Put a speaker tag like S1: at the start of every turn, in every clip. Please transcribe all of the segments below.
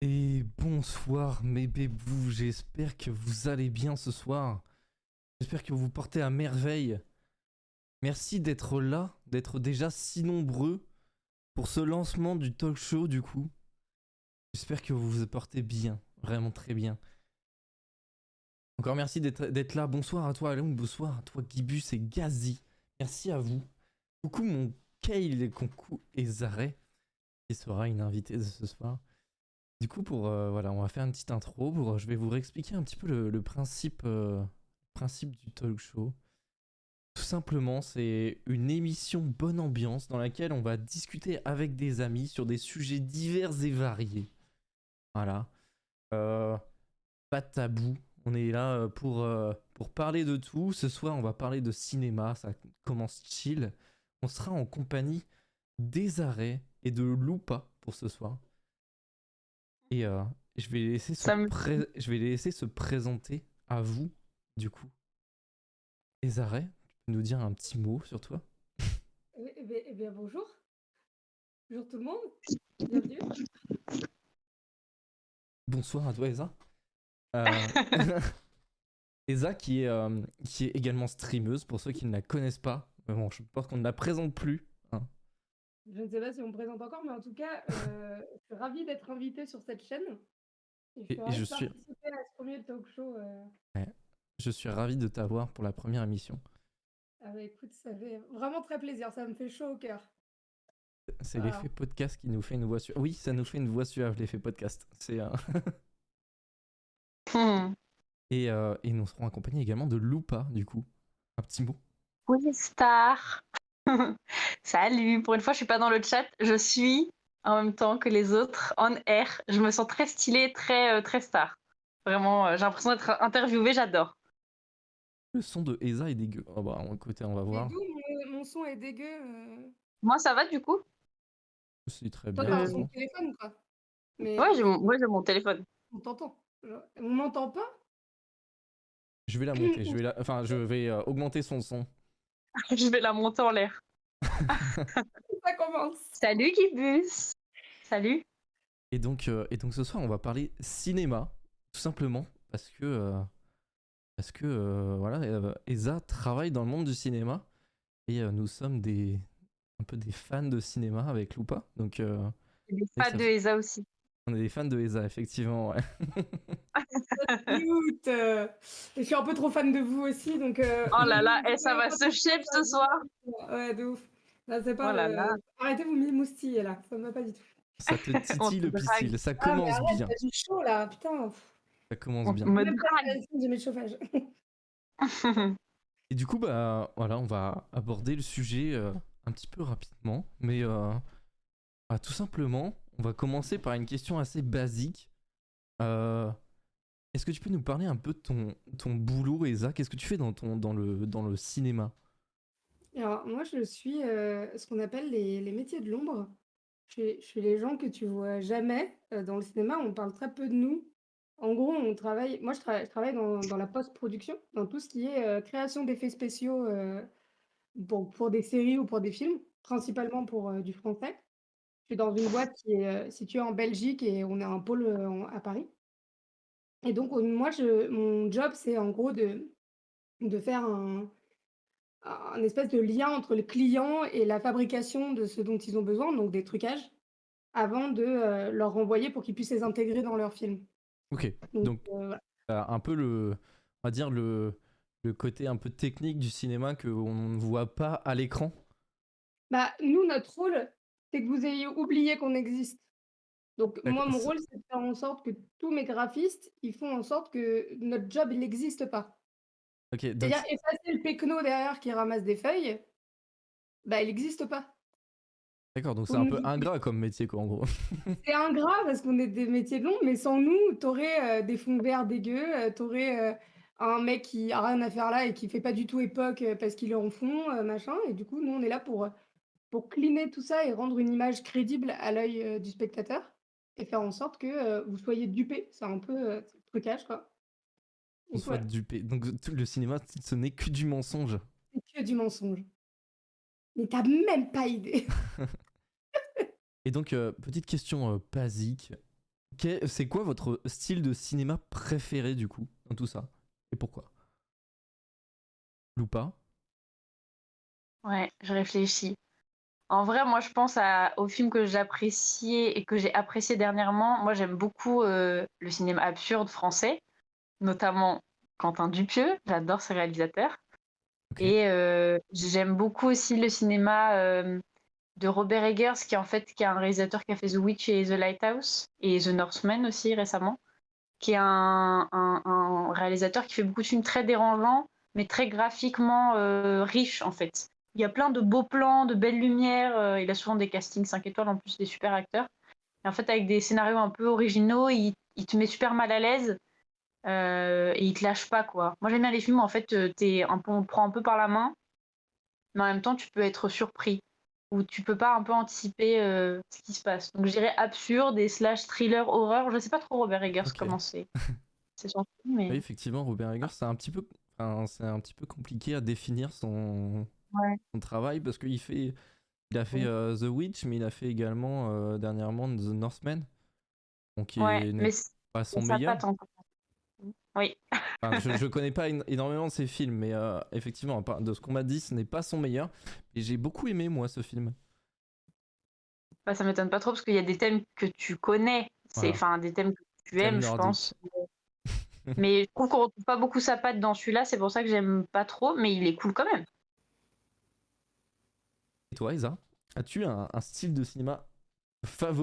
S1: Et bonsoir mes bébous, j'espère que vous allez bien ce soir. J'espère que vous vous portez à merveille. Merci d'être là, d'être déjà si nombreux pour ce lancement du talk show du coup. J'espère que vous vous portez bien, vraiment très bien. Encore merci d'être là. Bonsoir à toi Alain, bonsoir à toi Gibus et Gazi. Merci à vous. Coucou mon Kale et coucou Ezare, qui sera une invitée de ce soir. Du coup, voilà, on va faire une petite intro. Je vais vous réexpliquer un petit peu le principe du talk show. Tout simplement, c'est une émission bonne ambiance dans laquelle on va discuter avec des amis sur des sujets divers et variés. Voilà. Euh, Pas de tabou. On est là pour parler de tout. Ce soir, on va parler de cinéma. Ça commence chill. On sera en compagnie des arrêts et de Loupa pour ce soir. Et je vais
S2: Ça me...
S1: je vais les laisser se présenter à vous, du coup. Ezare, tu peux nous dire un petit mot sur toi?
S3: Eh bien, bonjour. Bonjour tout le monde. Bienvenue.
S1: Bonsoir à toi, Eza. Euh, Eza qui est également streameuse, pour ceux qui ne la connaissent pas. Mais bon, je pense qu'on ne la présente plus, hein.
S3: Je ne sais pas si on me présente encore, mais en tout cas, je suis ravie d'être invitée sur cette chaîne. Et je suis
S1: Et
S3: ravie de participer à ce premier talk show.
S1: ouais, je suis ravi de t'avoir pour la première émission.
S3: Ah bah écoute, ça fait vraiment très plaisir. Ça me fait chaud au cœur.
S1: C'est
S3: Voilà.
S1: l'effet podcast qui nous fait une voix suave. Oui, ça nous fait une voix suave, l'effet podcast. Et nous serons accompagnés également de Loupa, du coup. Un petit mot.
S2: Oui, star. Salut. Pour une fois, je suis pas dans le chat. Je suis en même temps que les autres on air. Je me sens très stylée, très star. Vraiment, j'ai l'impression d'être interviewée. J'adore.
S1: Le son de Eza est dégueu. Oh bah, écoutez, on va
S3: Mais
S1: voir.
S3: d'où mon son est dégueu.
S2: Moi, ça va du coup?
S1: C'est très
S3: Toi,
S1: bien,
S3: t'as un son de
S1: franchement.
S3: téléphone ou quoi? Mais
S2: Ouais, j'ai mon téléphone.
S3: on t'entend. On m'entend pas?
S1: Je vais la monter. Enfin, je vais augmenter son son.
S2: Je vais la monter en l'air.
S3: Ça commence.
S2: Salut Gibus. Salut.
S1: Et donc ce soir, on va parler cinéma, tout simplement, parce que voilà, Eza travaille dans le monde du cinéma et nous sommes un peu des fans de cinéma avec Loupa. Donc,
S2: J'ai des
S1: et
S2: fans de Eza aussi.
S1: on est des fans de Eza, effectivement. Ouais.
S3: Cute. Je suis un peu trop fan de vous aussi, donc.
S2: Oh là là, ça va se shape ce soir.
S3: Ouais, de ouf. Là, c'est
S2: Oh
S3: pas.
S2: là là.
S3: Arrêtez vous m'émoustiller là, ça me va pas du tout.
S1: Ça te
S2: On
S1: titille
S2: te
S1: le
S2: drague.
S1: pistil. Ça
S3: Ah, mais
S1: commence
S3: arrête,
S1: bien.
S3: j'ai chaud là, putain.
S1: Ça commence
S2: On
S1: bien.
S2: me
S3: Même pas
S2: drague.
S3: la j'ai mis le chauffage.
S1: Et du coup, bah voilà, on va aborder le sujet un petit peu rapidement, mais tout simplement, on va commencer par une question assez basique. Euh, Est-ce que tu peux nous parler un peu de ton boulot, Eza? Qu'est-ce que tu fais dans le cinéma?
S3: Alors, moi, je suis ce qu'on appelle les métiers de l'ombre. Je suis les gens que tu vois jamais dans le cinéma, on parle très peu de nous. En gros, on travaille. Moi, je travaille dans la post-production, dans tout ce qui est création d'effets spéciaux pour des séries ou pour des films, principalement pour du français. Je suis dans une boîte qui est située en Belgique et on a un pôle à Paris. Et donc, moi, mon job, c'est en gros de faire un espèce de lien entre le client et la fabrication de ce dont ils ont besoin, donc des trucages, avant de leur renvoyer pour qu'ils puissent les intégrer dans leur film.
S1: Ok,
S3: Donc,
S1: donc
S3: voilà.
S1: un peu on va dire le côté un peu technique du cinéma qu'on ne voit pas à l'écran.
S3: Bah, nous, notre rôle, c'est que vous ayez oublié qu'on existe. Donc, moi,
S1: D'accord.
S3: mon rôle, c'est de faire en sorte que tous mes graphistes, ils font en sorte que notre job, il n'existe pas.
S1: Ok, donc
S3: C'est-à-dire effacer le pecno derrière qui ramasse des feuilles, bah, il n'existe pas.
S1: d'accord, donc c'est
S3: Vous
S1: un
S3: nous
S1: peu
S3: dites
S1: ingrat comme métier quoi en gros.
S3: c'est ingrat parce qu'on est des métiers de l'ombre, mais sans nous, t'aurais des fonds verts dégueux, t'aurais un mec qui a rien à faire là et qui fait pas du tout époque, parce qu'il est en fond, machin et du coup, nous, on est là pour cleaner tout ça et rendre une image crédible à l'œil, du spectateur et faire en sorte que, vous soyez dupés. C'est un peu, le trucage, quoi.
S1: On
S3: Donc
S1: soit
S3: voilà,
S1: dupé. Donc tout le cinéma, ce n'est que du mensonge.
S3: c'est que du mensonge. Mais tu même pas idée.
S1: Et donc petite question basique. C'est quoi votre style de cinéma préféré du coup dans tout ça? Et pourquoi? Ou pas?
S2: Ouais, je réfléchis. En vrai, moi, je pense aux films que j'appréciais et que j'ai apprécié dernièrement. Moi, j'aime beaucoup le cinéma absurde français, notamment Quentin Dupieux. J'adore ce réalisateur.
S1: Ok.
S2: Et j'aime beaucoup aussi le cinéma de Robert Eggers, qui est un réalisateur qui a fait The Witch et The Lighthouse, et The Northman aussi récemment, qui est un réalisateur qui fait beaucoup de films très dérangeants, mais très graphiquement riches en fait. Il y a plein de beaux plans, de belles lumières. Il a souvent des castings 5 étoiles, en plus des super acteurs. Et en fait, avec des scénarios un peu originaux, il te met super mal à l'aise et il te lâche pas, quoi. Moi, j'aime bien les films où en fait, on te prend un peu par la main, mais en même temps, tu peux être surpris. Ou tu peux pas un peu anticiper ce qui se passe. Donc, je dirais absurde et slash thriller horreur. Je sais pas trop Robert Eggers
S1: Ok.
S2: comment c'est son film,
S1: Oui,
S2: mais
S1: effectivement, Robert Eggers, c'est un petit peu compliqué à définir
S2: ouais.
S1: son travail parce il a fait The Witch, mais il a fait également dernièrement The Northman, donc
S2: Ouais,
S1: qui n'est
S2: mais
S1: pas
S2: c'est
S1: son
S2: sa
S1: meilleur.
S2: patte encore. Oui.
S1: Enfin, je connais pas énormément de ses films, mais effectivement, de ce qu'on m'a dit, ce n'est pas son meilleur. Et j'ai beaucoup aimé, moi, ce film.
S2: Bah, ça m'étonne pas trop parce qu'il y a des thèmes que tu connais,
S1: Voilà,
S2: enfin des thèmes que tu
S1: thème
S2: aimes, je pense.
S1: nordique.
S2: Mais je trouve qu'on retrouve pas beaucoup sa patte dans celui-là, c'est pour ça que j'aime pas trop, mais il est cool quand même.
S1: Et toi, Isa, as-tu un style de cinéma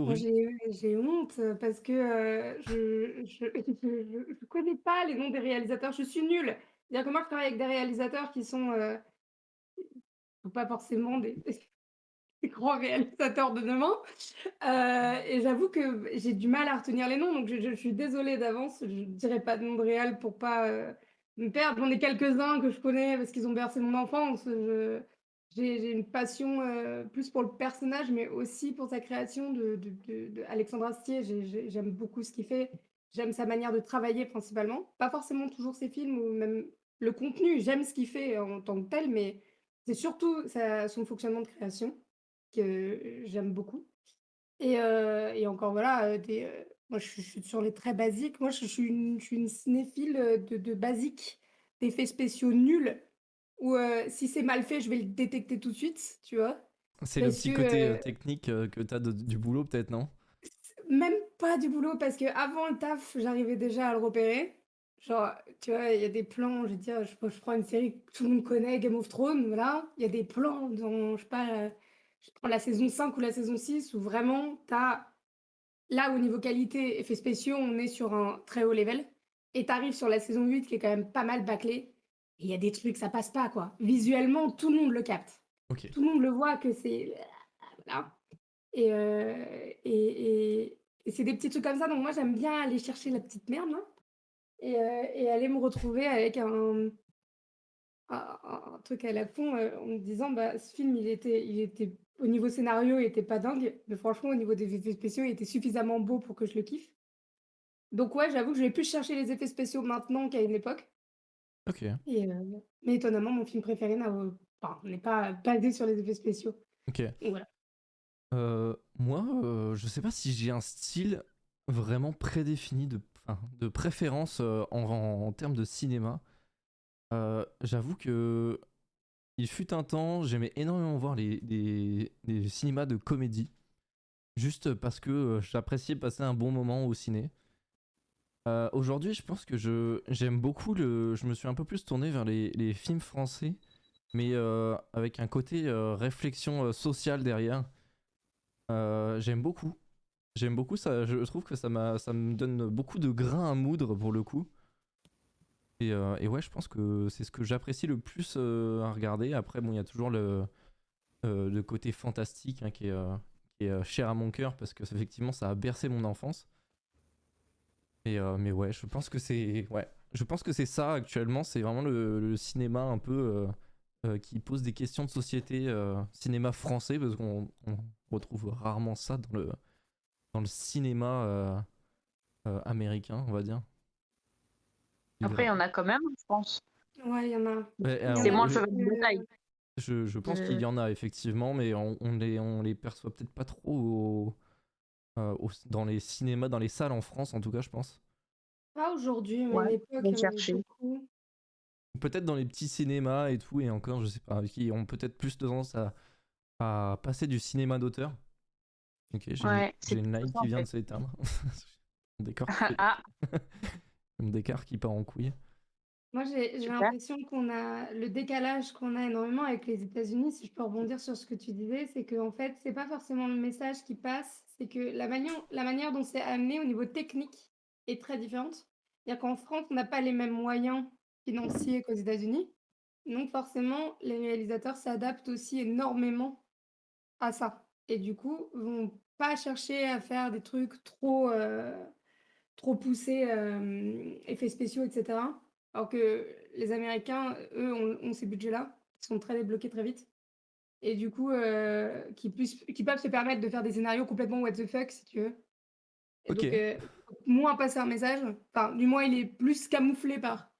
S3: Moi,
S1: favori?
S3: j'ai honte parce que je connais pas les noms des réalisateurs, je suis nulle. C'est-à-dire que moi, je travaille avec des réalisateurs qui sont pas forcément des grands réalisateurs de demain. Et j'avoue que j'ai du mal à retenir les noms, donc je suis désolée d'avance, je dirai pas de nom de réal pour pas, me perdre. J'en ai quelques-uns que je connais parce qu'ils ont bercé mon enfance. J'ai une passion, plus pour le personnage, mais aussi pour sa création de Alexandre Astier. J'aime beaucoup ce qu'il fait. J'aime sa manière de travailler principalement. Pas forcément toujours ses films ou même le contenu. J'aime ce qu'il fait en tant que tel, mais c'est surtout son fonctionnement de création que j'aime beaucoup. Et encore voilà, moi je suis sur les très basiques. Moi je suis une cinéphile, de basiques, d'effets spéciaux nuls où, si c'est mal fait, je vais le détecter tout de suite, tu vois?
S1: C'est le
S3: Parce que,
S1: petit côté technique que t'as du boulot, peut-être, non?
S3: même pas du boulot, parce qu'avant le taf, j'arrivais déjà à le repérer. Genre, tu vois, il y a des plans, je veux dire, je prends une série que tout le monde connaît, Game of Thrones, voilà. Il y a des plans dans, je sais pas, je prends la saison 5 ou la saison 6 où vraiment tu as là, au niveau qualité, effets spéciaux, on est sur un très haut level. Et tu arrives sur la saison 8 qui est quand même pas mal bâclée. Et il y a des trucs, ça passe pas, quoi. Visuellement, tout le monde le capte.
S1: Ok.
S3: Tout le monde le voit que c'est. Voilà. Et, et c'est des petits trucs comme ça. Donc, moi, j'aime bien aller chercher la petite merde, là. Et aller me retrouver avec un truc à la con en me disant, bah, ce film, il était au niveau scénario, il était pas dingue. Mais franchement, au niveau des effets spéciaux, il était suffisamment beau pour que je le kiffe. Donc ouais, j'avoue que je vais plus chercher les effets spéciaux maintenant qu'à une époque
S1: Ok.
S3: mais étonnamment, mon film préféré n'est pas basé sur les effets spéciaux.
S1: Ok.
S3: Donc voilà.
S1: Moi, je sais pas si j'ai un style vraiment prédéfini de préférence en termes de cinéma. J'avoue que il fut un temps, j'aimais énormément voir les cinémas de comédie, juste parce que j'appréciais passer un bon moment au ciné. Aujourd'hui, je pense que j'aime beaucoup je me suis un peu plus tourné vers les films français, mais avec un côté réflexion sociale derrière. J'aime beaucoup. J'aime beaucoup ça. Je trouve que ça me donne beaucoup de grain à moudre pour le coup. Et ouais, je pense que c'est ce que j'apprécie le plus à regarder. Après, bon, il y a toujours le côté fantastique hein, qui est cher à mon cœur parce que effectivement, ça a bercé mon enfance. Mais ouais, je pense que c'est ça actuellement. C'est vraiment le cinéma un peu qui pose des questions de société, cinéma français parce qu'on retrouve rarement ça dans le cinéma américain, on va dire.
S2: Après, il y en a quand même, je pense.
S3: Ouais, il y en a.
S1: Ouais,
S3: Il y
S2: C'est
S3: en
S1: alors,
S3: a
S2: moins le
S3: parce
S2: cheval de
S3: que
S2: bataille.
S1: je pense qu'il
S2: Je-
S1: y en a effectivement, mais on les perçoit peut-être pas trop dans les cinémas, dans les salles en France en tout cas, je pense.
S3: Pas aujourd'hui, mais à
S2: Ouais, je
S3: l'époque,
S2: vais
S3: il y en avait
S2: chercher.
S3: beaucoup.
S1: Peut-être dans les petits cinémas et tout, et encore, je sais pas, qui ont peut-être plus tendance à passer du cinéma d'auteur. Ok,
S2: Ouais, c'est
S1: j'ai une
S2: plutôt
S1: light
S2: ça
S1: qui
S2: en
S1: vient de
S2: fait.
S1: s'éteindre. Mon décor qui fait.
S2: Ah,
S1: Mon décor qui part en couille.
S3: Moi, j'ai
S2: super.
S3: l'impression qu'on a le décalage qu'on a énormément avec les États-Unis, si je peux rebondir sur ce que tu disais, c'est qu'en fait, c'est pas forcément le message qui passe, c'est que la manière dont c'est amené au niveau technique est très différente. C'est-à-dire qu'en France, on n'a pas les mêmes moyens financiers qu'aux États-Unis. Donc forcément, les réalisateurs s'adaptent aussi énormément à ça. Et du coup, vont pas chercher à faire des trucs trop poussés, effets spéciaux et cetera. Alors que les Américains, eux, ont ces budgets-là, qui sont très débloqués très vite et du coup, qui peuvent se permettre de faire des scénarios complètement what the fuck, si tu veux et
S1: Ok,
S3: donc moins passer un message, enfin, du moins, il est plus camouflé par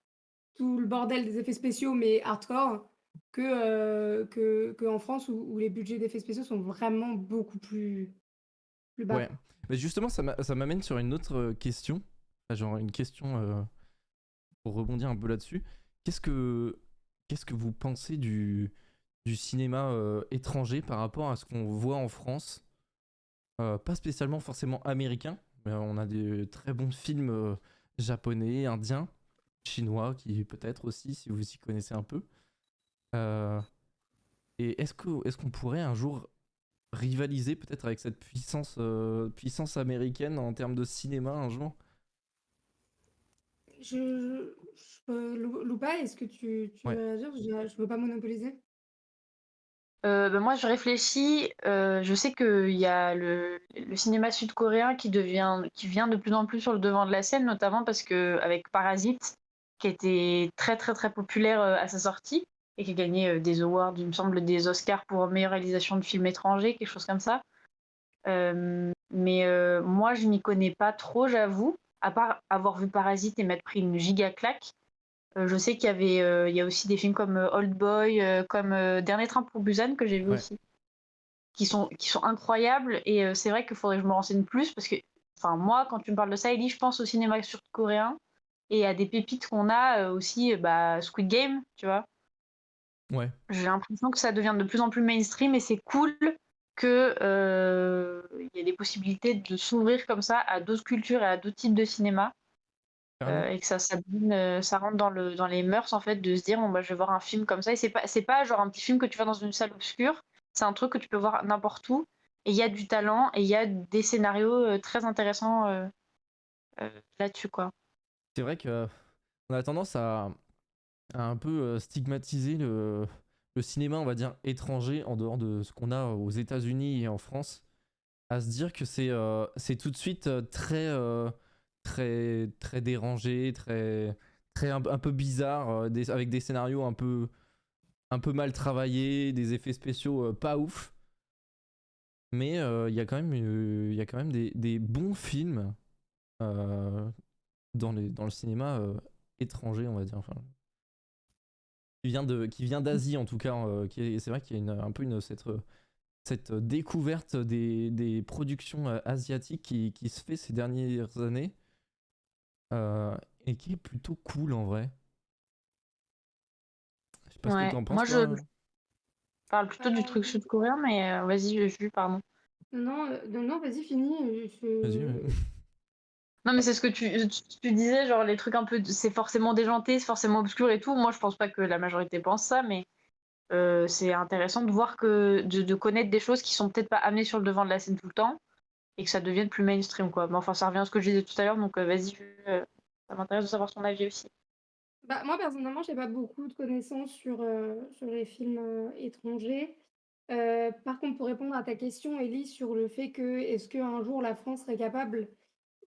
S3: tout le bordel des effets spéciaux, mais hardcore, qu'en France où les budgets d'effets spéciaux sont vraiment beaucoup plus
S1: ouais.
S3: bas.
S1: Mais justement, ça m'amène sur une autre question. Enfin, genre une question pour rebondir un peu là-dessus. Qu'est-ce que, qu'est-ce que vous pensez du cinéma étranger par rapport à ce qu'on voit en France? Pas spécialement forcément américain, mais on a des très bons films japonais, indiens, chinois, qui peut-être aussi, si vous y connaissez un peu. Euh, et est-ce qu'on pourrait un jour rivaliser peut-être avec cette puissance américaine en termes de cinéma un jour?
S3: Loupa, est-ce que tu
S1: Ouais,
S3: veux réagir? Je veux pas monopoliser.
S2: Moi, je réfléchis. Je sais qu'il y a le cinéma sud-coréen qui vient de plus en plus sur le devant de la scène, notamment parce que avec Parasite, qui a été très très très populaire à sa sortie et qui a gagné des awards, il me semble, des Oscars pour meilleure réalisation de film étranger, quelque chose comme ça. Mais moi, je m'y connais pas trop, j'avoue, à part avoir vu Parasite et m'être pris une giga claque. Je sais il y a aussi des films comme Old Boy, comme Dernier Train pour Busan que j'ai vu
S1: ouais,
S2: aussi, qui sont incroyables. Et c'est vrai qu'il faudrait que je me renseigne plus parce que, enfin, moi, quand tu me parles de ça, Ellie, je pense au cinéma sud-coréen et à des pépites qu'on a aussi, bah, Squid Game, tu vois.
S1: ouais.
S2: J'ai l'impression que ça devient de plus en plus mainstream et c'est cool que il y ait des possibilités de s'ouvrir comme ça à d'autres cultures et à d'autres types de cinéma.
S1: Carrément.
S2: Et que ça rentre dans les mœurs en fait de se dire bon bah je vais voir un film comme ça et c'est pas genre un petit film que tu vois dans une salle obscure, c'est un truc que tu peux voir n'importe où et il y a du talent et il y a des scénarios très intéressants là-dessus quoi.
S1: C'est vrai que on a tendance à un peu stigmatiser le cinéma, on va dire, étranger en dehors de ce qu'on a aux États-Unis et en France, à se dire que c'est tout de suite très dérangé, un peu bizarre, avec des scénarios un peu mal travaillés, des effets spéciaux pas ouf. Mais il y a quand même des bons films euh, dans le cinéma étranger, on va dire. Enfin, qui vient d'Asie en tout cas. C'est vrai qu'il y a un peu cette découverte des productions asiatiques qui se fait ces dernières années et qui est plutôt cool en vrai. Je sais pas ce que
S2: Ouais,
S1: t'en penses
S2: moi je
S1: toi.
S2: parle plutôt du truc sud-coréen mais vas-y Jules pardon.
S3: Non, non, non, vas-y, finis,
S1: Vas-y.
S2: Non mais c'est ce que tu disais genre les trucs un peu c'est forcément déjanté, c'est forcément obscur et tout. Moi je pense pas que la majorité pense ça mais c'est intéressant de voir de connaître des choses qui sont peut-être pas amenées sur le devant de la scène tout le temps et que ça devienne plus mainstream quoi. Mais enfin ça revient à ce que je disais tout à l'heure donc vas-y ça m'intéresse de savoir ton avis aussi.
S3: Bah, moi, personnellement, j'ai pas beaucoup de connaissances sur les films, étrangers. Par contre, pour répondre à ta question, Ellie, sur le fait que, est-ce qu'un jour la France serait capable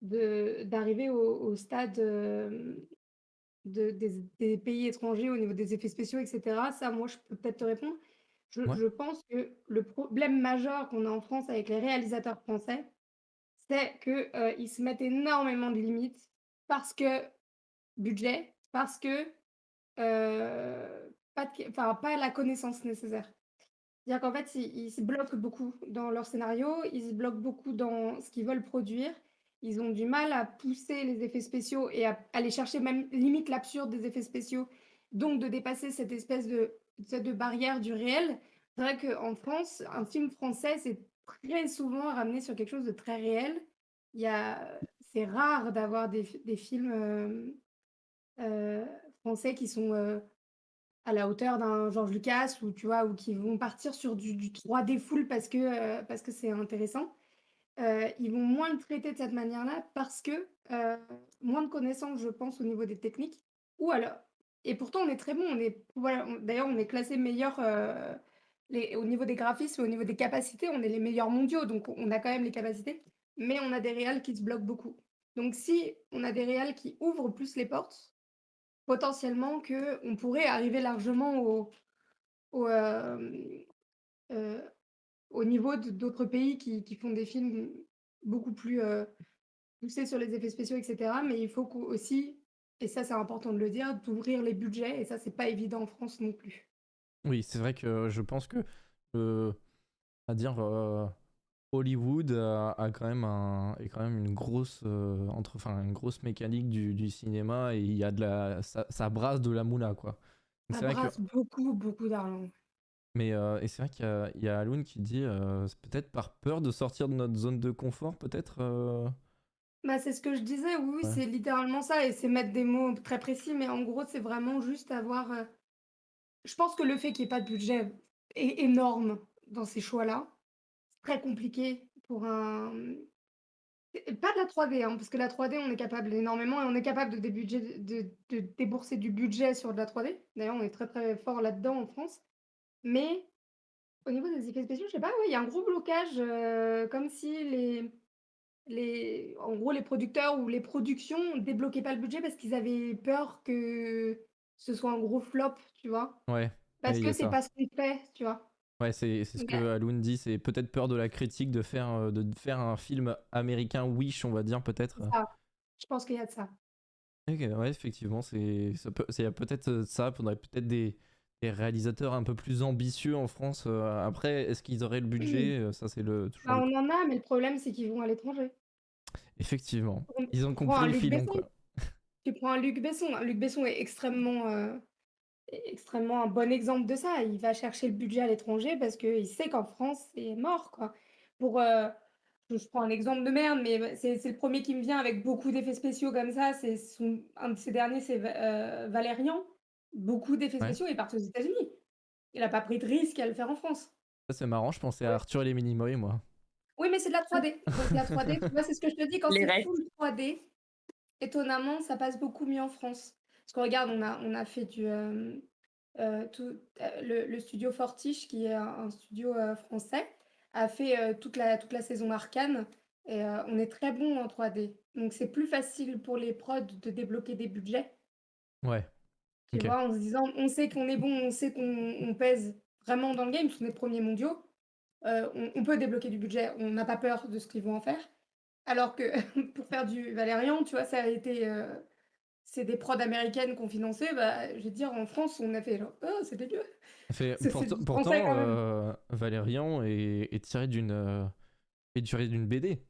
S3: d'arriver au stade, des pays étrangers au niveau des effets spéciaux et cetera, ça, moi, je peux peut-être te répondre. Je
S1: Ouais,
S3: je pense que le problème majeur qu'on a en France avec les réalisateurs français, c'est que, ils se mettent énormément de limites parce que budget, parce que, pas la connaissance nécessaire. C'est-à-dire qu'en fait, ils se bloquent beaucoup dans leur scénario, ils se bloquent beaucoup dans ce qu'ils veulent produire. Ils ont du mal à pousser les effets spéciaux et à aller chercher même limite l'absurde des effets spéciaux, donc de dépasser cette espèce de barrière du réel. C'est vrai qu'en France, un film français, c'est très souvent ramené sur quelque chose de très réel. Il y a c'est rare d'avoir des films, heu, français qui sont, à la hauteur d'un George Lucas ou tu vois? Ou qui vont partir sur du 3D full parce que c'est intéressant. Ils vont moins le traiter de cette manière-là parce que, moins de connaissances, je pense, au niveau des techniques ou alors et pourtant on est très bon, on est voilà, on d'ailleurs on est classé meilleur, les au niveau des graphismes, au niveau des capacités, on est les meilleurs mondiaux, donc on a quand même les capacités, mais on a des réals qui se bloquent beaucoup. Donc si on a des réals qui ouvrent plus les portes, potentiellement qu'on pourrait arriver largement au, heu, au niveau d'autres pays qui font des films beaucoup plus, poussés sur les effets spéciaux et cetera. Mais il faut qu'au aussi, et ça c'est important de le dire, d'ouvrir les budgets et ça c'est pas évident en France non plus.
S1: Oui, c'est vrai que je pense que, euh, à dire, Hollywood a quand même est quand même une grosse, enfin, une grosse mécanique du cinéma et il y a ça brasse de la moula, quoi. Donc
S3: Ça
S1: c'est vrai que,
S3: brasse beaucoup, beaucoup d'argent.
S1: mais, et c'est vrai qu'il y a Alun qui dit, c'est peut-être par peur de sortir de notre zone de confort, peut-être.
S3: Bah, c'est ce que je disais, oui, oui,
S1: Ouais.
S3: c'est littéralement ça et c'est mettre des mots très précis, mais en gros, c'est vraiment juste avoir, je pense que le fait qu'il y ait pas de budget é énorme dans ces choix-là, c'est très compliqué pour un, et pas de la 3D, hein, parce que la 3D, on est capable énormément et on est capable de débourser du budget sur de la 3D. D'ailleurs, on est très, très fort là-dedans en France. Mais au niveau des effets spéciaux, je sais pas, ouais, il y a un gros blocage, comme si en gros, les producteurs ou les productions débloquaient pas le budget parce qu'ils avaient peur que ce soit un gros flop, tu vois?
S1: Ouais,
S3: Parce
S1: il y
S3: que
S1: a
S3: c'est
S1: ça.
S3: pas ce qu'on fait, tu vois?
S1: Ouais, c'est ce
S3: Donc,
S1: que Alun dit, c'est peut-être peur de la critique de faire un film américain Wish, on va dire, peut-être.
S3: c'est ça, je pense qu'il y a de ça.
S1: Ok, ouais, effectivement, il y a peut-être ça, faudrait peut-être des réalisateurs un peu plus ambitieux en France. Après, est-ce qu'ils auraient le budget? Ça, c'est toujours
S3: Bah,
S1: le.
S3: on en a, mais le problème, c'est qu'ils vont à l'étranger.
S1: Effectivement,
S3: On
S1: ils ont
S3: Tu prends
S1: compris
S3: un
S1: le
S3: Luc
S1: filon,
S3: Besson,
S1: quoi.
S3: tu prends un Luc Besson. Luc Besson est extrêmement un bon exemple de ça. Il va chercher le budget à l'étranger parce qu'il sait qu'en France, c'est mort, quoi. Pour, je prends un exemple de merde, mais bah, c'est le premier qui me vient avec beaucoup d'effets spéciaux comme ça, c'est un de ses derniers, c'est Valérian. Beaucoup d'effets
S1: Ouais,
S3: spéciaux, il est parti aux États-Unis. Il a pas pris de risque à le faire en France.
S1: ça c'est marrant, je pensais à
S3: Oui.
S1: Arthur et les Minimoys, moi.
S3: Oui, mais c'est de la 3D. Donc la 3D, tu vois, c'est ce que je te dis, quand
S2: Les
S3: c'est
S2: restes.
S3: full 3D, étonnamment, ça passe beaucoup mieux en France. Parce que regarde, on a fait tout, le studio Fortiche, qui est un studio, français, a fait, toute la saison Arcane et on est très bon en 3D. Donc c'est plus facile pour les prods de débloquer des budgets,
S1: Ouais,
S3: tu
S1: ok.
S3: vois? En se disant: «On sait qu'on est bon, on sait qu'on pèse vraiment dans le game, parce qu'on est premiers mondiaux, on peut débloquer du budget, on n'a pas peur de ce qu'ils vont en faire». Alors que pour faire du Valérian, tu vois, ça a été, c'est des prods américaines qui ont financé, bah, je vais te dire en France, on a fait genre: «Oh, c'est dégueu». C'est
S1: Pourtant,
S3: du français quand même.
S1: Valérian est tiré d'une BD.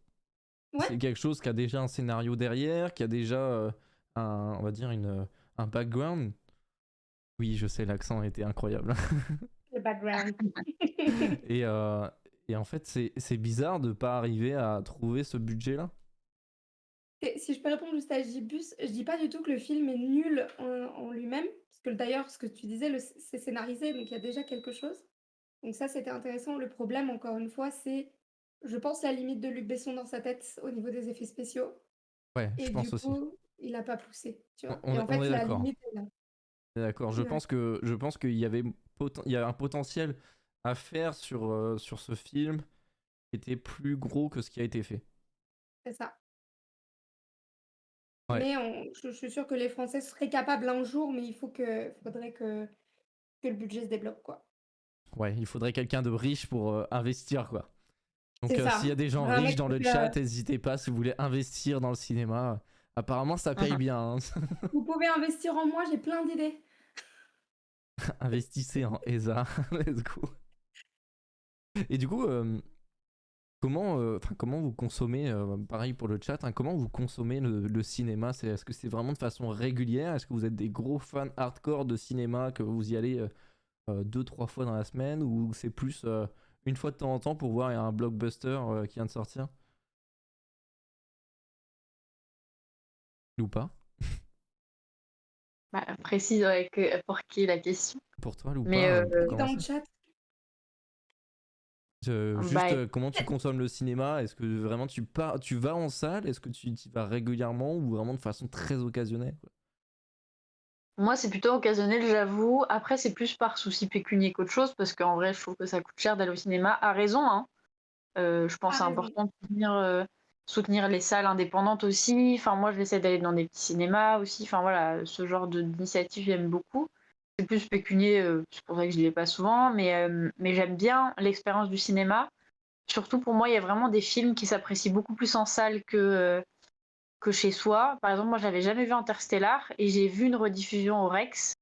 S3: Ouais,
S1: C'est quelque chose qui a déjà un scénario derrière, qui a déjà on va dire un background. Oui, je sais, l'accent était incroyable.
S3: le background.
S1: et, euh, et en fait, c'est bizarre de pas arriver à trouver ce budget-là.
S3: Et si je peux répondre juste à Gibus, je dis pas du tout que le film est nul en lui-même, parce que d'ailleurs, ce que tu disais, c'est scénarisé, donc il y a déjà quelque chose. Donc ça, c'était intéressant. Le problème, encore une fois, c'est, je pense, la limite de Luc Besson dans sa tête au niveau des effets spéciaux.
S1: Ouais, je
S3: Et du
S1: pense aussi.
S3: coup, il a pas poussé, tu
S1: On,
S3: vois.
S1: on
S3: Et
S1: est
S3: en
S1: on
S3: fait,
S1: est
S3: la
S1: d'accord.
S3: limite est là.
S1: On est d'accord. Je
S3: Ouais,
S1: pense qu'il y avait il y a un potentiel à faire sur ce film qui était plus gros que ce qui a été fait.
S3: c'est ça.
S1: Ouais.
S3: Mais je suis sûre que les Français seraient capables un jour, mais faudrait que le budget se débloque, quoi.
S1: Ouais, il faudrait quelqu'un de riche pour investir, quoi. Donc
S3: C'est
S1: s'il y a
S3: ça.
S1: des gens
S3: Un
S1: riches
S3: mec
S1: dans
S3: qui
S1: le
S3: fait,
S1: chat, n'hésitez pas si vous voulez investir dans le cinéma. Apparemment, ça paye bien, hein.
S3: «Vous pouvez investir en moi, j'ai plein d'idées».
S1: Investissez en ESA. Let's go. Et du coup, comment vous consommez, pareil pour le chat, hein, comment vous consommez le cinéma? Est-ce que c'est vraiment de façon régulière? Est-ce que vous êtes des gros fans hardcore de cinéma, que vous y allez 2-3 fois dans la semaine, ou c'est plus une fois de temps en temps pour voir un blockbuster qui vient de sortir? Ou pas?
S2: Bah, précise pour qui la question.
S1: Pour toi, ou
S2: Mais
S1: pas, pour
S3: Qui dans le
S1: commencer?
S3: chat?
S1: Juste,
S2: bah,
S1: comment tu consommes le cinéma? Est-ce que vraiment tu vas en salle? Est-ce que tu y vas régulièrement ou vraiment de façon très occasionnelle, quoi?
S2: moi, c'est plutôt occasionnel, j'avoue. Après, c'est plus par souci pécunier qu'autre chose, parce qu'en vrai, je trouve que ça coûte cher d'aller au cinéma. À raison, hein. Je pense que
S3: Ah,
S2: c'est
S3: raison.
S2: important de soutenir les salles indépendantes aussi. Enfin, moi, j'essaie d'aller dans des petits cinémas aussi. Enfin, voilà, ce genre d'initiative, j'aime beaucoup. C'est plus pécunier, c'est pour ça que je n'y vais pas souvent, mais j'aime bien l'expérience du cinéma. Surtout pour moi, il y a vraiment des films qui s'apprécient beaucoup plus en salle que chez soi. Par exemple, moi, j'avais jamais vu Interstellar et j'ai vu une rediffusion au Rex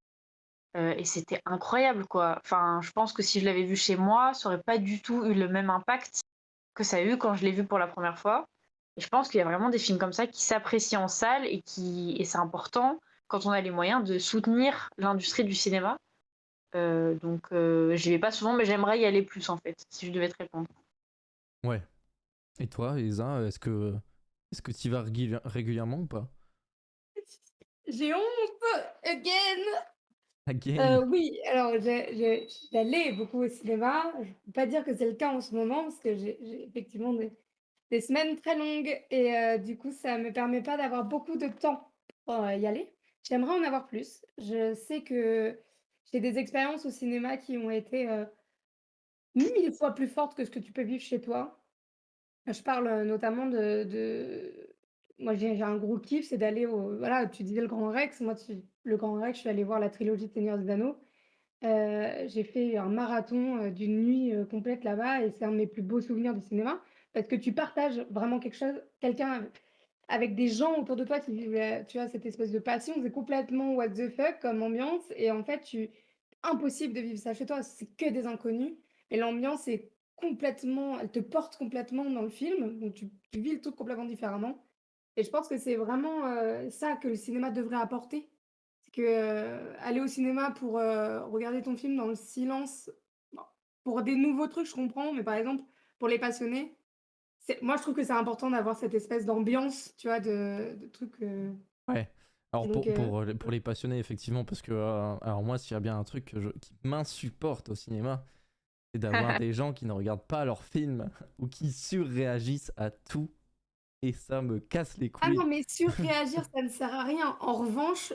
S2: et c'était incroyable, quoi. Enfin, je pense que si je l'avais vu chez moi, ça aurait pas du tout eu le même impact que ça a eu quand je l'ai vu pour la première fois. Et je pense qu'il y a vraiment des films comme ça qui s'apprécient en salle et c'est important quand on a les moyens de soutenir l'industrie du cinéma. Donc, j'y vais pas souvent, mais j'aimerais y aller plus en fait, si je devais te répondre.
S1: Ouais. Et toi, Isa, est-ce que tu y vas régulièrement ou pas?
S3: J'ai honte! Again!
S1: Again.
S3: Oui, alors j'allais beaucoup au cinéma. Je peux pas dire que c'est le cas en ce moment parce que j'ai effectivement des semaines très longues et du coup, ça me permet pas d'avoir beaucoup de temps pour, y aller. J'aimerais en avoir plus. Je sais que j'ai des expériences au cinéma qui ont été, 1000 fois plus fortes que ce que tu peux vivre chez toi. Je parle, notamment de moi j'ai un gros kiff, c'est d'aller au voilà, tu disais le Grand Rex, moi le Grand Rex, je suis allée voir la trilogie de Seigneur des Anneaux. J'ai fait un marathon, d'une nuit, complète là-bas et c'est un de mes plus beaux souvenirs du cinéma parce que tu partages vraiment quelqu'un avec des gens autour de toi qui vivent tu vois, cette espèce de passion. C'est complètement what the fuck comme ambiance et en fait, impossible de vivre ça chez toi, c'est que des inconnus et l'ambiance est complètement elle te porte complètement dans le film, donc tu vis le truc complètement différemment et je pense que c'est vraiment, ça que le cinéma devrait apporter. C'est que, aller au cinéma pour, regarder ton film dans le silence, bon, pour des nouveaux trucs, je comprends, mais par exemple, pour les passionnés, moi, je trouve que c'est important d'avoir cette espèce d'ambiance, tu vois, de trucs,
S1: Ouais. Alors
S3: et donc
S1: pour les passionnés, effectivement, parce que alors moi, s'il y a bien un truc qui m'insupporte au cinéma, c'est d'avoir des gens qui ne regardent pas leurs films ou qui surréagissent à tout, et ça me casse les
S3: ah
S1: couilles.
S3: non, mais surréagir, ça ne sert à rien. En revanche,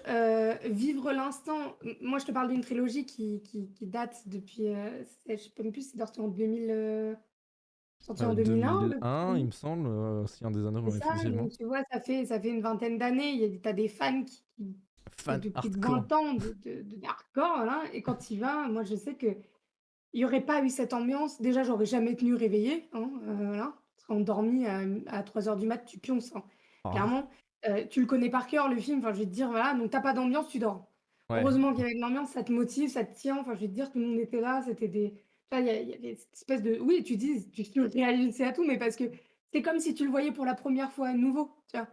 S3: vivre l'instant moi, je te parle d'une trilogie qui date depuis, je sais même plus si c'est sorti en 2001, le
S1: 2001, il
S3: premier.
S1: me semble, Seigneur des Anneaux,
S3: C'est
S1: ouais,
S3: ça,
S1: effectivement.
S3: donc tu vois, ça fait une vingtaine d'années. Tu as des fans qui
S1: Fan
S3: depuis
S1: hardcore.
S3: 20 ans de hardcore là et quand tu y vas, moi je sais qu'il y aurait pas eu cette ambiance. Déjà, j'aurais jamais tenu réveillée, hein, voilà. Je serais endormie à 3 heures du mat, tu pionces, hein.
S1: Ah,
S3: Clairement, tu le connais par cœur le film, enfin je vais te dire, voilà, donc tu as pas d'ambiance, tu dors.
S1: ouais,
S3: Heureusement qu'il y avait de l'ambiance, ça te motive, ça te tient, enfin je vais te dire, tout le monde était là, c'était des tu vois, il y avait cette espèce de oui, tu réagissais à tout, mais parce que c'est comme si tu le voyais pour la première fois à nouveau, tu vois?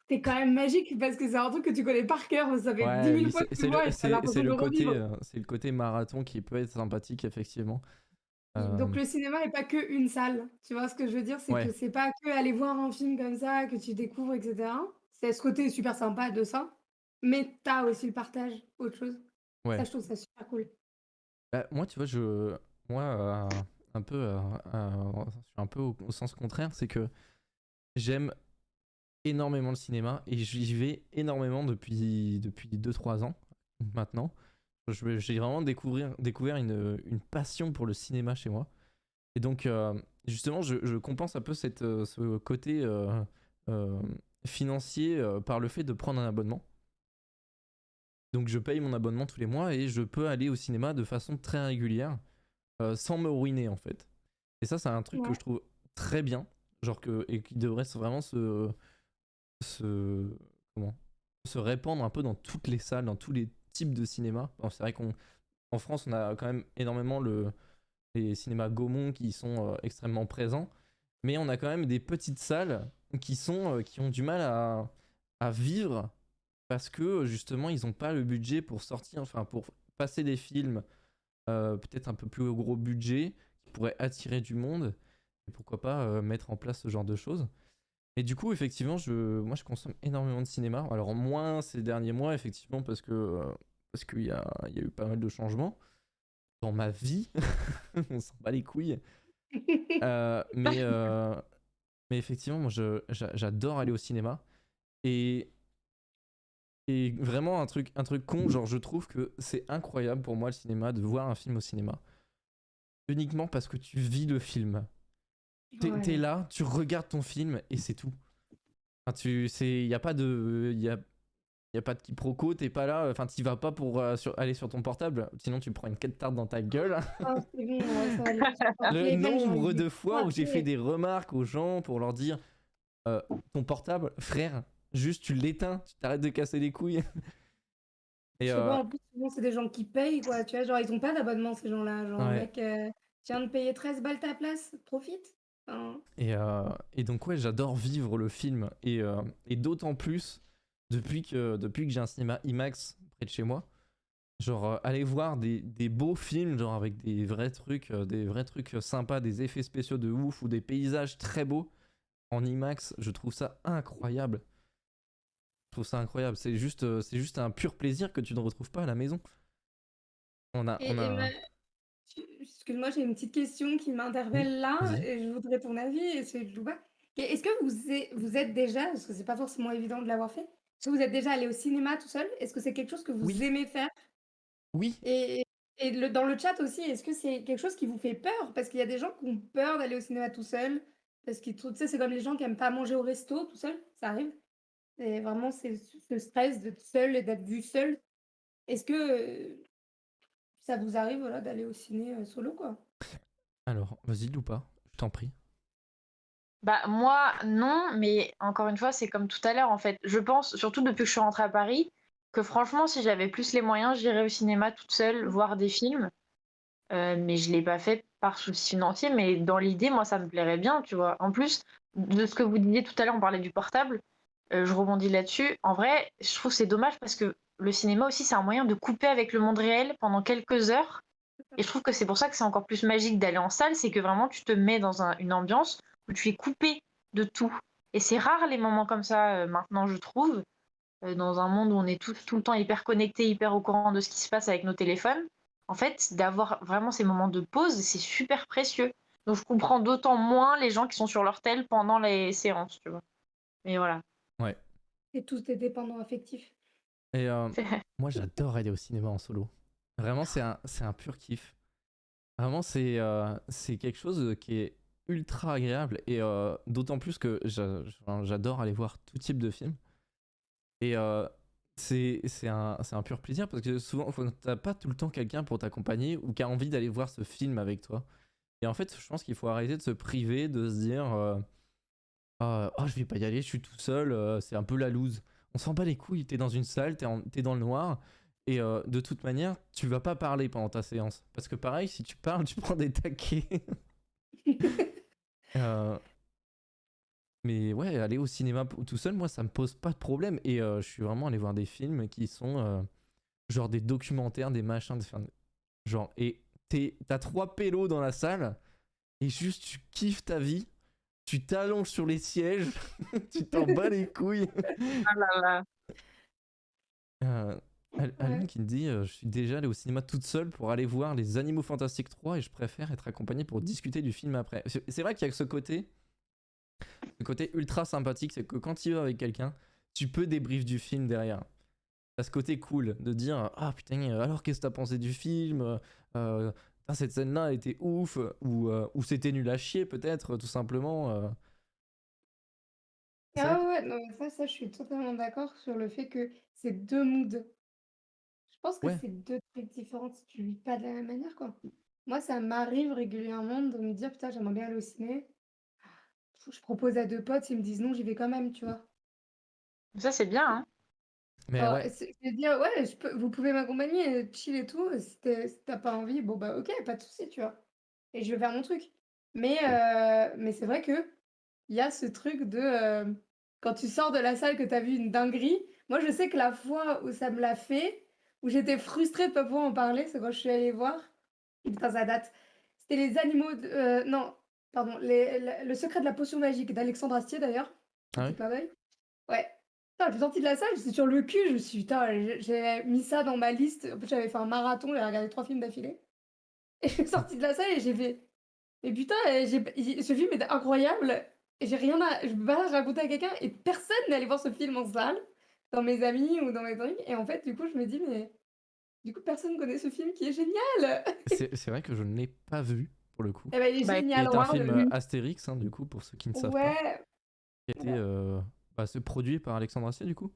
S3: C'est quand même magique parce que c'est un truc que tu connais par cœur, ça fait dix
S1: ouais,
S3: mille
S1: mais
S3: fois
S1: c'est
S3: que tu
S1: c'est
S3: le
S1: le,
S3: vois et tu as
S1: c'est
S3: l'impression de le revivre.
S1: c'est le côté marathon qui peut être sympathique, effectivement.
S3: Donc
S1: Euh,
S3: le cinéma est pas que une salle, tu vois ce que je veux dire? C'est
S1: ouais,
S3: que c'est pas que aller voir un film comme ça, que tu découvres et cetera. C'est ce côté super sympa de ça, mais tu as aussi le partage, autre chose. Ça,
S1: ouais.
S3: je trouve ça super cool.
S1: Bah, moi, tu vois, moi, un peu, je suis un peu au sens contraire, c'est que j'aime énormément le cinéma et j'y vais énormément depuis 2-3 ans maintenant. J'ai vraiment découvert une passion pour le cinéma chez moi. Et donc, justement, je compense un peu ce côté euh, financier par le fait de prendre un abonnement. Donc, je paye mon abonnement tous les mois et je peux aller au cinéma de façon très régulière sans me ruiner en fait. Et ça, c'est un truc que
S3: Ouais.
S1: je trouve très bien, genre et qui devrait vraiment se, comment, se répandre un peu dans toutes les salles, dans tous les types de cinéma. Alors, c'est vrai qu'en France, on a quand même énormément les cinémas Gaumont qui sont extrêmement présents. Mais on a quand même des petites salles qui ont du mal à vivre parce que justement ils n'ont pas le budget pour sortir, enfin pour passer des films peut-être un peu plus gros budget qui pourraient attirer du monde et pourquoi pas mettre en place ce genre de choses. Et du coup, effectivement, moi je consomme énormément de cinéma. Alors moins ces derniers mois, effectivement, parce qu'il y a eu pas mal de changements dans ma vie. On s'en bat les couilles. Euh, mais, euh, mais effectivement, moi j'adore aller au cinéma. Et, et vraiment un truc con, genre je trouve que c'est incroyable pour moi le cinéma, de voir un film au cinéma. Uniquement parce que tu vis le film. T'es
S3: Ouais.
S1: là, tu regardes ton film et c'est tout. Enfin, y a pas de, y a pas de quiproquo, t'es pas là, enfin t'y vas pas pour aller sur ton portable, sinon tu prends une quête tarte dans ta gueule.
S3: Ah, c'est bon, ouais, ça va aller sur ton
S1: Le
S3: téléphone, j'ai envie
S1: nombre
S3: de
S1: de fois où j'ai fait
S3: frapper.
S1: des remarques aux gens pour leur dire ton portable, frère, juste tu l'éteins, tu t'arrêtes de casser les couilles. Et
S3: Je sais pas, en plus, souvent, c'est des gens qui payent, quoi. Tu vois, genre, ils ont pas d'abonnement, ces gens-là. Genre,
S1: ouais.
S3: mec, tu viens de payer 13 balles ta place, profite. Enfin,
S1: Et donc ouais, j'adore vivre le film et d'autant plus depuis que j'ai un cinéma IMAX près de chez moi. Genre aller voir des beaux films, genre avec des vrais trucs sympas, des effets spéciaux de ouf ou des paysages très beaux en IMAX, je trouve ça incroyable. Je trouve ça incroyable. C'est juste un pur plaisir que tu ne retrouves pas à la maison. On
S3: et
S1: a.
S3: excuse-moi, j'ai une petite question qui
S1: Oui,
S3: m'interpelle là,
S1: vas-y.
S3: et je voudrais ton avis, et celui de Louba. Est-ce que vous êtes déjà, parce que c'est pas forcément évident de l'avoir fait, est-ce que vous êtes déjà allé au cinéma tout seul? Est-ce que c'est quelque chose que vous
S1: Oui,
S3: aimez faire?
S1: oui.
S3: Et, dans le chat aussi, est-ce que c'est quelque chose qui vous fait peur? Parce qu'il y a des gens qui ont peur d'aller au cinéma tout seul, parce qu'ils trouvent, tu sais, c'est comme les gens qui aiment pas manger au resto tout seul, ça arrive. Et vraiment, c'est ce stress d'être seul et d'être vu seul. Est-ce que ça vous arrive, voilà, d'aller au ciné solo, quoi?
S1: Alors, vas-y, Loupa, je t'en prie.
S2: Bah moi non, mais encore une fois, c'est comme tout à l'heure en fait. Je pense, surtout depuis que je suis rentrée à Paris, que franchement, si j'avais plus les moyens, j'irais au cinéma toute seule voir des films. Mais je l'ai pas fait par souci financier, mais dans l'idée, moi, ça me plairait bien, tu vois. En plus de ce que vous disiez tout à l'heure, on parlait du portable. Je rebondis là-dessus. En vrai, je trouve que c'est dommage parce que le cinéma aussi, c'est un moyen de couper avec le monde réel pendant quelques heures. Et je trouve que c'est pour ça que c'est encore plus magique d'aller en salle, c'est que vraiment tu te mets dans une ambiance où tu es coupé de tout. Et c'est rare les moments comme ça maintenant, je trouve, dans un monde où on est tous tout le temps hyper connectés, hyper au courant de ce qui se passe avec nos téléphones. En fait, d'avoir vraiment ces moments de pause, c'est super précieux. Donc je comprends d'autant moins les gens qui sont sur leur tel pendant les séances, tu vois. Mais voilà.
S1: Ouais.
S3: Et tous des dépendants affectifs.
S1: Et moi, j'adore aller au cinéma en solo. Vraiment, c'est un pur kiff. Vraiment, c'est quelque chose qui est ultra agréable et d'autant plus que enfin, j'adore aller voir tout type de films. Et c'est un pur plaisir parce que souvent, t'as pas tout le temps quelqu'un pour t'accompagner ou qui a envie d'aller voir ce film avec toi. Et en fait, je pense qu'il faut arrêter de se priver, de se dire ah, oh, je vais pas y aller, je suis tout seul, c'est un peu la loose. On s'en bat les couilles, t'es dans une salle, t'es dans le noir, et de toute manière, tu vas pas parler pendant ta séance. Parce que pareil, si tu parles, tu prends des taquets. Euh, mais ouais, aller au cinéma tout seul, moi, ça me pose pas de problème. Et je suis vraiment allé voir des films qui sont genre des documentaires, des machins, genre, et t'as trois pélos dans la salle, et juste tu kiffes ta vie. Tu t'allonges sur les sièges, tu t'en bats les couilles.
S2: Ah là là.
S1: Euh, Alune
S3: Ouais.
S1: qui me dit je suis déjà allé au cinéma toute seule pour aller voir Les Animaux Fantastiques 3 et je préfère être accompagné pour discuter du film après. C'est vrai qu'il y a ce côté ultra sympathique, c'est que quand tu vas avec quelqu'un, tu peux débrief du film derrière. T'as ce côté cool de dire ah putain, alors qu'est-ce que t'as pensé du film cette scène-là était ouf, ou c'était nul à chier peut-être, tout simplement. C'est vrai
S3: Ah
S1: que
S3: ouais, non, mais ça, je suis totalement d'accord sur le fait que c'est 2 moods. Je pense que
S1: ouais,
S3: c'est 2 trucs différents si tu vis pas de la même manière, quoi. Moi, ça m'arrive régulièrement de me dire: «Putain, j'aimerais bien aller au ciné». Je propose à 2 potes, ils me disent: «Non», j'y vais quand même, tu vois?
S2: Ça, c'est bien, hein.
S1: mais
S3: Genre,
S1: ouais,
S3: c'est dire: «Ouais, vous pouvez m'accompagner, chill et tout, si tu pas envie, bon, bah, OK, pas de souci», tu vois? et je vais faire mon truc. Mais c'est vrai que il y a ce truc de, quand tu sors de la salle que tu as vu une dinguerie, moi je sais que la fois où ça me l'a fait, où j'étais frustrée de pas pouvoir en parler, c'est quand je suis allée voir putain ça date. C'était les animaux d non, pardon, Le secret de la potion magique d'Alexandre Astier d'ailleurs, qui
S1: Ah
S3: était
S1: oui?
S3: pas mal. Ouais. Putain, je suis sortie de la salle, j'étais sur le cul, je me suis dit: «Putain, j'ai mis ça dans ma liste». En plus, j'avais fait un marathon, j'avais regardé 3 films d'affilée et je suis sortie de la salle et j'ai fait: «Mais putain, j'ai p i ce film est incroyable et j'ai rien à je peux pas le raconter à quelqu'un» et personne n'est allé voir ce film en salle, dans mes amis ou dans mes trucs et en fait, du coup, je me dis: «Mais du coup, personne connaît ce film qui est génial!»
S1: C'est vrai que je ne l'ai pas vu, pour le coup.
S3: Et bah, il est
S2: Bah,
S1: Qui
S3: génial,
S1: est un film
S3: regarde-le.
S1: Astérix, hein, du coup, pour ceux qui ne savent pas.
S3: Ouais,
S1: Qui était
S3: ouais.
S1: bah, c'est produit par Alexandre Astier, du coup.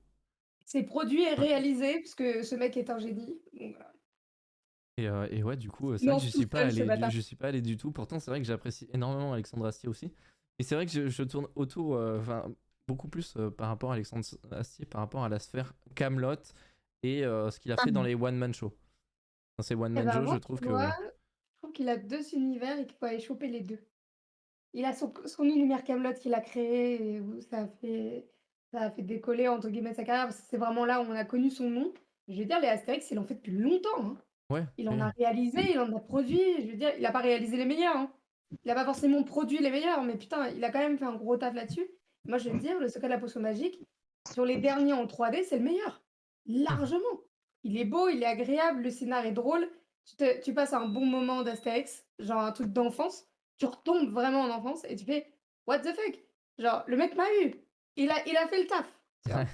S3: C'est produit et
S1: Ouais.
S3: réalisé parce que ce mec est un génie, donc voilà.
S1: Et ouais, du coup, c'est
S3: Il
S1: vrai que
S3: lance tout seul ce bâtard.
S1: je suis pas allé du tout. Pourtant, c'est vrai que j'apprécie énormément Alexandre Astier aussi. Et c'est vrai que je tourne autour, enfin, beaucoup plus par rapport à Alexandre Astier, par rapport à la sphère Camelot et ce qu'il a fait dans les one man shows. Dans ces one
S3: Et
S1: man
S3: ben
S1: shows, je
S3: moi, tu
S1: trouve que
S3: vois, je trouve qu'il a 2 univers et qu'il faut aller choper les 2. Il a son univers Kaamelott qu'il a créé et où ça a fait «décoller» entre guillemets sa carrière parce que c'est vraiment là où on a connu son nom. Je veux dire les Astérix, il en fait depuis longtemps, hein.
S1: ouais,
S3: Il en
S1: oui,
S3: a réalisé, il en a produit, je veux dire, il a pas réalisé les meilleurs, hein. Il a pas forcément produit les meilleurs, mais putain, il a quand même fait un gros taf là-dessus. Moi, je vais te dire, Le Secret de la Potion Magique, sur les derniers en 3D, c'est le meilleur, largement. Il est beau, il est agréable, le scénar est drôle, tu passes un bon moment d'Astérix, genre un truc d'enfance, tu retombes vraiment en enfance et tu fais: «What the fuck?» Genre, le mec m'a eu, il a fait le taf, tu
S1: ouais.
S3: vois?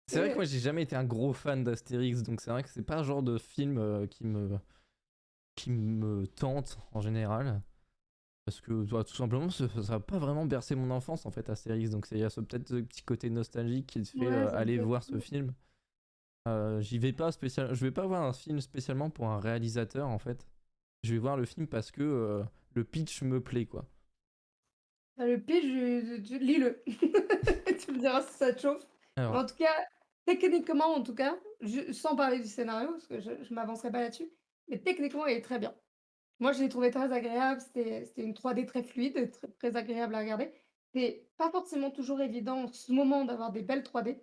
S1: C'est vrai que
S3: Et
S1: moi, j'ai jamais été un gros fan d'Astérix, donc c'est vrai que c'est pas un genre de film qui me tente en général. Parce que bah, tout simplement, ça va pas vraiment bercer mon enfance en fait, Astérix. Donc il y a peut-être ce petit côté nostalgique qui te fait
S3: ouais, ça
S1: aller
S3: peut être
S1: voir ce film. J'y vais pas je vais pas voir un film spécialement pour un réalisateur en fait. Je vais voir le film parce que le pitch me plaît quoi.
S3: le pitch, lis-le. Tu me diras si ça te chauffe. Mais
S1: Alors,
S3: en tout cas, techniquement, en tout cas, sans parler du scénario, parce que je m'avancerai pas là-dessus, mais techniquement, il est très bien. Moi, je l'ai trouvé très agréable. C'était une 3D très fluide, très, très agréable à regarder. C'est pas forcément toujours évident en ce moment d'avoir des belles 3D.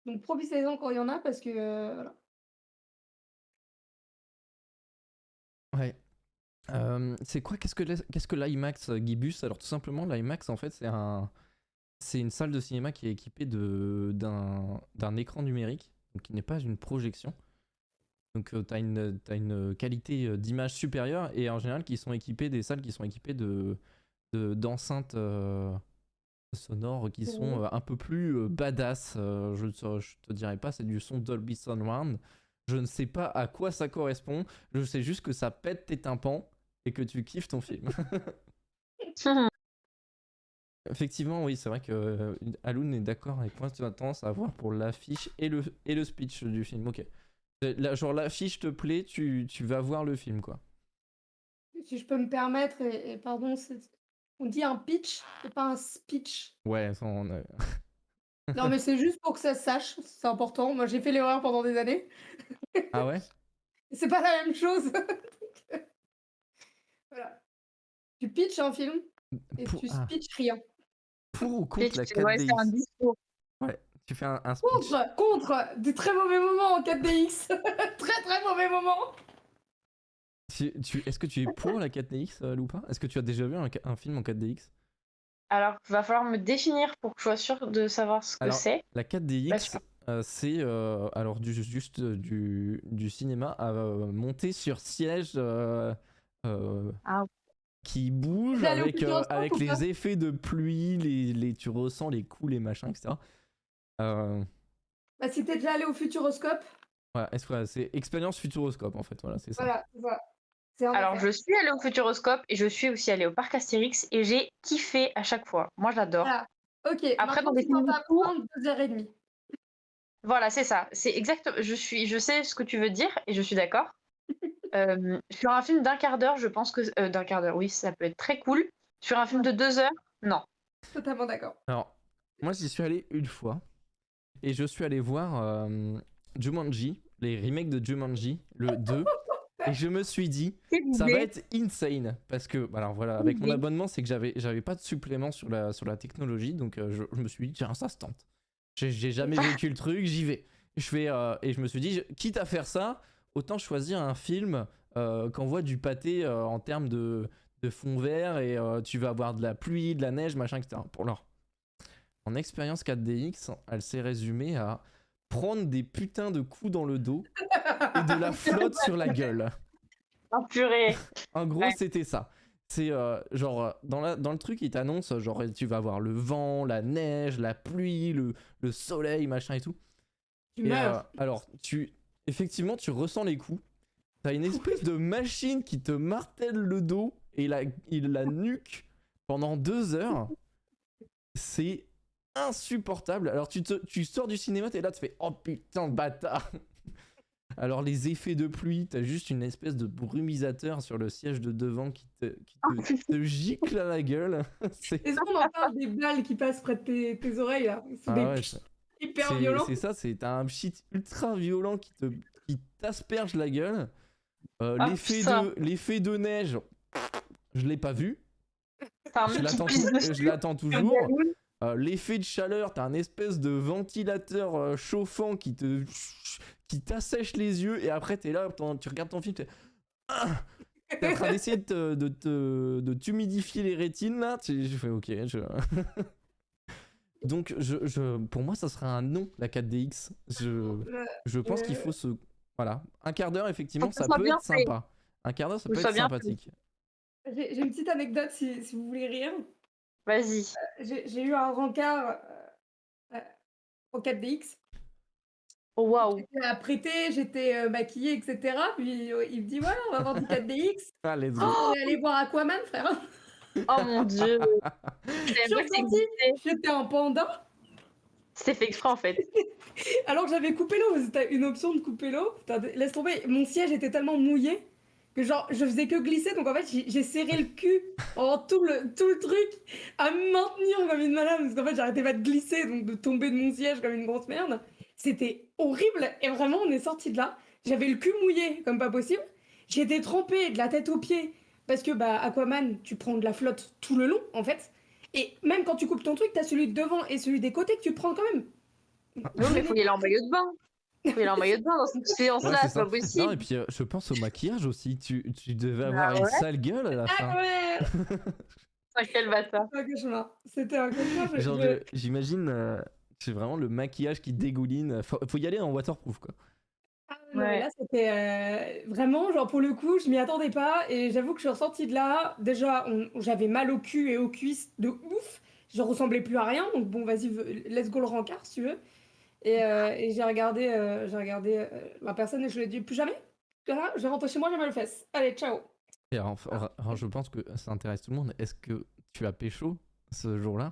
S3: Donc, profitez-en quand il y en a, parce que voilà.
S1: ouais. C'est quoi qu'est-ce que l'IMAX Gibus? Alors tout simplement l'IMAX en fait c'est une salle de cinéma qui est équipée d'un écran numérique, donc qui n'est pas une projection. Donc t'as une qualité d'image supérieure et en général des salles qui sont équipées d'enceintes sonores qui
S3: Mmh.
S1: sont un peu plus badass. Je te dirais pas, c'est du son Dolby Surround. Je ne sais pas à quoi ça correspond. Je sais juste que ça pète tes tympans et que tu kiffes ton film. Effectivement, oui, c'est vrai que Alun est d'accord avec moi. Tu as tendance à voir pour l'affiche et le speech du film. Ok. Genre l'affiche te plaît, tu vas voir le film quoi.
S3: Si je peux me permettre, et pardon, on dit un pitch et pas un speech.
S1: Ouais,
S3: Non, mais c'est juste pour que ça se sache, c'est important. Moi, j'ai fait l'erreur pendant des années.
S1: Ah ouais?
S3: C'est pas la même chose. Voilà. Tu pitches un film et tu
S1: Ah,
S3: speeches rien.
S1: pour ou contre
S2: Pitch,
S1: la
S2: ouais, c'est un
S1: 4DX?
S2: discours.
S1: Ouais, tu fais un speech.
S3: Contre de très mauvais moments en 4DX. Très, très mauvais moments.
S1: Est-ce que tu es pour la 4DX, Loupa? Est-ce que tu as déjà vu un film en 4DX?
S2: Alors, il va falloir me définir pour que je sois sûre de savoir ce que
S1: Alors,
S2: c'est.
S1: la
S2: Pas sûr.
S1: 4DX, c'est alors du cinéma monté sur siège euh,
S2: Ah,
S1: qui
S3: T'es
S1: bouge
S3: déjà allé au Futuroscope
S1: avec
S3: ou pas?
S1: les effets de pluie, tu ressens les coups, les machins, etc. Euh,
S3: Bah, si t'es déjà allé au Futuroscope,
S1: voilà, c'est expérience Futuroscope en fait, voilà, c'est ça.
S3: voilà, voilà. C'est en
S2: alors,
S3: enfer.
S2: je suis allée au Futuroscope et je suis aussi allée au parc Astérix et j'ai kiffé à chaque fois. Moi, j'adore.
S3: Voilà. OK,
S2: Après, dans
S3: maintenant
S2: des
S3: tu t'en
S2: films
S3: tapes
S2: courts,
S3: un de 2 heures et demie.
S2: voilà, c'est ça. C'est exact. Je sais ce que tu veux dire et je suis d'accord. Sur un film d'un quart d'heure, je pense que d'un quart d'heure, oui, ça peut être très cool. Sur un film
S3: Ouais,
S2: de 2 heures, non.
S3: totalement d'accord.
S1: Alors, moi j'y suis allé une fois et je suis allé voir Jumanji, les remakes de Jumanji, le 2. Et je me suis dit,
S2: Quelle
S1: ça va
S2: idée.
S1: être insane. Parce que, alors voilà, avec mon
S2: idée.
S1: abonnement, c'est que j'avais pas de supplément sur la technologie. Donc je me suis dit, tiens, ça se tente. J'ai jamais vécu le truc, j'y vais. Et je me suis dit, quitte à faire ça, autant choisir un film qu'envoie du pâté en termes de fond vert. Et tu vas avoir de la pluie, de la neige, machin, etc. Pour l'heure. Mon expérience 4DX, elle s'est résumée à prendre des putains de coups dans le dos et de la flotte sur la gueule.
S2: Oh, purée.
S1: En gros,
S2: Ouais.
S1: c'était ça. C'est genre, dans le truc, il t'annonce, genre, tu vas avoir le vent, la neige, la pluie, le soleil, machin et tout.
S3: Tu
S1: Et
S3: meurs.
S1: alors, effectivement, tu ressens les coups. T'as une espèce de machine qui te martèle le dos et la nuque pendant 2 heures. C'est insupportable. Alors, tu sors du cinéma, t'es là, tu fais oh putain de bâtard. Alors, les effets de pluie, t'as juste une espèce de brumisateur sur le siège de devant qui te gicle à la gueule. C'est
S3: Est-ce qu'on en parle des balles qui passent près de tes oreilles là? Ils sont
S1: ah
S3: des
S1: ouais,
S3: hyper violents.
S1: c'est ça, t'as un shit ultra violent qui t'asperge la gueule.
S2: Ah, putain.
S1: L'effet de neige, je l'ai pas vu.
S2: T'as un
S1: Je
S2: mec qui
S1: l'attends
S2: pisse
S1: je
S2: dessus.
S1: l'attends
S2: comme
S1: toujours.
S2: Galoul.
S1: L'effet de chaleur, t'as un espèce de ventilateur chauffant qui t'assèche les yeux et après t'es là, tu regardes ton film, t'es en train d'essayer de t'humidifier les rétines là. Je fais ok. Donc pour moi ça serait un non la 4DX. Je pense qu'il faut se voilà, un quart d'heure effectivement
S2: Faut que ce
S1: ça
S2: soit
S1: peut
S2: bien
S1: être
S2: fait.
S1: sympa. Un quart d'heure ça
S2: Faut que
S1: peut
S2: ce
S1: être
S2: soit bien
S1: sympathique.
S3: J'ai une petite anecdote si vous voulez rire.
S2: Vas-y.
S3: J'ai eu un rencard euh, au 4DX.
S2: Oh, waouh.
S3: J'étais apprêtée, j'étais maquillée, etc. Puis il me dit ouais, on va voir du 4DX.
S1: Ah let's go.
S3: On est allé voir Aquaman, frère.
S2: Oh mon dieu. Je
S3: Je
S2: savais
S3: suis
S2: pas que ça
S3: ressortie,
S2: existait.
S3: j'étais en panda.
S2: C'était fait exprès en fait.
S3: Alors que j'avais coupé l'eau, c'était une option de couper l'eau. Putain, laisse tomber, mon siège était tellement mouillé que genre je faisais que glisser, donc en fait j'ai serré le cul pendant tout le truc à me maintenir comme une malade, parce qu'en fait j'arrêtais pas de glisser, donc de tomber de mon siège comme une grosse merde. C'était horrible, et vraiment on est sorti de là. J'avais le cul mouillé comme pas possible. J'étais trempée de la tête aux pieds, parce que bah Aquaman, tu prends de la flotte tout le long en fait. Et même quand tu coupes ton truc, t'as celui de devant et celui des côtés que tu prends quand même.
S2: Non, mais faut y aller en maillot de bain. Faut y aller en maillot de bain dans cette séance-là,
S1: Ouais, c'est
S2: c'est pas
S1: ça.
S2: possible.
S1: Non, et puis je pense au maquillage aussi. Tu devais
S2: Bah
S1: avoir une
S2: ouais.
S1: sale gueule à la fin.
S3: Ah ouais.
S2: Ah, quel bâtard.
S3: C'était un cauchemar. C'était un cauchemar.
S1: Genre, j'imagine, c'est vraiment le maquillage qui dégouline. Faut y aller en waterproof, quoi.
S3: Ah non, mais
S2: Ouais.
S3: là, c'était vraiment, genre, pour le coup, je m'y attendais pas. Et j'avoue que je suis ressortie de là. Déjà, j'avais mal au cul et aux cuisses de ouf. Je ressemblais plus à rien. Donc, bon, vas-y, let's go le rencard, si tu veux. Et j'ai regardé la personne et je lui ai dit, plus jamais. Voilà, je rentre chez moi, j'ai mal aux fesses. Allez, ciao.
S1: Et alors, je pense que ça intéresse tout le monde. Est-ce que tu as pécho ce jour-là?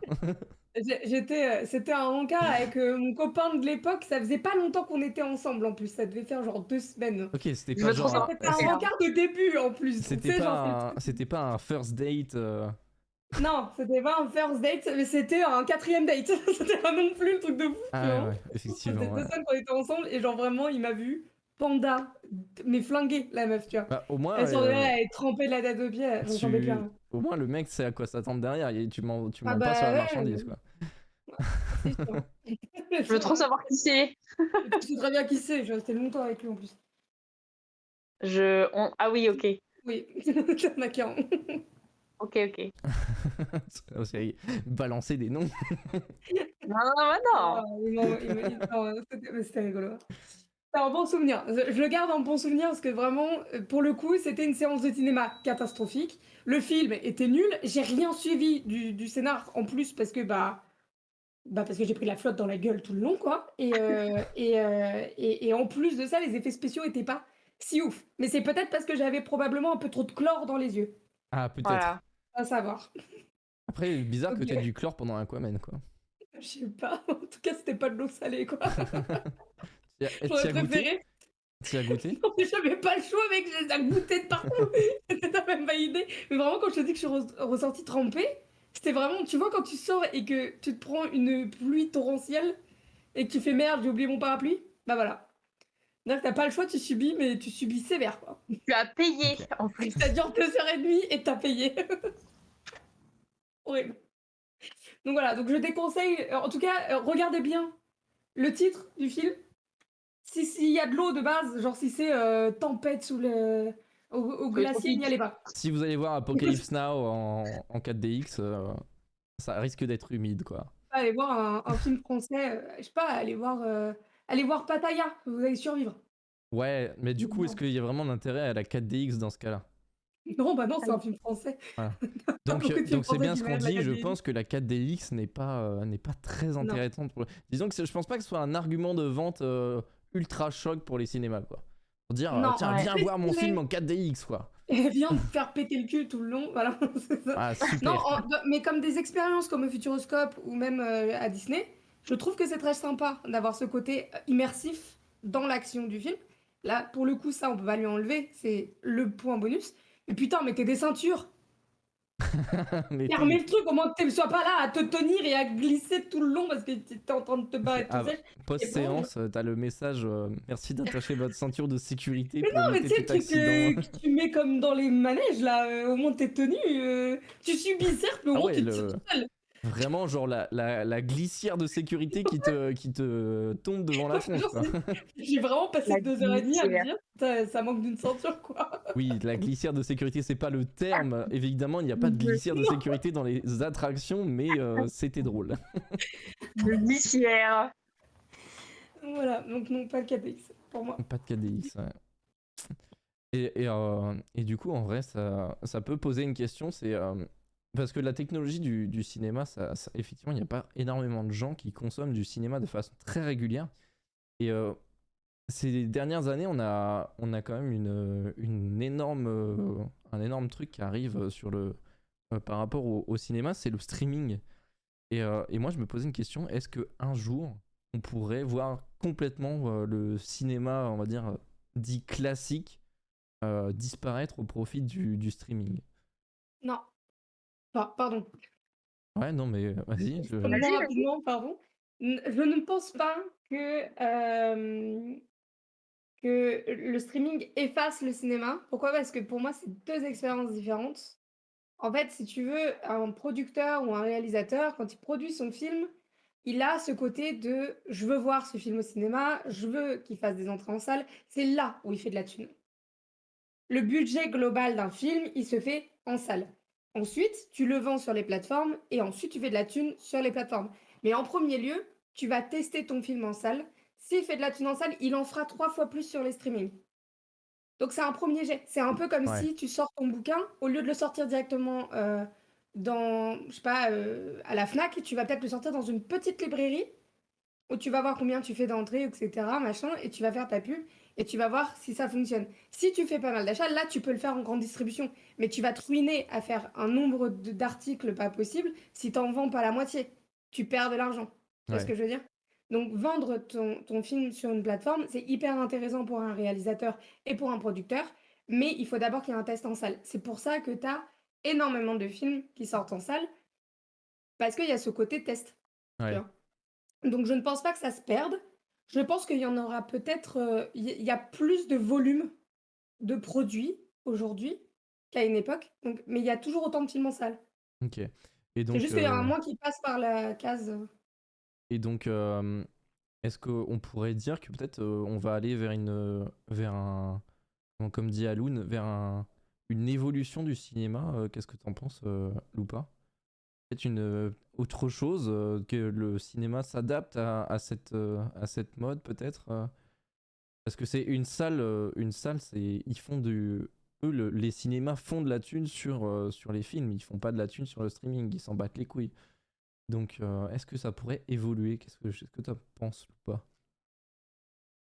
S3: C'était un rencard avec mon copain de l'époque. Ça faisait pas longtemps qu'on était ensemble en plus. Ça devait faire genre 2 semaines.
S1: Ok, c'était
S2: Je
S1: pas
S2: me trouve
S1: genre.
S2: ça
S3: C'était un rencard de début en plus. Donc, tu sais, genre,
S1: C'était pas un first date.
S3: non, c'était pas un first date, mais c'était un 4e date. C'était pas non plus le truc de fou, tu
S1: Ah
S3: vois.
S1: ouais,
S3: Ça
S1: effectivement.
S3: faisait 2
S1: Ouais.
S3: semaines qu'on était ensemble et genre vraiment, il m'a vu panda, mais flingué la meuf, tu vois.
S1: Bah, au moins,
S3: Elle sur là, elle est trempée de la tête aux pieds, j'en ressemblais plus à rien.
S1: au moins, le mec sait à quoi s'attendre derrière. Tu mens
S3: Ah
S1: pas sur
S3: bah
S1: la
S3: ouais,
S1: marchandise, quoi.
S3: c'est sûr.
S2: Je veux trop savoir qui c'est.
S3: Tu sais très bien qui c'est, je restais longtemps avec lui en plus.
S2: Ah oui, ok.
S3: Oui, t'en as qu'un.
S2: Ok, ok.
S1: Aussi, balancer des noms.
S2: Non, non, non.
S3: Ah, non, c'était rigolo. C'est un bon souvenir. Je le garde en bon souvenir parce que vraiment, pour le coup, c'était une séance de cinéma catastrophique. Le film était nul. J'ai rien suivi du scénar en plus parce que parce que j'ai pris la flotte dans la gueule tout le long, quoi. Et en plus de ça, les effets spéciaux étaient pas si ouf. Mais c'est peut-être parce que j'avais probablement un peu trop de chlore dans les yeux.
S1: Ah, peut-être.
S2: Voilà.
S3: À savoir.
S1: Après, bizarre que
S3: Ok.
S1: t'aies du chlore pendant Aquaman, quoi.
S3: Je sais pas. En tout cas, c'était pas de l'eau salée, quoi.
S1: T'y
S3: J'aurais
S1: as goûté?
S3: préféré.
S1: T'y as goûté?
S3: Non, mais j'avais pas le choix, mec, je les ai goûtés de partout. T'as même pas idée. Mais vraiment, quand je te dis que je suis ressortie trempée, c'était vraiment, tu vois, quand tu sors et que tu te prends une pluie torrentielle et que tu fais merde, j'ai oublié mon parapluie, bah voilà. C'est-à-dire que tu pas le choix, tu subis, mais tu subis sévère, quoi.
S2: Tu as payé
S1: Ok.
S2: en plus.
S3: Ça dure 2h30 et tu payé. Horrible. Donc voilà, donc je déconseille, en tout cas, regardez bien le titre du film. S'il y a de l'eau de base, genre si c'est tempête sous le au
S2: Les
S3: glacier, n'y
S2: tropiques.
S3: allez pas.
S1: Si vous allez voir Apocalypse Now en 4DX, ça risque d'être humide, quoi.
S3: Allez voir un film français, je sais pas, allez voir Pattaya, vous allez survivre.
S1: Ouais, mais du coup, est-ce qu'il y a vraiment d'intérêt à la 4DX dans ce cas-là?
S3: Non, bah non, c'est un film français.
S1: Voilà.
S3: Pas beaucoup de films
S1: Donc c'est
S3: français
S1: bien
S3: qui
S1: ce qu'on
S3: méritent la
S1: dit. Je
S3: 4DX.
S1: pense que la 4DX n'est pas très
S3: Non.
S1: intéressante. Disons que je pense pas que ce soit un argument de vente ultra choc pour les cinémas, quoi. Pour dire,
S3: Non,
S1: tiens,
S2: ouais.
S1: viens voir mon film en 4DX, quoi.
S3: Et viens me faire péter le cul tout le long, voilà, c'est ça.
S1: Ah,
S3: Non,
S1: super.
S3: mais comme des expériences comme au Futuroscope ou même à Disney, je trouve que c'est très sympa d'avoir ce côté immersif dans l'action du film. Là, pour le coup, ça, on peut pas lui enlever, c'est le point bonus. Mais putain, mettez des ceintures,
S1: Mais
S3: fermez le truc, au moins que tu sois pas là à te tenir et à glisser tout le long parce que t'es en train de te battre tout seul.
S1: post-séance, t'as le message merci d'attacher votre ceinture de sécurité
S3: Mais
S1: pour
S3: non, mais
S1: éviter
S3: tu sais, le
S1: tout
S3: truc
S1: accident.
S3: que tu mets comme dans les manèges, là, au moins t'es tenu, tu subis certes, mais au
S1: Ah
S3: moins
S1: ouais,
S3: tu te tires tout seul.
S1: vraiment, genre la glissière de sécurité qui te tombe devant la tronche,
S3: Genre,
S1: quoi.
S3: j'ai vraiment passé
S2: La
S3: 2h30 à me
S2: glissière.
S3: dire, putain, ça manque d'une ceinture, quoi.
S1: Oui, la glissière de sécurité, c'est pas le terme. Évidemment, il n'y a pas de glissière de sécurité dans les attractions, mais c'était drôle.
S2: Le glissière.
S3: Voilà, donc non, pas le KPX, pour moi.
S1: Pas de KDX, ouais. Et du coup, en vrai, ça peut poser une question, c'est parce que la technologie du cinéma, effectivement, il n'y a pas énormément de gens qui consomment du cinéma de façon très régulière. Et ces dernières années, on a quand même une énorme, un énorme truc qui arrive par rapport au cinéma, c'est le streaming. Et moi, je me posais une question, est-ce qu'un jour, on pourrait voir complètement le cinéma, on va dire, dit classique, disparaître au profit du streaming?
S3: Non, pardon.
S1: Ouais, non, mais vas-y.
S3: Extrêmement rapidement, pardon. Je ne pense pas que le streaming efface le cinéma. Pourquoi? Parce que pour moi, c'est deux expériences différentes. En fait, si tu veux, un producteur ou un réalisateur, quand il produit son film, il a ce côté de je veux voir ce film au cinéma, je veux qu'il fasse des entrées en salle. C'est là où il fait de la thune. Le budget global d'un film, il se fait en salle. Ensuite, tu le vends sur les plateformes et ensuite tu fais de la thune sur les plateformes. Mais en premier lieu, tu vas tester ton film en salle. S'il fait de la thune en salle, il en fera 3 fois plus sur les streamings. Donc c'est un premier jet. C'est un peu comme
S1: Ouais.
S3: si tu sors ton bouquin, au lieu de le sortir directement dans, je sais pas, à la Fnac, tu vas peut-être le sortir dans une petite librairie où tu vas voir combien tu fais d'entrées, etc., machin, et tu vas faire ta pub et tu vas voir si ça fonctionne. Si tu fais pas mal d'achats, là tu peux le faire en grande distribution, mais tu vas te ruiner à faire un nombre d'articles pas possible si t'en vends pas la moitié. Tu perds de l'argent. Tu vois ce
S1: Ouais.
S3: que je veux dire? Donc vendre ton film sur une plateforme, c'est hyper intéressant pour un réalisateur et pour un producteur, mais il faut d'abord qu'il y ait un test en salle. C'est pour ça que tu as énormément de films qui sortent en salle, parce qu'il y a ce côté test. Tu
S1: Ouais.
S3: vois. Donc je ne pense pas que ça se perde. Je pense qu'il y en aura peut-être, il y a plus de volume de produits aujourd'hui qu'à une époque, donc mais il y a toujours autant de films en salle.
S1: Ok. Et
S3: C'est
S1: donc,
S3: juste qu'il y en a moins qui passent par la case.
S1: et donc est-ce qu'on pourrait dire que peut-être on va aller vers un, comme dit Alun, une évolution du cinéma? Qu'est-ce que t'en penses, Loupa? Peut-être autre chose, que le cinéma s'adapte à cette mode, peut-être? Parce que c'est une salle, ils font les cinémas font de la thune sur les films, ils font pas de la thune sur le streaming, ils s'en battent les couilles. Donc, est-ce que ça pourrait évoluer? Qu'est-ce que tu penses ou pas?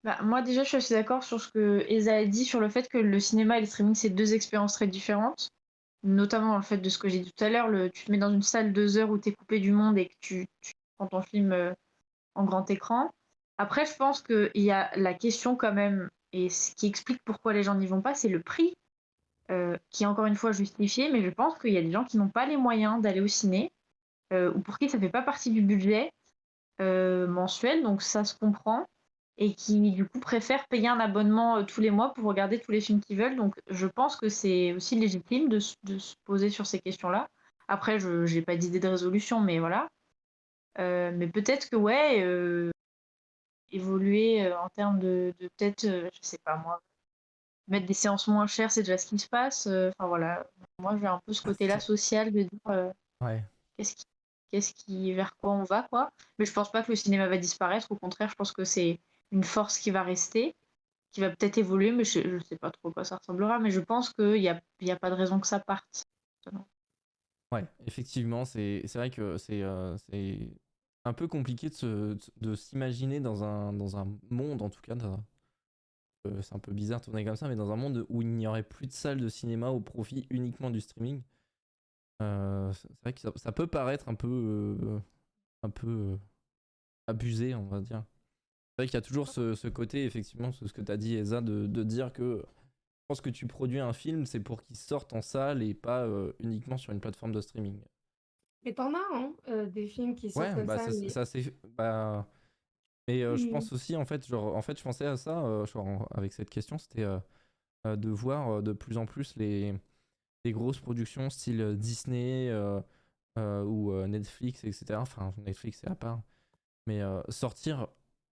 S2: Bah, moi déjà, je suis assez d'accord sur ce que Eza a dit sur le fait que le cinéma et le streaming, c'est deux expériences très différentes. Notamment dans le fait de ce que j'ai dit tout à l'heure, tu te mets dans une salle 2 heures où tu es coupé du monde et que tu prends ton film en grand écran. Après, je pense qu'il y a la question quand même, et ce qui explique pourquoi les gens n'y vont pas, c'est le prix, qui est encore une fois justifié, mais je pense qu'il y a des gens qui n'ont pas les moyens d'aller au ciné, ou pour qui ça ne fait pas partie du budget mensuel, donc ça se comprend. et qui du coup préfèrent payer un abonnement tous les mois pour regarder tous les films qu'ils veulent. Donc je pense que c'est aussi légitime de se poser sur ces questions-là. Après, je n'ai pas d'idée de résolution, mais voilà. Mais peut-être que ouais, évoluer en termes de peut-être, je sais pas moi, mettre des séances moins chères, c'est déjà ce qui se passe. Enfin voilà, moi j'ai un peu ce côté-là social de dire
S1: Ouais.
S2: qu'est-ce qui, vers quoi on va, quoi. Mais je pense pas que le cinéma va disparaître. Au contraire, je pense que c'est une force qui va rester, qui va peut-être évoluer, mais je sais pas trop à quoi ça ressemblera. Mais je pense qu'il y a pas de raison que ça parte.
S1: Ouais, effectivement, c'est vrai que c'est un peu compliqué de s'imaginer dans un monde, en tout cas, c'est un peu bizarre de tourner comme ça, mais dans un monde où il n'y aurait plus de salles de cinéma au profit uniquement du streaming. C'est vrai que ça peut paraître un peu abusé, on va dire. C'est vrai qu'il y a toujours ce côté, effectivement, ce que tu as dit, Eza, de dire que je pense que tu produis un film, c'est pour qu'il sorte en salle et pas uniquement sur une plateforme de streaming.
S3: Mais t'en as, hein, des films qui sortent
S1: Ouais,
S3: comme
S1: bah
S3: ça, mais
S1: ça c'est. Bah, et je
S3: mmh.
S1: pense aussi, en fait, genre, en fait, je pensais à ça, avec cette question, c'était de voir de plus en plus les grosses productions style Disney ou Netflix, etc. Enfin, Netflix c'est à part, mais sortir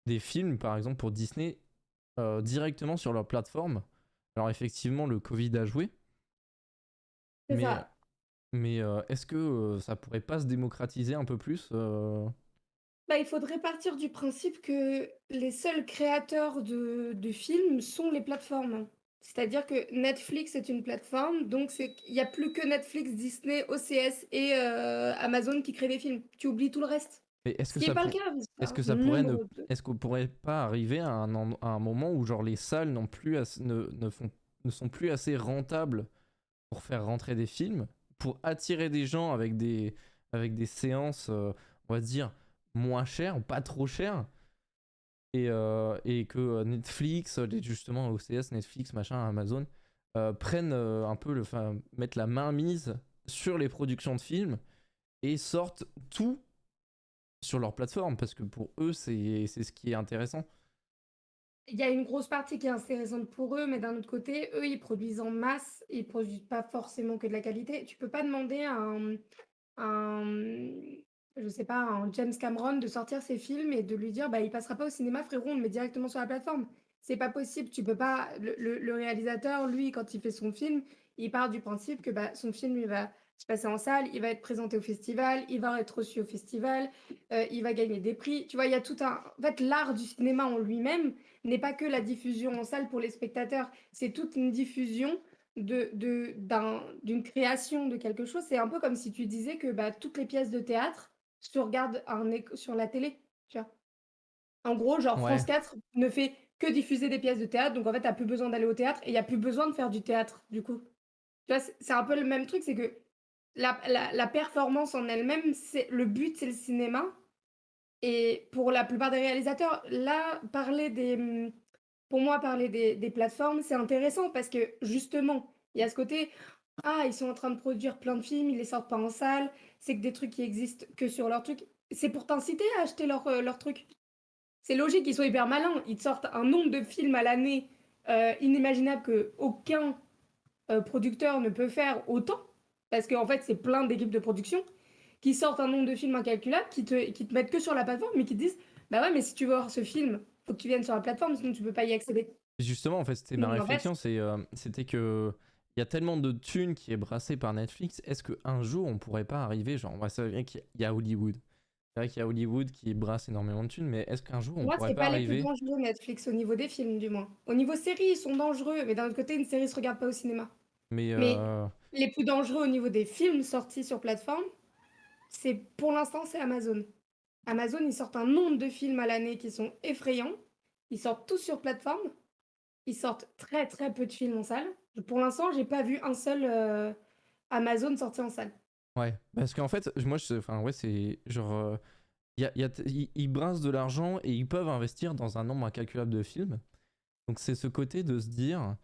S1: des films, par exemple, pour Disney directement sur leur plateforme. Alors, effectivement, le Covid a joué,
S3: C'est
S1: mais,
S3: ça.
S1: est-ce que ça pourrait pas se démocratiser un peu plus
S3: Bah, il faudrait partir du principe que les seuls créateurs de films sont les plateformes. C'est-à-dire que Netflix est une plateforme, donc il y a plus que Netflix, Disney, OCS et Amazon qui créent des films. Tu oublies tout le reste.
S1: Mais
S3: Ce qui est pas le cas, parce qu'il y
S1: est-ce
S3: a
S1: que ça
S3: un
S1: pourrait
S3: nombre de
S1: est-ce qu'on pourrait pas arriver à à un moment où genre les salles n'ont plus ne sont plus assez rentables pour faire rentrer des films, pour attirer des gens avec des séances, on va dire, moins chères, pas trop chères, et que Netflix, justement OCS, Netflix, machin, Amazon, prennent un peu, enfin, mettent la main mise sur les productions de films et sortent tout sur leur plateforme, parce que pour eux, c'est ce qui est intéressant.
S3: Il y a une grosse partie qui est intéressante pour eux, mais d'un autre côté, eux, ils produisent en masse, ils produisent pas forcément que de la qualité. Tu peux pas demander à je sais pas, un James Cameron de sortir ses films et de lui dire: «Bah, il passera pas au cinéma frérot, on le met directement sur la plateforme». C'est pas possible, tu peux pas le réalisateur, lui, quand il fait son film, il part du principe que, bah, son film, il va se passer en salle, il va être présenté au festival, il va être reçu au festival, il va gagner des prix. Tu vois? Il y a tout un en fait, l'art du cinéma en lui-même n'est pas que la diffusion en salle pour les spectateurs, c'est toute une diffusion d'une création de quelque chose. C'est un peu comme si tu disais que, bah, toutes les pièces de théâtre se regardent sur la télé, tu vois? En gros, genre France
S1: Ouais,
S3: 4 ne fait que diffuser des pièces de théâtre, donc en fait, tu as plus besoin d'aller au théâtre et il y a plus besoin de faire du théâtre, du coup. Tu vois? C'est un peu le même truc, c'est que la performance en elle-même, c'est le but, c'est le cinéma et pour la plupart des réalisateurs, là, pour moi, parler des plateformes, c'est intéressant parce que justement, il y a ce côté: «Ah, ils sont en train de produire plein de films, ils les sortent pas en salle, c'est que des trucs qui existent que sur leur truc». C'est pour t'inciter à acheter leur truc. C'est logique, ils sont hyper malins. Ils te sortent un nombre de films à l'année, inimaginable qu'aucun, producteur ne peut faire autant. Parce qu'en fait, c'est plein d'équipes de production qui sortent un nombre de films incalculable, qui te mettent que sur la plateforme, mais qui te disent: «Bah ouais, mais si tu veux voir ce film, faut que tu viennes sur la plateforme, sinon tu peux pas y accéder».
S1: justement, en fait, c'était ma
S3: Donc en fait,
S1: réflexion, c'était que il y a tellement de thunes qui est brassé par Netflix, est-ce qu'un jour on pourrait pas arriver, genre, c'est vrai qu'il y a Hollywood, c'est vrai qu'il y a Hollywood qui brasse énormément de thunes, mais est-ce qu'un jour
S3: pour
S1: on
S3: moi,
S1: pourrait
S3: c'est
S1: pas
S3: pas les plus
S1: arriver,
S3: dangereux Netflix au niveau des films, du moins. Au niveau séries, ils sont dangereux, mais d'un autre côté, une série se regarde pas au cinéma.
S1: mais
S3: Mais les plus dangereux au niveau des films sortis sur plateforme, pour l'instant, c'est Amazon. Amazon, ils sortent un nombre de films à l'année qui sont effrayants. Ils sortent tous sur plateforme. Ils sortent très très peu de films en salle. Pour l'instant, j'ai pas vu un seul Amazon sorti en salle.
S1: ouais, parce qu'en fait, moi, enfin, ouais, c'est genre, ils brassent de l'argent et ils peuvent investir dans un nombre incalculable de films. Donc c'est ce côté de se dire,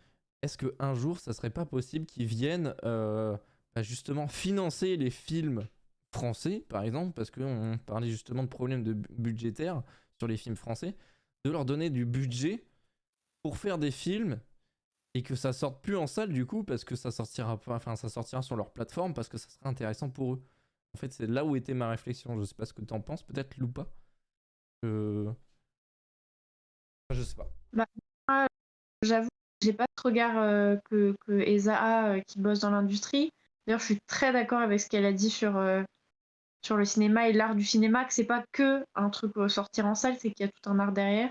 S1: est-ce qu'un jour, ça serait pas possible qu'ils viennent bah, justement financer les films français, par exemple, parce qu'on parlait justement de problèmes budgétaires sur les films français. de leur donner du budget pour faire des films et que ça sorte plus en salle du coup parce que ça sortira pas, enfin ça sortira sur leur plateforme parce que ça sera intéressant pour eux. En fait, c'est là où était ma réflexion. Je sais pas ce que t'en penses, peut-être Loupa. Euh... Je sais pas.
S2: Bah, moi, j'avoue, j'ai pas ce regard que Esa a qui bosse dans l'industrie. D'ailleurs, je suis très d'accord avec ce qu'elle a dit sur le cinéma et l'art du cinéma, que c'est pas que un truc sortir en salle, c'est qu'il y a tout un art derrière.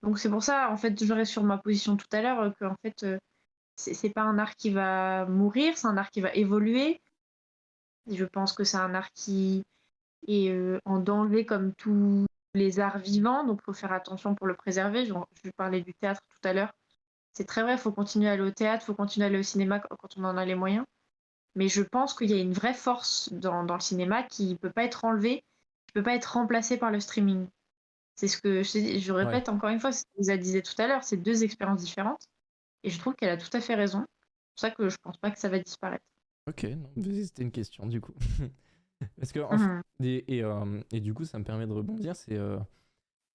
S2: Donc c'est pour ça, en fait, je reste sur ma position tout à l'heure, que en fait, c'est pas un art qui va mourir, c'est un art qui va évoluer. Et je pense que c'est un art qui est en danger comme tous les arts vivants, donc il faut faire attention pour le préserver. Je parlais du théâtre tout à l'heure. C'est très vrai, il faut continuer à aller au théâtre, il faut continuer à aller au cinéma quand on en a les moyens. Mais je pense qu'il y a une vraie force dans le cinéma qui ne peut pas être enlevée, qui ne peut pas être remplacée par le streaming. C'est ce que je
S1: Ouais.
S2: répète encore une fois, ce que Lisa disait tout à l'heure, c'est deux expériences différentes. Et je trouve qu'elle a tout à fait raison. C'est pour ça que je pense pas que ça va disparaître.
S1: Ok, non, mais c'était une question du coup. Parce que
S2: Mhm.
S1: et du coup, ça me permet de rebondir. C'est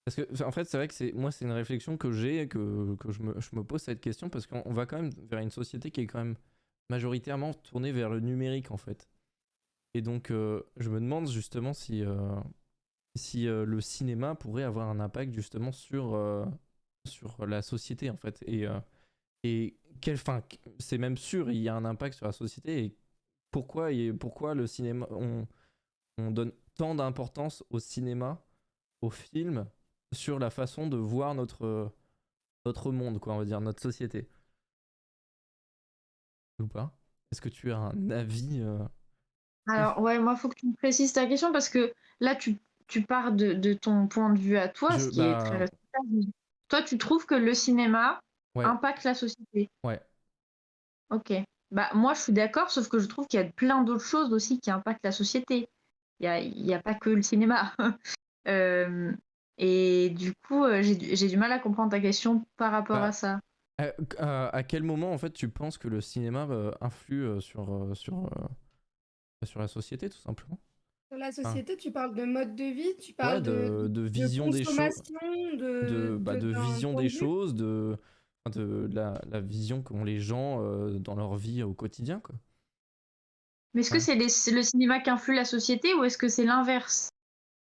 S1: parce que en fait, c'est vrai que c'est une réflexion que j'ai que je me pose cette question parce qu'on va quand même vers une société qui est quand même majoritairement tournée vers le numérique en fait. Et donc, je me demande justement si le cinéma pourrait avoir un impact justement sur la société en fait. Et enfin, c'est même sûr, il y a un impact sur la société. Et pourquoi le cinéma, on donne tant d'importance au cinéma, au film, sur la façon de voir notre monde, quoi, on va dire, notre société. Ou pas? Est-ce que tu as un avis
S2: Alors, ouais, moi, il faut que tu me précises ta question parce que là, tu pars de ton point de vue à toi, ce qui est très
S1: Bah,
S2: respectable. Toi, tu trouves que le cinéma
S1: ouais,
S2: impacte la société.
S1: ouais.
S2: Ok. Bah, moi, je suis d'accord, sauf que je trouve qu'il y a plein d'autres choses aussi qui impactent la société. Il y a pas que le cinéma. Euh, et du coup, j'ai du mal à comprendre ta question par rapport à
S1: Bah,
S2: ça.
S1: à quel moment, en fait, tu penses que le cinéma influe sur la société, tout simplement?
S3: Sur la
S1: Enfin,
S3: société, tu parles de mode de vie, tu
S1: ouais,
S3: parles
S1: de
S3: de
S1: vision des choses,
S3: consommation,
S1: de
S3: d'un
S1: vision
S3: point
S1: des
S3: de vue.
S1: choses, de la vision qu'ont les gens dans leur vie au quotidien, quoi.
S2: Mais est-ce que
S1: Ouais,
S2: c'est le cinéma qui influe la société ou est-ce que c'est l'inverse?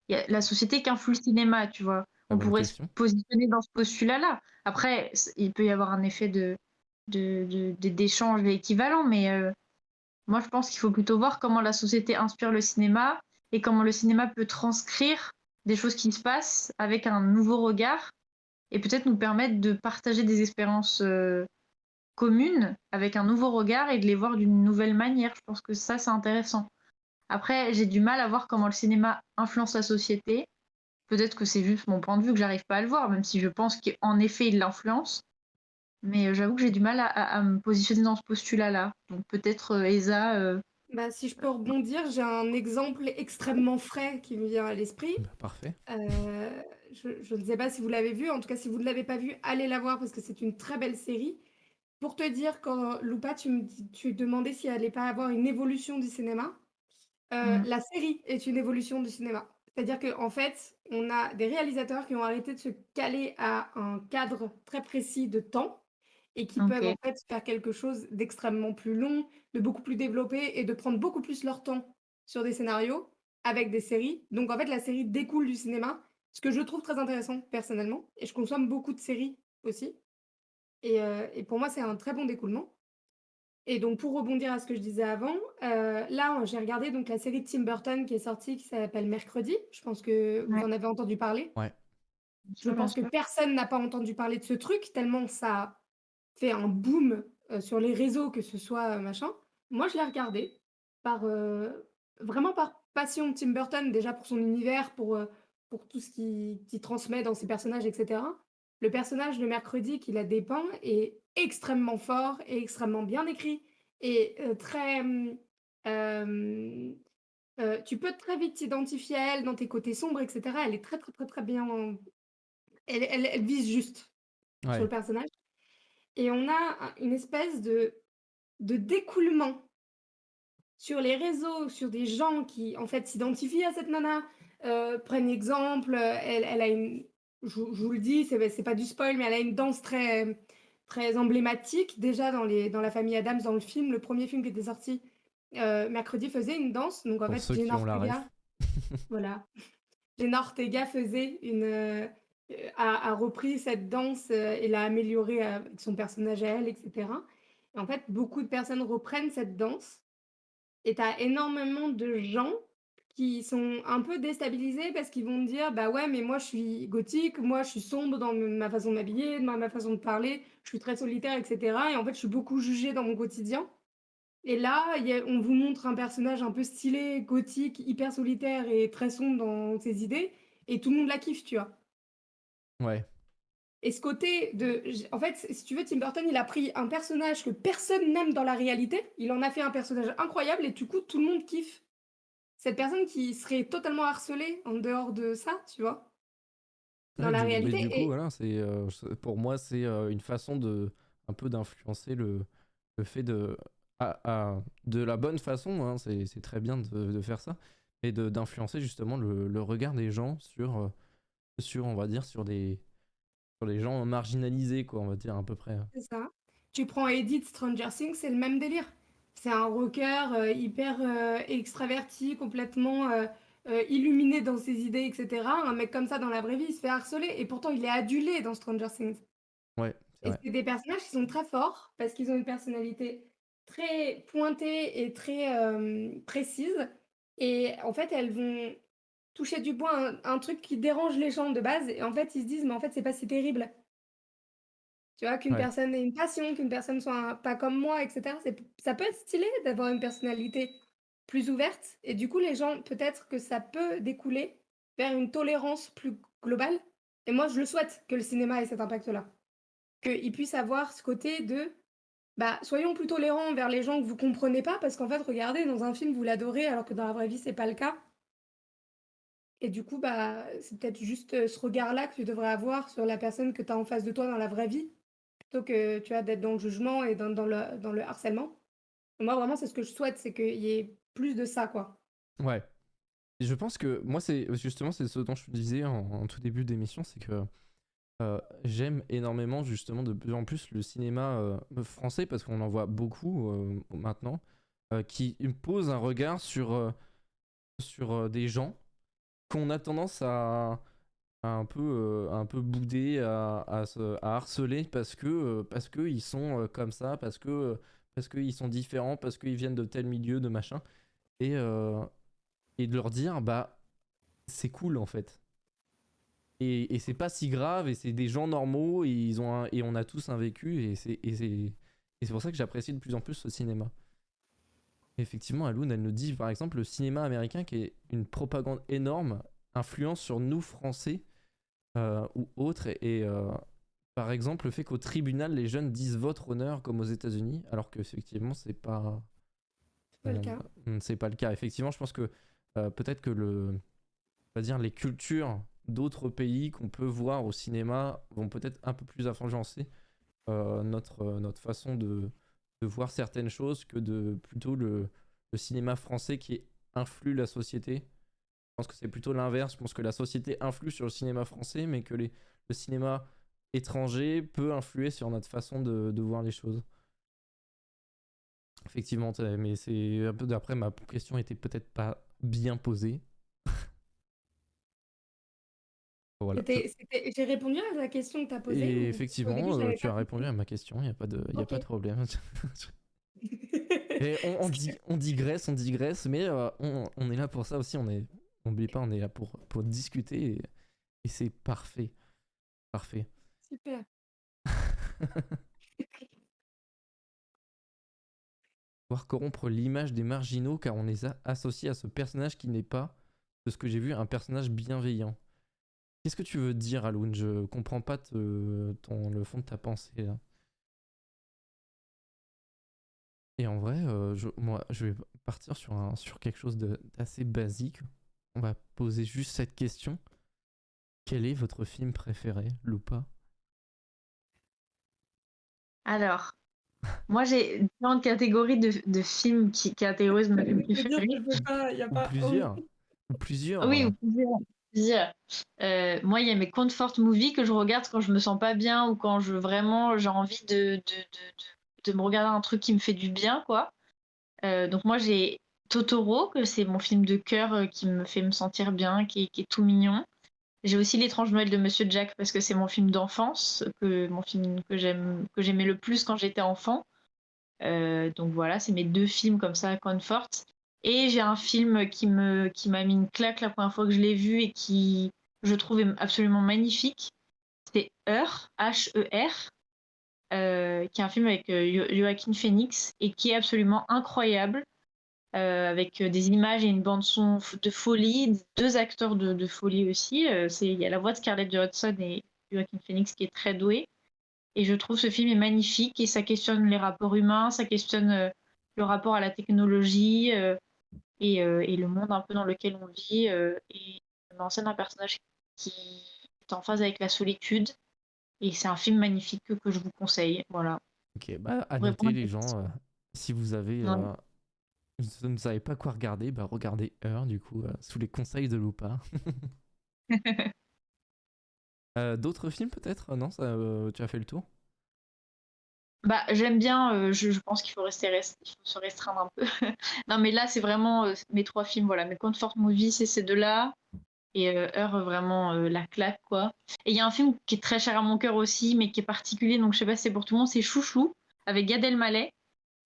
S2: Il y a la société qui influe le cinéma, tu vois.
S1: la
S2: On
S1: bonne
S2: pourrait se
S1: question.
S2: positionner dans ce postulat-là. Après, il peut y avoir un effet d'échange équivalent, mais moi, je pense qu'il faut plutôt voir comment la société inspire le cinéma et comment le cinéma peut transcrire des choses qui se passent avec un nouveau regard et peut-être nous permettre de partager des expériences communes avec un nouveau regard et de les voir d'une nouvelle manière. Je pense que ça, c'est intéressant. Après, j'ai du mal à voir comment le cinéma influence la société. Peut-être que c'est juste mon point de vue que j'arrive pas à le voir, même si je pense qu'en effet, il l'influence. Mais j'avoue que j'ai du mal à me positionner dans ce postulat-là. Donc peut-être Esa.
S3: Bah, si je peux rebondir, j'ai un exemple extrêmement frais qui me vient à l'esprit.
S1: Bah, parfait.
S3: Je ne sais pas si vous l'avez vu, en tout cas si vous ne l'avez pas vu, allez la voir parce que c'est une très belle série. Pour te dire, quand Loupa, tu demandais s'il allait pas avoir une évolution du cinéma.
S2: Hmm,
S3: La série est une évolution du cinéma. C'est-à-dire qu'en fait, on a des réalisateurs qui ont arrêté de se caler à un cadre très précis de temps et qui peuvent en
S2: ok.
S3: fait faire quelque chose d'extrêmement plus long, de beaucoup plus développé et de prendre beaucoup plus leur temps sur des scénarios avec des séries. Donc en fait, la série découle du cinéma, ce que je trouve très intéressant personnellement et je consomme beaucoup de séries aussi et pour moi, c'est un très bon découlement. Et donc pour rebondir à ce que je disais avant, là, j'ai regardé donc la série de Tim Burton qui est sortie, qui s'appelle Mercredi. Je pense que vous
S2: Ouais,
S3: en avez entendu parler.
S1: Ouais.
S2: bien
S3: Je
S2: sûr, bien
S3: pense que
S2: sûr.
S3: personne n'a pas entendu parler de ce truc, tellement ça a fait un boom, sur les réseaux, que ce soit, machin. Moi, je l'ai regardé par, vraiment par passion de Tim Burton, déjà pour son univers, pour tout ce qu'il transmet dans ses personnages et cetera. Le personnage de Mercredi qu'il a dépeint est extrêmement fort et extrêmement bien écrit et très, tu peux très vite t'identifier à elle dans tes côtés sombres et cetera. Elle est très, très, très, très bien, elle vise juste sur le
S1: Ouais.
S3: personnage et on a une espèce de découlement sur les réseaux, sur des gens qui, en fait, s'identifient à cette nana, prennent exemple, elle a je vous le dis, c'est pas du spoil, mais elle a une danse très, très emblématique. Déjà dans la famille Addams, dans le film, le premier film qui était sorti, Mercredi faisait une danse. Donc en
S1: Pour
S3: fait,
S1: ceux qui
S3: Jenna
S1: ont la ref.
S3: Ortega, voilà, Jenna Ortega faisait a repris cette danse et l'a améliorée avec son personnage à elle, etc. Et en fait, beaucoup de personnes reprennent cette danse et tu as énormément de gens qui sont un peu déstabilisés parce qu'ils vont me dire: «Bah ouais, mais moi je suis gothique, moi je suis sombre dans ma façon de m'habiller, dans ma façon de parler, je suis très solitaire et cetera et en fait je suis beaucoup jugée dans mon quotidien» et là, on vous montre un personnage un peu stylé, gothique, hyper solitaire et très sombre dans ses idées et tout le monde la kiffe, tu vois?
S1: Ouais.
S3: Et ce côté de en fait, si tu veux, Tim Burton, il a pris un personnage que personne n'aime dans la réalité, il en a fait un personnage incroyable et du coup, tout le monde kiffe. Cette personne qui serait totalement harcelée en dehors de ça, tu vois? Dans
S1: Ouais,
S3: la
S1: mais
S3: réalité
S1: du coup,
S3: et
S1: voilà, pour moi, c'est une façon un peu d'influencer le fait de la bonne façon, hein, c'est très bien de faire ça, et d'influencer justement le regard des gens on va dire, sur les gens marginalisés, quoi, on va dire, à peu près.
S3: c'est ça. Tu prends Eddie de Stranger Things, c'est le même délire. C'est un rocker, hyper, extraverti, complètement, illuminé dans ses idées et cetera. Un mec comme ça dans la vraie vie, il se fait harceler et pourtant il est adulé dans Stranger Things.
S1: Ouais, c'est
S3: Et
S1: vrai.
S3: c'est des personnages qui sont très forts parce qu'ils ont une personnalité très pointée et très, précise et en fait, elles vont toucher du bois un truc qui dérange les gens de base et en fait, ils se disent: «Mais en fait, c'est pas si terrible». Tu vois? Qu'une
S1: Ouais,
S3: personne ait une passion, qu'une personne soit pas comme moi et cetera. Ça peut être stylé d'avoir une personnalité plus ouverte et du coup, les gens peut-être que ça peut découler vers une tolérance plus globale et moi, je le souhaite que le cinéma ait cet impact-là. Qu'il puisse avoir ce côté de, bah, soyons plus tolérants envers les gens que vous comprenez pas parce qu'en fait, regardez, dans un film, vous l'adorez alors que dans la vraie vie, c'est pas le cas et du coup, bah, c'est peut-être juste, ce regard-là que tu devrais avoir sur la personne que tu as en face de toi dans la vraie vie, plutôt que, tu vois, d'être dans le jugement et dans le harcèlement. Moi, vraiment, c'est ce que je souhaite, c'est qu'il y ait plus de ça, quoi.
S1: ouais. Et je pense que moi, c'est ce dont je te disais en tout début d'émission, c'est que j'aime énormément justement de plus en plus le cinéma français parce qu'on en voit beaucoup maintenant qui pose un regard sur des gens qu'on a tendance à un peu bouder, à harceler parce que ils sont comme ça, parce qu'ils sont différents, parce qu'ils viennent de tel milieu, de machin, et, euh, et de leur dire bah c'est cool en fait. Et c'est pas si grave, et c'est des gens normaux, et on a tous un vécu, et c'est pour ça que j'apprécie de plus en plus ce cinéma. Et effectivement, Aloun, elle nous dit par exemple le cinéma américain qui est une propagande énorme, influence sur nous français ou autres, par exemple le fait qu'au tribunal les jeunes disent votre honneur comme aux États-Unis, alors que effectivement
S3: C'est pas le cas.
S1: c'est pas le cas. Effectivement, je pense que peut-être que on va dire les cultures d'autres pays qu'on peut voir au cinéma vont peut-être un peu plus influencer notre façon de voir certaines choses que de plutôt le cinéma français qui influe la société. Je pense que c'est plutôt l'inverse. Je pense que la société influe sur le cinéma français, mais que le cinéma étranger peut influer sur notre façon de voir les choses. Effectivement, mais c'est un peu d'après, ma question était peut-être pas bien posée. Voilà.
S3: J'ai répondu à la question que tu as posée
S1: Et
S3: ou au début,
S1: effectivement,
S3: je l'avais
S1: tu
S3: pas
S1: as répondu
S3: compris?
S1: à ma question, il n'y a y a
S3: OK.
S1: pas de problème. Et on digresse, mais on est là pour ça aussi. N'oublie pas, on est là pour discuter, et c'est parfait. Parfait.
S3: Super.
S1: Pouvoir corrompre l'image des marginaux car on les a associés à ce personnage qui n'est pas, de ce que j'ai vu, un personnage bienveillant. Qu'est-ce que tu veux dire, Aloun? Je comprends pas le fond de ta pensée là. Et en vrai, moi, je vais partir sur quelque chose d'assez basique. On va poser juste cette question. Quel est votre film préféré, Loupa?
S2: Alors, moi, j'ai différentes catégories de films qui catégorisent mes films
S3: Je peux dire que
S2: préférés.
S3: je peux pas, il y a
S1: Ou
S3: pas
S1: plusieurs? Ou plusieurs?
S2: Oui, ou plusieurs. dire, moi, il y a mes comfort movies que je regarde quand je me sens pas bien ou quand j'ai envie de me regarder un truc qui me fait du bien, quoi. Donc moi, j'ai Totoro, que c'est mon film de cœur qui me fait me sentir bien, qui est tout mignon. J'ai aussi L'étrange Noël de Monsieur Jack parce que c'est mon film d'enfance, mon film que j'aimais le plus quand j'étais enfant. Donc voilà, c'est mes deux films comme ça, comfort. Et j'ai un film qui m'a mis une claque la première fois que je l'ai vu et qui, je trouve, est absolument magnifique. C'est Heur, H-E-R, qui est un film avec Joaquin Phoenix et qui est absolument incroyable, avec des images et une bande son de folie, deux acteurs de folie aussi. Il y a la voix de Scarlett Johansson et Joaquin Phoenix qui est très doué. Et je trouve ce film est magnifique et ça questionne les rapports humains, ça questionne le rapport à la technologie et le monde un peu dans lequel on vit. Et on enseigne un personnage qui est en phase avec la solitude. Et c'est un film magnifique que je vous conseille. Voilà.
S1: Ok, bah à
S2: Pour répondre
S1: noter
S2: à
S1: les
S2: ta
S1: gens,
S2: question.
S1: si vous avez,
S2: Ouais.
S1: vous ne savez pas quoi regarder, bah regardez Heure du coup, sous les conseils de Lupa. D'autres films peut-être? Non, ça, tu as fait le tour?
S2: Bah, j'aime bien, je pense qu'il faut il faut se restreindre un peu. Non, mais là, c'est vraiment mes trois films, voilà. Mes comfort movies, c'est ces deux-là. Et Heure, vraiment la claque, quoi. Et il y a un film qui est très cher à mon cœur aussi, mais qui est particulier, donc je sais pas si c'est pour tout le monde, c'est Chouchou, avec Gad Elmaleh.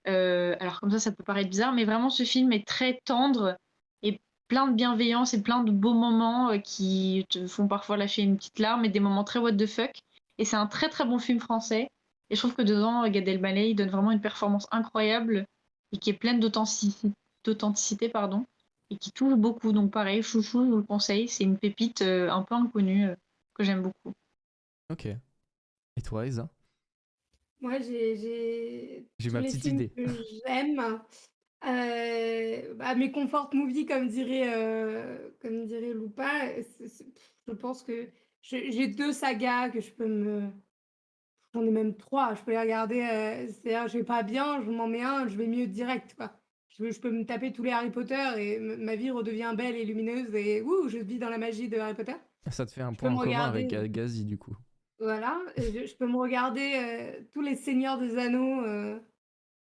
S2: Alors comme ça peut paraître bizarre, mais vraiment ce film est très tendre et plein de bienveillance et plein de beaux moments qui te font parfois lâcher une petite larme et des moments très what the fuck. Et c'est un très très bon film français. Et je trouve que dedans, Gad Elmaleh, il donne vraiment une performance incroyable et qui est pleine d'authenticité, pardon, et qui touche beaucoup. Donc pareil, Chouchou, je vous le conseille, c'est une pépite un peu inconnue que j'aime beaucoup.
S1: Ok. Et toi, Isa?
S3: Moi, j'ai
S1: J'ai
S3: tous
S1: ma
S3: les
S1: petite
S3: films
S1: idée.
S3: que j'aime. Bah, mes comfort movies, comme dirait Lupa, je pense que j'ai deux sagas que je peux me. J'en ai même trois, je peux les regarder. C'est-à-dire, je vais pas bien, je m'en mets un, je vais mieux direct, quoi. Je peux me taper tous les Harry Potter et ma vie redevient belle et lumineuse et ouh, je vis dans la magie de Harry Potter.
S1: Ça te fait un
S3: Je peux
S1: point en
S3: me
S1: commun avec
S3: regarder.
S1: Gazi du coup.
S3: Voilà, je peux me regarder tous les Seigneurs des Anneaux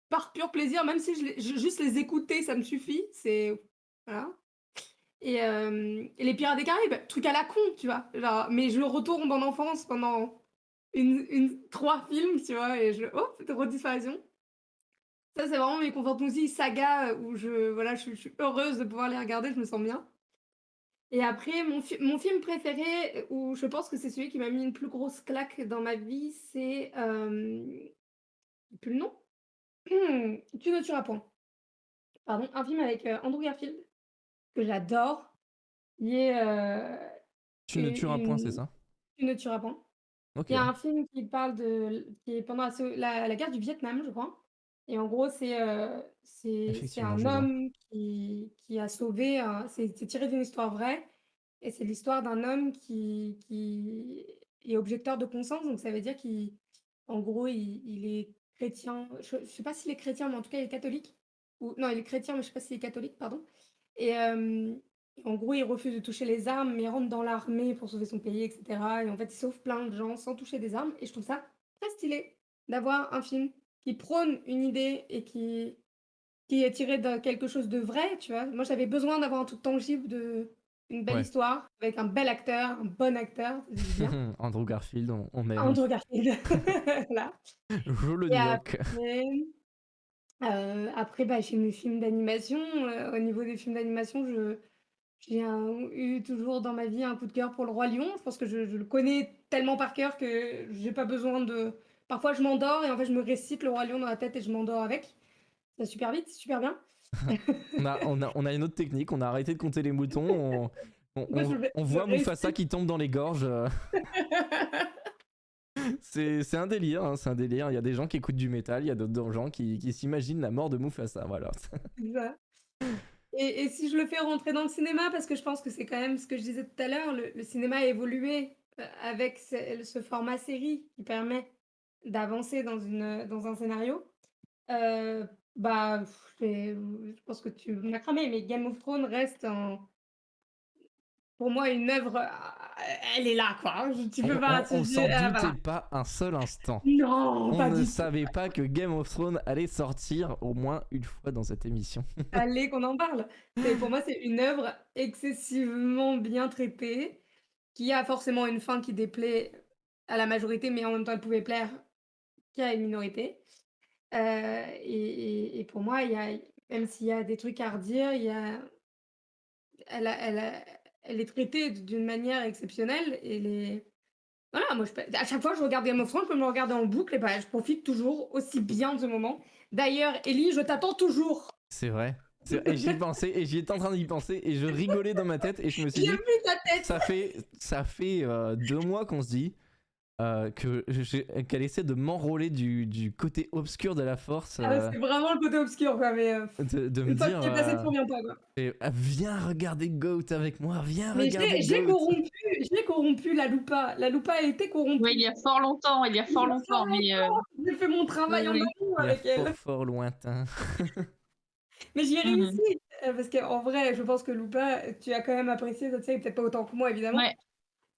S3: par pur plaisir, même si juste les écouter, ça me suffit. C'est voilà. Et les Pirates des Caraïbes, truc à la con, tu vois. Genre, mais je retourne en enfance pendant trois films, tu vois, et oh, cette redisparition. Ça, c'est vraiment mes confort aussi saga où voilà, je suis heureuse de pouvoir les regarder, je me sens bien. Et après, mon film préféré, où je pense que c'est celui qui m'a mis une plus grosse claque dans ma vie, c'est, j'ai plus le nom. Tu ne tueras point. Pardon, un film avec, Andrew Garfield que j'adore, qui est,
S1: Tu ne tueras point, c'est
S3: une
S1: ça?
S3: Tu ne tueras point.
S1: Ok,
S3: Il y a un film qui est pendant la guerre du Vietnam, je crois. Et en gros, c'est
S1: effectivement,
S3: un
S1: je vois.
S3: homme qui a sauvé c'est tiré d'une histoire vraie et c'est l'histoire d'un homme qui est objecteur de conscience. Donc ça veut dire qu'en gros, il est chrétien. Je sais pas s'il est chrétien, mais en tout cas, il est catholique. Ou non, il est chrétien, mais je sais pas s'il est catholique, pardon. Et en gros, il refuse de toucher les armes, mais il rentre dans l'armée pour sauver son pays, etc. Et en fait, il sauve plein de gens sans toucher des armes. Et je trouve ça très stylé d'avoir un film qui prône une idée et qui est tiré de quelque chose de vrai, tu vois. Moi, j'avais besoin d'avoir un truc tangible, une belle
S1: Ouais.
S3: histoire, avec un bel acteur, un bon acteur, ça dit bien.
S1: Andrew Garfield, on aime.
S3: Andrew Garfield. Voilà.
S1: Je le
S3: Et
S1: gnoc.
S3: après, bah, chez mes films d'animation, au niveau des films d'animation, eu toujours dans ma vie un coup de cœur pour Le Roi Lion. Je pense que je le connais tellement par cœur que j'ai pas besoin de. Parfois, je m'endors et en fait, je me récite Le Roi Lion dans la tête et je m'endors avec. Ça va super vite, super bien.
S1: On a une autre technique, on a arrêté de compter les moutons,
S3: Moi,
S1: on
S3: je
S1: voit Mufasa
S3: récite.
S1: qui tombe dans les gorges. C'est un délire, hein, c'est un délire. Il y a des gens qui écoutent du métal, il y a d'autres gens qui s'imaginent la mort de Mufasa, voilà.
S3: C'est ça. Et si je le fais rentrer dans le cinéma, parce que je pense que c'est quand même ce que je disais tout à l'heure, le cinéma a évolué avec ce format série qui permet d'avancer dans un scénario. Bah, je pense que tu m'as cramé, mais Game of Thrones reste pour moi, une œuvre, elle est là, quoi. Tu
S1: On,
S3: peux pas.
S1: on s'en doutait
S3: Voilà.
S1: pas un seul instant.
S3: Non,
S1: On
S3: pas
S1: ne
S3: du tout.
S1: savait pas que Game of Thrones allait sortir au moins une fois dans cette émission.
S3: Fallait qu'on en parle. Pour moi, c'est une œuvre excessivement bien traitée, qui a forcément une fin qui déplaît à la majorité, mais en même temps, elle pouvait plaire qu'à une minorité. Et pour moi, il y a même s'il y a des trucs à redire, il y a elle a elle a elle est traitée d'une manière exceptionnelle et les voilà, moi, je peux à chaque fois que je regarde Game of Thrones, je peux me le regarder en boucle et bah, je profite toujours aussi bien de ce moment. D'ailleurs, Ellie, je t'attends toujours!
S1: C'est vrai. Et j'y pensais, et j'y étais en train d'y penser, et je rigolais dans ma tête, et je me suis
S3: J'ai
S1: dit,
S3: vu ta tête!
S1: ça fait 2 mois qu'on se dit qu'elle essaie de m'enrôler du côté obscur de la force,
S3: Ah, c'est vraiment le côté obscur, quoi, mais
S1: de me
S3: une fois que
S1: dire,
S3: tu es passé, tu reviens pas, quoi.
S1: viens regarder Goat avec moi, viens
S3: Mais
S1: regarder
S3: j'ai
S1: Goat.
S3: corrompu la Lupa. La Lupa a été
S2: Ouais,
S3: corrompue.
S2: il y a fort longtemps, il y a
S3: Il y
S2: fort
S3: a
S2: longtemps,
S3: fort
S2: mais
S3: longtemps, j'ai fait mon
S2: oui,
S3: travail en
S2: oui.
S3: amont
S1: Il y a
S3: avec elle.
S1: fort lointain.
S3: Mais j'y ai
S2: Mhm.
S3: réussi, parce qu'en vrai, je pense que Lupa, tu as quand même apprécié cette série, peut-être pas autant que moi, évidemment.
S2: Ouais.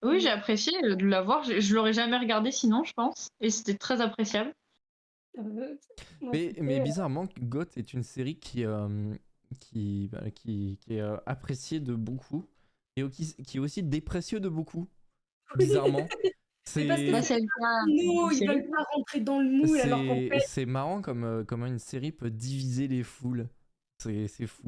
S2: Oui, j'ai apprécié de l'avoir. Je l'aurais jamais regardé sinon, je pense. Et c'était très appréciable.
S3: Moi,
S1: Mais bizarrement, GOT est une série qui est appréciée de beaucoup et qui est aussi dépréciée de beaucoup. Bizarrement,
S3: C'est parce que
S2: Bah,
S1: c'est
S2: c'est le cas
S3: non,
S2: d'une
S3: ils
S2: série.
S3: veulent pas rentrer dans le moule alors qu'en fait,
S1: c'est marrant comme une série peut diviser les foules. C'est fou.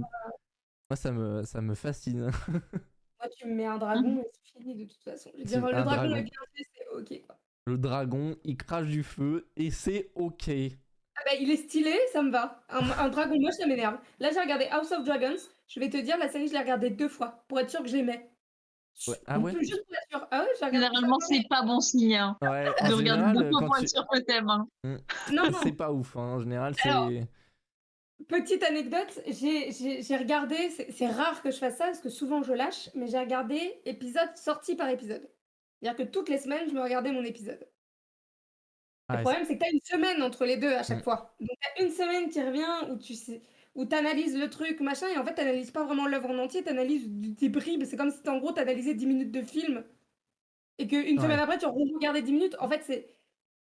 S1: Moi, ça me fascine.
S3: moi, tu me mets un dragon
S2: Mhm.
S3: et c'est fini de toute façon. Je veux
S1: C'est
S3: dire, le
S1: un
S3: dragon est
S1: dragon.
S3: bien fait, c'est OK, quoi.
S1: Le dragon, il crache du feu et c'est ok.
S3: Ah bah, il est stylé, ça me va. Un dragon moche, ça m'énerve. Là, j'ai regardé House of Dragons. Je vais te dire, la série, je l'ai regardée 2 fois pour être sûre que j'aimais.
S1: Ouais. Ah
S3: En
S1: ouais?
S3: plus, juste pour être sûre. Ah ouais, j'ai regardé
S2: Généralement, c'est pas bon signe hein,
S1: Ouais, en
S2: de regarder
S1: général,
S2: deux fois
S1: quand
S2: pour être
S1: tu.
S2: sûr que t'aimes. Hein.
S1: Hmm.
S3: non,
S1: C'est
S3: non.
S1: pas ouf, hein. En général,
S3: Alors,
S1: c'est.
S3: petite anecdote, j'ai regardé, c'est rare que je fasse ça parce que souvent je lâche, mais j'ai regardé épisode sorti par épisode. C'est-à-dire que toutes les semaines, je me regardais mon épisode. Le
S1: Ah, ouais,
S3: problème, c'est que tu as une semaine entre les deux à
S1: hmm.
S3: chaque fois. Donc, tu as une semaine qui revient où tu sais, où analyses le truc, machin, et en fait, tu n'analyses pas vraiment l'œuvre en entier, tu analyses des bribes. C'est comme si, en gros, tu analysais 10 minutes de film et qu'une semaine
S1: Ouais.
S3: après, tu regardais 10 minutes. En fait, c'est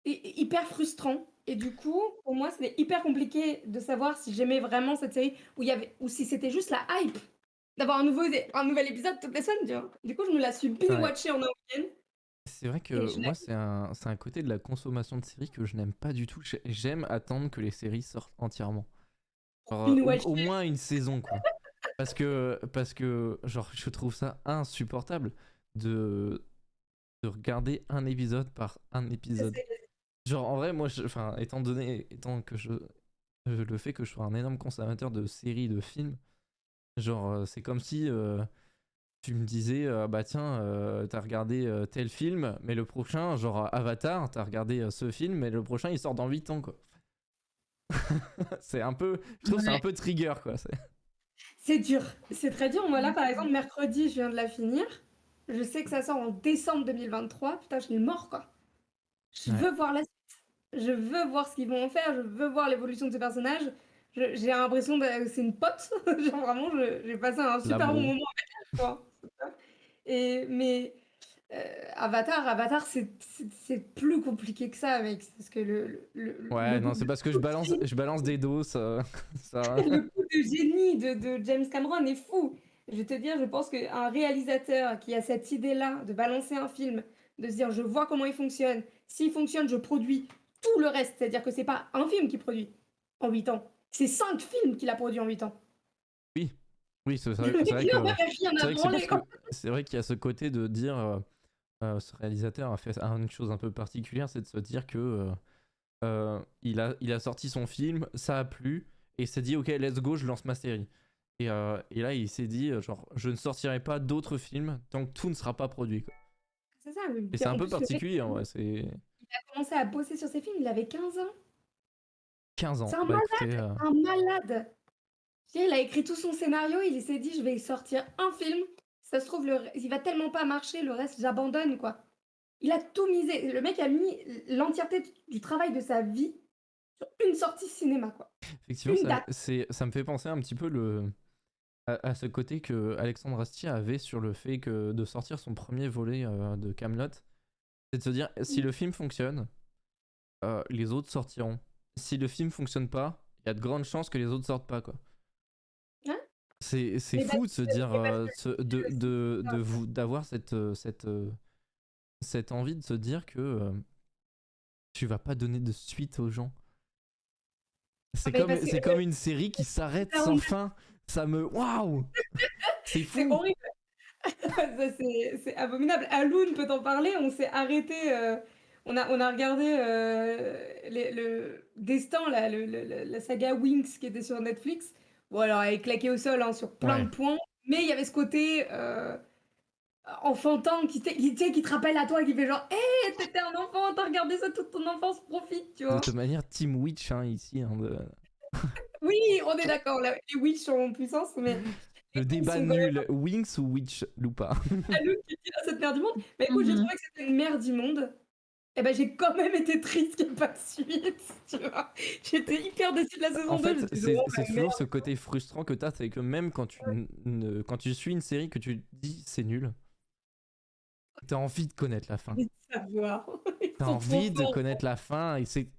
S3: hyper frustrant. Et du coup, pour moi, c'était hyper compliqué de savoir si j'aimais vraiment cette série où il y avait, ou si c'était juste la hype d'avoir un nouvel épisode toutes les semaines, tu vois. Du coup, je me la suis
S1: Ouais.
S3: binge-watchée en un week-end.
S1: C'est vrai
S3: Et
S1: que
S3: je
S1: moi, c'est un côté de la consommation de séries que je n'aime pas du tout. J'aime attendre que les séries sortent entièrement. Genre, au
S3: binge-watchée.
S1: moins une saison, quoi. Parce que, genre, je trouve ça insupportable de, de regarder un épisode par un épisode. Genre, en vrai, moi, enfin, étant que le fait que je sois un énorme consommateur de séries, de films, genre, c'est comme si tu me disais, bah tiens, t'as regardé tel film, mais le prochain, genre Avatar, t'as regardé ce film, mais le prochain, il sort dans 8 ans, quoi. C'est un peu, je trouve que c'est un
S2: Ouais.
S1: peu trigger, quoi.
S3: C'est dur, c'est très dur. Moi, là, par exemple, mercredi, je viens de la finir. Je sais que ça sort en décembre 2023. Putain, je suis mort, quoi. Je
S1: Ouais.
S3: veux voir la suite. Je veux voir ce qu'ils vont en faire. Je veux voir l'évolution de ces personnages. J'ai l'impression que c'est une pote. Genre, vraiment, j'ai passé un super bon
S1: L'amour.
S3: moment avec elle, quoi. Mais Avatar, c'est plus compliqué que ça, mec. Parce que
S1: Ouais,
S3: le coup
S1: non, c'est
S3: de
S1: parce que je balance des dos, ça.
S3: le coup de génie de James Cameron est fou. Je vais te dire, je pense qu'un réalisateur qui a cette idée-là de balancer un film, de se dire je vois comment il fonctionne, s'il fonctionne, je produis tout le reste. C'est-à-dire que c'est pas un film qu'il produit en 8 ans, c'est 5 films qu'il a produits en 8 ans.
S1: Oui, oui,
S3: Le mec,
S1: c'est vrai
S3: il en
S1: que
S3: a rien
S1: c'est
S3: à
S1: vrai que c'est parce
S3: branler, quoi.
S1: que c'est vrai qu'il y a ce côté de dire ce réalisateur a fait une chose un peu particulière, c'est de se dire que il a sorti son film, ça a plu et il s'est dit ok, let's go, je lance ma série. Et là, il s'est dit genre je ne sortirai pas d'autres films tant que tout ne sera pas produit, quoi.
S3: C'est ça.
S1: Et c'est un
S3: En
S1: peu
S3: plus, le mec,
S1: particulier en vrai, c'est
S3: il a commencé à bosser sur ses films, il avait 15 ans.
S1: 15
S3: C'est
S1: ans.
S3: un
S1: Bah
S3: malade,
S1: écoutez,
S3: un malade. Tu sais, il a écrit tout son scénario, il s'est dit je vais sortir un film. Ça se trouve, il va tellement pas marcher, le reste j'abandonne, quoi. Il a tout misé. Le mec a mis l'entièreté du travail de sa vie sur une sortie cinéma, quoi.
S1: effectivement,
S3: Une date.
S1: ça me fait penser un petit peu à ce côté que Alexandre Astier avait sur le fait que de sortir son premier volet de Camelot, c'est de se dire si le film fonctionne, les autres sortiront. Si le film fonctionne pas, il y a de grandes chances que les autres sortent pas, quoi.
S3: Hein?
S1: C'est
S3: Mais
S1: fou de se dire d'avoir cette envie de se dire que tu vas pas donner de suite aux gens. C'est comme une série qui s'arrête sans fin. Ça me waouh, c'est fou.
S3: C'est horrible. Ça, c'est abominable. Alun peut en parler. On s'est arrêté. On a regardé le Destin, là, la saga Winx qui était sur Netflix. Bon, alors elle est claquée au sol hein, sur plein de points. Mais il y avait ce côté enfantin qui te rappelle à toi, qui fait genre hé, t'étais un enfant, t'as regardé ça toute ton enfance, profite, tu vois.
S1: De toute manière, Team Witch hein, ici. Hein,
S3: Oui, on est d'accord. Les Witch sont en puissance, mais.
S1: Le débat nul, Winx ou Witch, Loupa.
S3: Alun qui dit cette mère du monde. Mais écoute, j'ai trouvé que c'était une mère du monde. Et ben j'ai quand même été triste qu'il n'y ait pas de suite, tu vois. J'étais hyper déçue de la saison 2.
S1: En fait, c'est toujours ce côté frustrant que t'as, c'est que même quand tu suis une série que tu dis c'est nul, t'as envie de connaître la fin. T'as envie de connaître la fin et c'est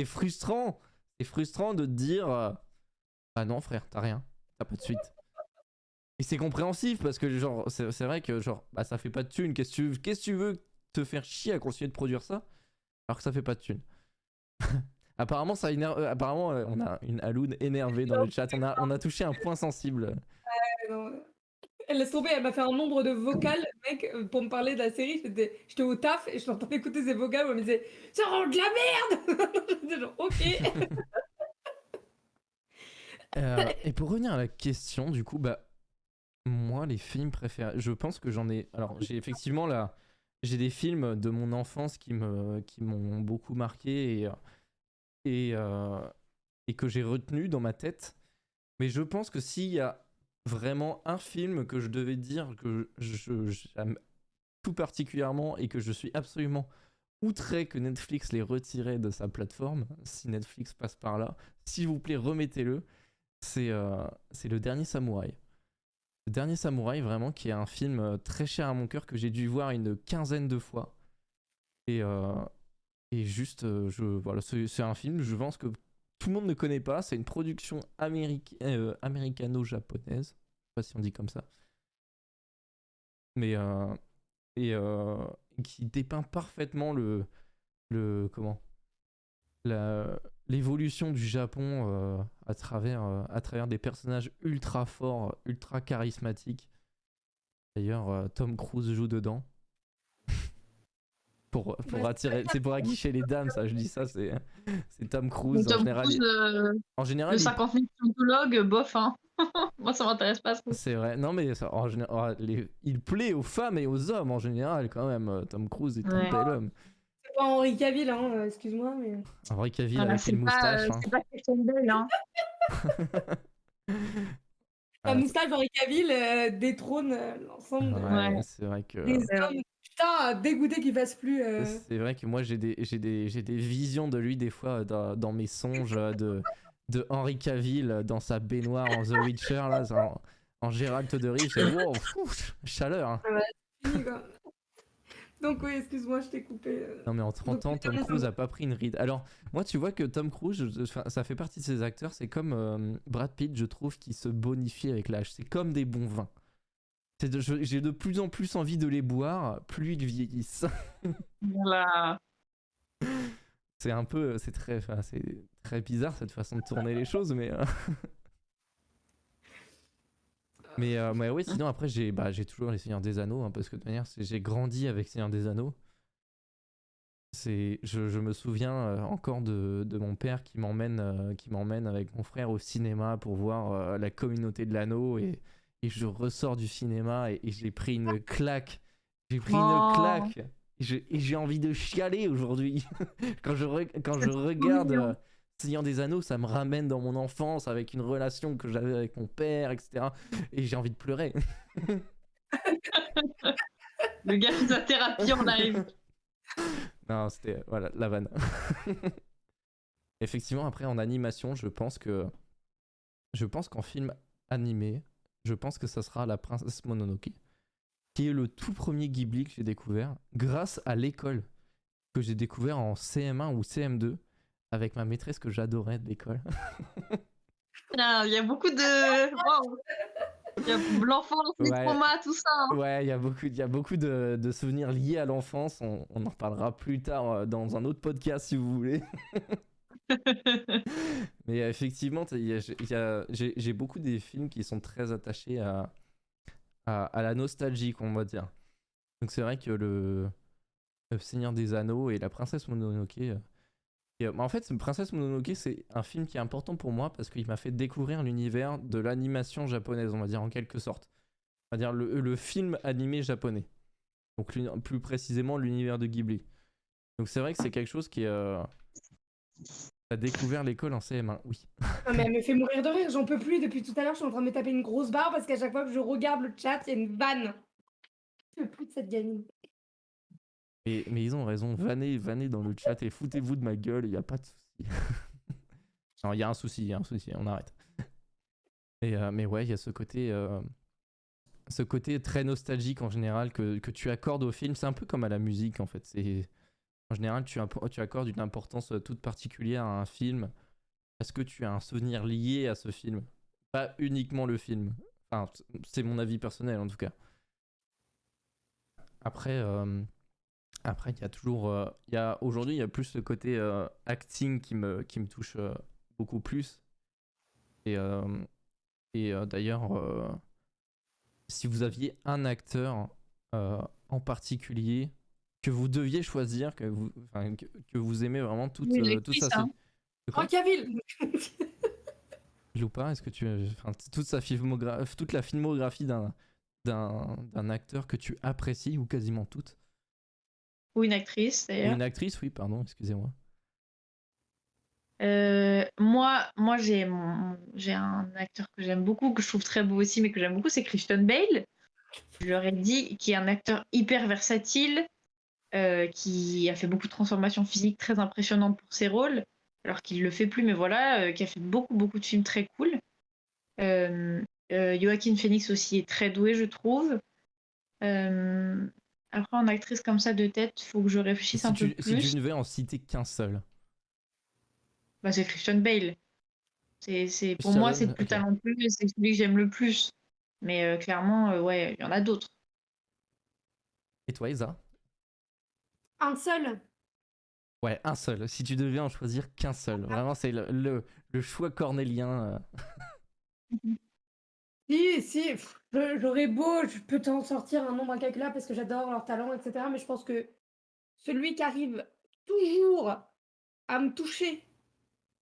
S1: frustrant. C'est frustrant de te dire bah non frère, t'as rien, t'as pas de suite. Et c'est compréhensif parce que genre c'est vrai que genre bah ça fait pas de thunes. Qu'est-ce que tu veux te faire chier à continuer de produire ça alors que ça fait pas de thunes. Apparemment ça énerve. Apparemment on a une Alun énervée dans le chat. On a touché un point sensible.
S3: Elle laisse tomber, elle m'a fait un nombre de vocales, mec, pour me parler de la série. J'étais au taf et je l'entendais écouter ses vocales où elle me disait ça rend de la merde. J'étais genre ok.
S1: Et pour revenir à la question, du coup, bah moi les films préférés, je pense que j'en ai. Alors j'ai effectivement là, j'ai des films de mon enfance qui m'ont beaucoup marqué et que j'ai retenu dans ma tête. Mais je pense que s'il y a vraiment un film que je devais dire que j'aime tout particulièrement et que je suis absolument outré que Netflix l'ait retiré de sa plateforme, si Netflix passe par là, s'il vous plaît remettez-le, c'est Le Dernier Samouraï. Le Dernier Samouraï, vraiment, qui est un film très cher à mon cœur que j'ai dû voir une quinzaine de fois. Et juste, voilà, c'est un film, je pense que tout le monde ne connaît pas. C'est une production américano-japonaise. Je sais pas si on dit comme ça. Mais qui dépeint parfaitement l'évolution du Japon à travers des personnages ultra forts, ultra charismatiques. D'ailleurs, Tom Cruise joue dedans. pour attirer, c'est pour aguicher les dames, ça. Je dis ça, c'est Tom Cruise en général. En général,
S2: le 50 000 scientologue, bof, hein. Moi, ça m'intéresse pas trop.
S1: C'est vrai. Non, mais ça, en général, il plaît aux femmes et aux hommes en général, quand même. Tom Cruise est un bel homme.
S3: C'est pas Henri Cavill, hein, excuse-moi. Mais...
S1: Henri Cavill avec une moustache.
S2: C'est pas Christian Bale, hein.
S3: La moustache d'Henri Cavill détrône l'ensemble.
S1: Ouais, c'est vrai que.
S3: Putain, dégoûté qu'il fasse plus.
S1: C'est vrai que moi j'ai des visions de lui des fois dans mes songes de Henri Cavill dans sa baignoire en The Witcher là, en Geralt de Rive. Wow, chaleur. Hein.
S3: Ouais, fini, quoi. Donc oui, excuse-moi, je t'ai coupé.
S1: Non mais en 30 ans, Tom Cruise a pas pris une ride. Alors moi tu vois que Tom Cruise, ça fait partie de ces acteurs, c'est comme Brad Pitt, je trouve, qui se bonifie avec l'âge. C'est comme des bons vins. J'ai de plus en plus envie de les boire, plus ils vieillissent. Voilà. C'est un peu, c'est très bizarre cette façon de tourner les choses, mais mais oui. Sinon après j'ai toujours les Seigneurs des Anneaux, hein, parce que de toute manière j'ai grandi avec Seigneurs des Anneaux. Je me souviens encore de mon père qui m'emmène avec mon frère au cinéma pour voir La Communauté de l'Anneau et je ressors du cinéma et j'ai pris une claque. J'ai pris une claque. Et j'ai envie de chialer aujourd'hui. quand je regarde Seigneur des Anneaux, ça me ramène dans mon enfance avec une relation que j'avais avec mon père, etc. Et j'ai envie de pleurer.
S2: Le gars qui sa thérapie en live.
S1: Non, c'était voilà la vanne. Effectivement, après en animation, je pense qu'en film animé, je pense que ça sera La Princesse Mononoke, qui est le tout premier Ghibli que j'ai découvert grâce à l'école, que j'ai découvert en CM1 ou CM2 avec ma maîtresse que j'adorais de l'école.
S2: Il y a beaucoup de. Waouh! Il y a l'enfance, les
S1: Ouais,
S2: traumas, tout ça. Hein.
S1: ouais, il y a beaucoup de souvenirs liés à l'enfance. On en reparlera plus tard dans un autre podcast si vous voulez. Mais effectivement, j'ai beaucoup des films qui sont très attachés à la nostalgie, on va dire. Donc c'est vrai que le Seigneur des Anneaux et La Princesse Mononoke. En fait, Princesse Mononoke, c'est un film qui est important pour moi parce qu'il m'a fait découvrir l'univers de l'animation japonaise, on va dire en quelque sorte. On va dire le film animé japonais. Donc plus précisément l'univers de Ghibli. Donc c'est vrai que c'est quelque chose qui a découvert l'école en CM1, oui.
S3: Non, mais elle me fait mourir de rire, j'en peux plus. Depuis tout à l'heure, je suis en train de me taper une grosse barre parce qu'à chaque fois que je regarde le chat, il y a une vanne. Je peux plus de cette gamine.
S1: Mais ils ont raison, vannez dans le chat et foutez-vous de ma gueule, il n'y a pas de souci. Non, il y a un souci, on arrête. Mais ouais, il y a ce côté très nostalgique en général que tu accordes au film. C'est un peu comme à la musique en fait. En général, tu accordes une importance toute particulière à un film parce que tu as un souvenir lié à ce film. Pas uniquement le film. Enfin, c'est mon avis personnel en tout cas. Après, il y a toujours. Aujourd'hui, il y a plus le côté acting qui me touche beaucoup plus. Et, d'ailleurs, si vous aviez un acteur en particulier que vous deviez choisir, que vous aimez vraiment toute
S2: Oui,
S1: toute
S2: l'actrice,
S1: sa
S2: hein.
S1: de
S3: Oh,
S1: quoi
S3: Cavill.
S1: ou pas est-ce que toute la filmographie d'un acteur que tu apprécies ou quasiment toute
S2: Ou une actrice,
S1: ou
S2: d'ailleurs.
S1: une actrice, oui, pardon, excusez-moi.
S2: Moi j'ai un acteur que j'aime beaucoup, que je trouve très beau aussi, mais que j'aime beaucoup, c'est Christian Bale. Je leur ai dit, qui est un acteur hyper versatile, qui a fait beaucoup de transformations physiques très impressionnantes pour ses rôles, alors qu'il le fait plus, mais voilà, qui a fait beaucoup de films très cool. Euh, Joaquin Phoenix aussi est très doué, je trouve. Euh, Après, en actrice comme ça de tête, faut que je
S1: Et
S2: réfléchisse
S1: si
S2: un peu
S1: tu
S2: plus.
S1: ne devais en citer qu'un seul?
S2: Bah, c'est Christian Bale. Pour moi, c'est
S1: Christian,
S2: le plus
S1: ok.
S2: talentueux et c'est celui que j'aime le plus. Mais clairement, ouais, il y en a d'autres.
S1: Et toi, Isa?
S3: Un seul.
S1: Ouais, un seul. Si tu devais en choisir qu'un seul. Vraiment, c'est le choix cornélien.
S3: Si, j'aurais beau, je peux t'en sortir un nombre incalculable parce que j'adore leur talent, etc. Mais je pense que celui qui arrive toujours à me toucher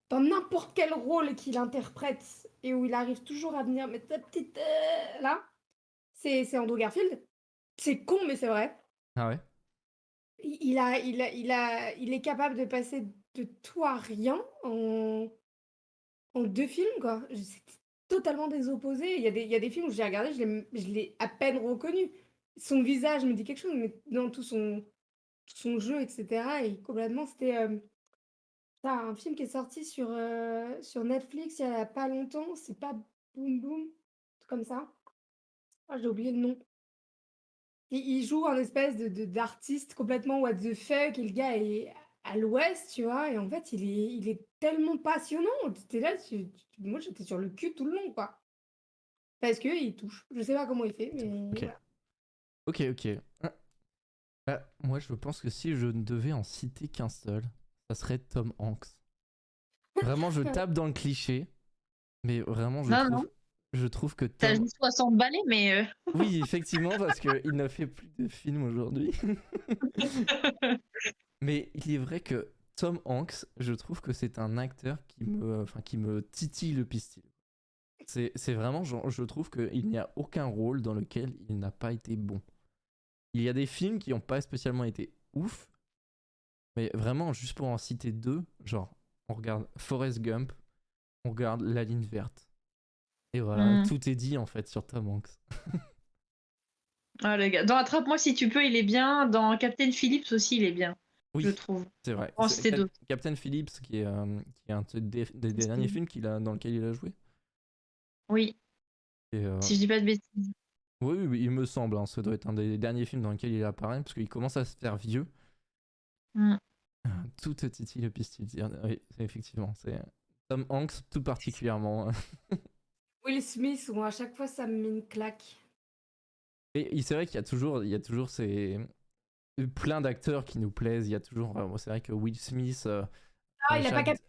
S3: dans n'importe quel rôle qu'il interprète et où il arrive toujours à venir mettre sa petite là, c'est Andrew Garfield. C'est con, mais c'est vrai.
S1: Ah ouais?
S3: Il est capable de passer de tout à rien en 2 films, quoi. C'est totalement des opposés. Il y a des films où j'ai regardé, je l'ai à peine reconnu. Son visage me dit quelque chose, mais dans tout son jeu, et cetera, et complètement tu un film qui est sorti sur Netflix il y a pas longtemps, c'est pas Boom Boom? Un truc comme ça? Ah, j'ai oublié le nom. Il joue un espèce d'artiste complètement what the fuck et le gars est à l'ouest, tu vois? Et en fait, il est tellement passionnant. Tu là, moi, j'étais sur le cul tout le long, quoi. Parce qu'il touche. Je sais pas comment il fait, mais
S1: Ok.
S3: voilà.
S1: Ok. Bah, moi, je pense que si je ne devais en citer qu'un seul, ça serait Tom Hanks. Vraiment, je tape dans le cliché, mais vraiment,
S2: Non, non,
S1: je trouve que
S2: t'as
S1: Tom.
S2: juste 60 balais, mais.
S1: Oui, effectivement, parce qu'il ne fait plus de films aujourd'hui. Mais il est vrai que Tom Hanks, je trouve que c'est un acteur qui me titille le pistil. C'est vraiment, genre, je trouve qu'il n'y a aucun rôle dans lequel il n'a pas été bon. Il y a des films qui n'ont pas spécialement été ouf, mais vraiment, juste pour en citer deux, genre, on regarde Forrest Gump, on regarde La Ligne Verte. Et voilà,
S2: Hmm.
S1: tout est dit en fait sur Tom Hanks.
S2: Ah, le gars. Dans Attrape-moi si tu peux, il est bien. Dans Captain Phillips aussi, il est bien, je
S1: Oui,
S2: trouve.
S1: c'est vrai.
S2: Oh, c'était d'autres.
S1: Captain Phillips, qui est un des derniers films dans lequel il a joué.
S2: Oui.
S1: Et,
S2: Si je dis pas de bêtises.
S1: oui, oui, il me semble, hein, ça doit être un des derniers films dans lesquels il apparaît, parce qu'il commence à se faire vieux.
S2: Mm.
S1: Tout Titi le pistil. Oui, effectivement, c'est Tom Hanks tout particulièrement.
S3: Will Smith, bon, à chaque fois, ça me met une claque.
S1: Et c'est vrai qu'il y a toujours plein d'acteurs qui nous plaisent. Il y a toujours, moi, c'est vrai que Will Smith,
S3: Ah, il a pas
S1: j'ad-
S3: capté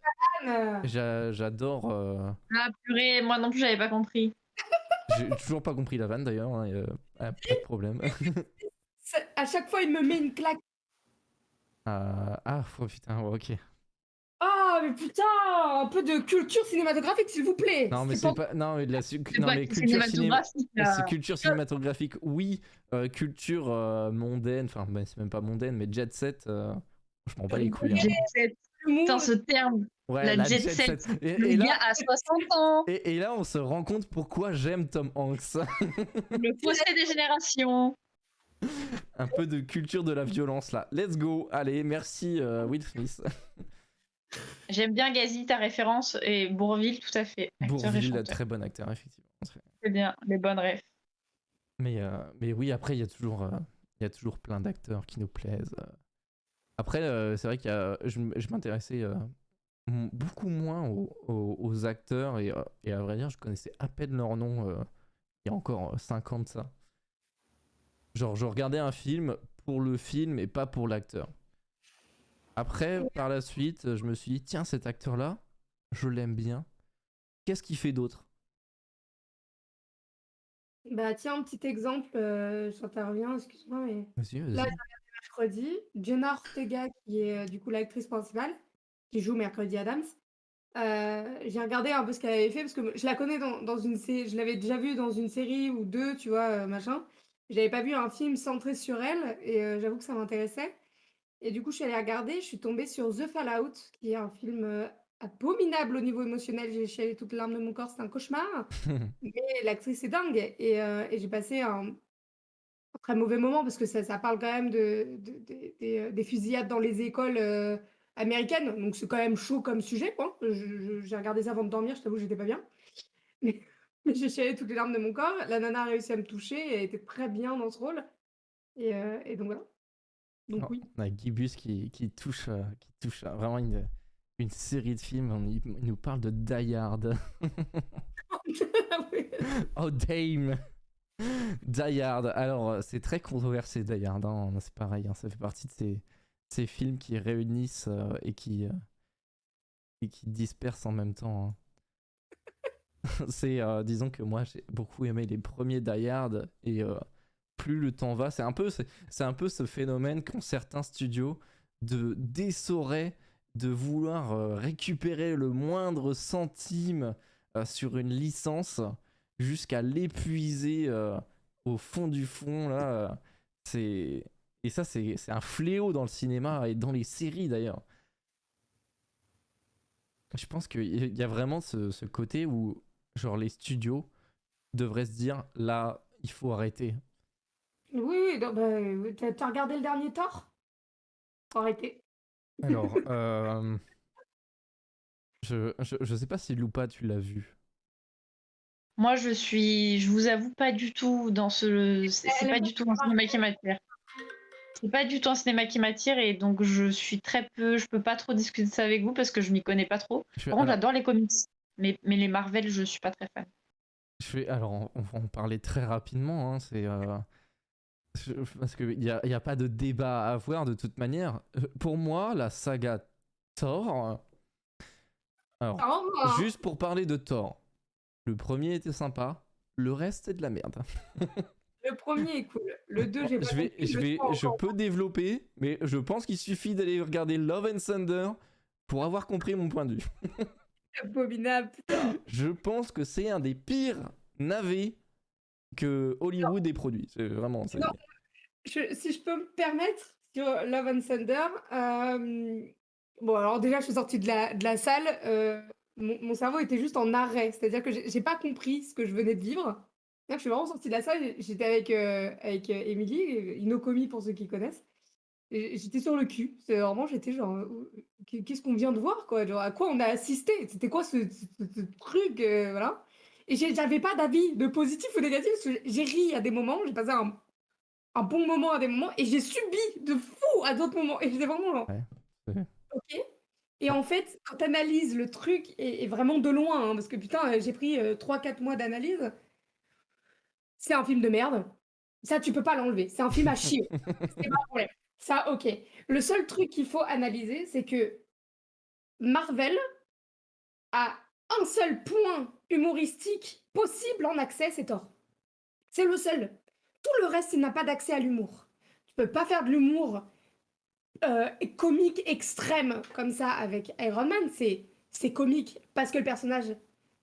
S3: la vanne.
S1: j'adore.
S2: Ah purée, moi non plus j'avais pas compris.
S1: J'ai toujours pas compris la vanne d'ailleurs, hein, pas de problème.
S3: À chaque fois, il me met une claque.
S1: Oh putain, ouais, ok.
S3: Ah, mais putain, un peu de culture cinématographique, s'il vous plaît.
S1: Non, mais
S3: C'est
S1: c'est
S3: pas...
S1: pas. Non, mais,
S2: C'est
S1: non,
S2: pas
S1: mais
S2: que cinématographique là.
S1: c'est culture cinématographique, oui. Culture mondaine, enfin, bah, c'est même pas mondaine, mais jet set, je m'en bats les couilles. Hein.
S2: Jet set. Putain, ce terme.
S1: Ouais,
S2: La jet set. Le
S1: Et
S2: gars
S1: là,
S2: à 60 ans.
S1: et là, on se rend compte pourquoi j'aime Tom Hanks.
S2: Le fossé des générations.
S1: Un peu de culture de la violence là. Let's go. Allez, merci Will Smith.
S2: J'aime bien Gazi, ta référence, et Bourvil, tout à fait. Acteur et
S1: Bourvil,
S2: chanteur.
S1: très bon acteur, effectivement.
S2: C'est bien, les bonnes rêves.
S1: Mais oui, après, il y a toujours plein d'acteurs qui nous plaisent. Après, c'est vrai je m'intéressais beaucoup moins aux acteurs et à vrai dire, je connaissais à peine leur nom il y a encore 5 ans de ça. Genre, je regardais un film pour le film et pas pour l'acteur. Après, par la suite, je me suis dit, tiens, cet acteur-là, je l'aime bien. Qu'est-ce qu'il fait d'autre?
S3: Bah, tiens, un petit exemple, j'interviens, excuse-moi, mais
S1: Vas-y,
S3: là,
S1: vas-y.
S3: mercredi, Jenna Ortega, qui est du coup l'actrice principale, qui joue Mercredi Adams, j'ai regardé un peu ce qu'elle avait fait, parce que je la connais dans une série, je l'avais déjà vue dans une série ou deux, tu vois, machin. J'avais pas vu un film centré sur elle, et j'avoue que ça m'intéressait. Et du coup, je suis allée regarder, je suis tombée sur The Fallout, qui est un film abominable au niveau émotionnel. J'ai chialé toutes les larmes de mon corps, c'est un cauchemar. Mais l'actrice est dingue. Et j'ai passé un très mauvais moment parce que ça parle quand même des fusillades dans les écoles américaines. Donc c'est quand même chaud comme sujet, quoi. J'ai regardé ça avant de dormir, je t'avoue, j'étais pas bien. Mais, mais j'ai chialé toutes les larmes de mon corps. La nana a réussi à me toucher et elle était très bien dans ce rôle. Et donc voilà. Donc
S1: Oh,
S3: oui.
S1: on a Guibus qui touche vraiment une série de films. Il nous parle de Die Hard. Oh, Dame! Die Hard. Alors, c'est très controversé, Die Hard. Hein. C'est pareil, hein. Ça fait partie de ces films qui réunissent et qui dispersent en même temps. Hein. Disons que moi, j'ai beaucoup aimé les premiers Die Hard et plus le temps va, c'est un peu ce phénomène qu'ont certains studios de d'essorer, de vouloir récupérer le moindre centime sur une licence jusqu'à l'épuiser au fond du fond là. C'est et ça c'est un fléau dans le cinéma et dans les séries d'ailleurs. Je pense qu'il y a vraiment ce côté où genre les studios devraient se dire là il faut arrêter.
S3: Oui, oui, non, bah, t'as regardé le dernier Thor? Faut arrêter.
S1: Alors, je sais pas si Loupa tu l'as vu.
S2: Moi, je vous avoue, pas du tout dans c'est
S3: Elle
S2: pas
S3: aime
S2: du tout un cinéma qui m'attire. C'est pas du tout un cinéma qui m'attire et donc je peux pas trop discuter de ça avec vous parce que je m'y connais pas trop. Par contre,
S1: Alors,
S2: j'adore les comics, mais les Marvel, je suis pas très fan.
S1: alors on va en parler très rapidement. Hein, parce qu'il y a pas de débat à avoir de toute manière. Pour moi, la saga Thor. Alors,
S3: Oh,
S1: juste pour parler de Thor, le premier était sympa, le reste c'est de la merde.
S3: le premier est cool. Le 2, j'ai pas compris.
S1: Je peux développer, mais je pense qu'il suffit d'aller regarder Love and Thunder pour avoir compris mon point de vue.
S3: Abominable, putain.
S1: Je pense que c'est un des pires navets que Hollywood ait produit. C'est vraiment.
S3: Non, si je peux me permettre, sur Love and Thunder, bon, alors déjà, je suis sortie de la salle, mon cerveau était juste en arrêt. C'est-à-dire que j'ai pas compris ce que je venais de vivre. C'est-à-dire que je suis vraiment sortie de la salle, j'étais avec Émilie, Inokomi pour ceux qui connaissent. Et j'étais sur le cul. C'est vraiment, j'étais genre, qu'est-ce qu'on vient de voir, quoi? Genre, à quoi on a assisté? C'était quoi ce truc? Voilà. Et j'avais pas d'avis de positif ou négatif, parce que j'ai ri à des moments, j'ai passé un bon moment à des moments, et j'ai subi de fou à d'autres moments. Et j'étais vraiment genre,
S1: Ouais. Ouais.
S3: ok. Et en fait, quand tu analyses le truc, et vraiment de loin, hein, parce que putain, j'ai pris 3-4 mois d'analyse, c'est un film de merde. Ça, tu peux pas l'enlever. C'est un film à chier. C'est pas un problème. Ça, ok. Le seul truc qu'il faut analyser, c'est que Marvel a un seul point humoristique possible en accès, c'est Thor. C'est le seul. Tout le reste, il n'a pas d'accès à l'humour. Tu peux pas faire de l'humour comique extrême comme ça avec Iron Man. C'est comique parce que le personnage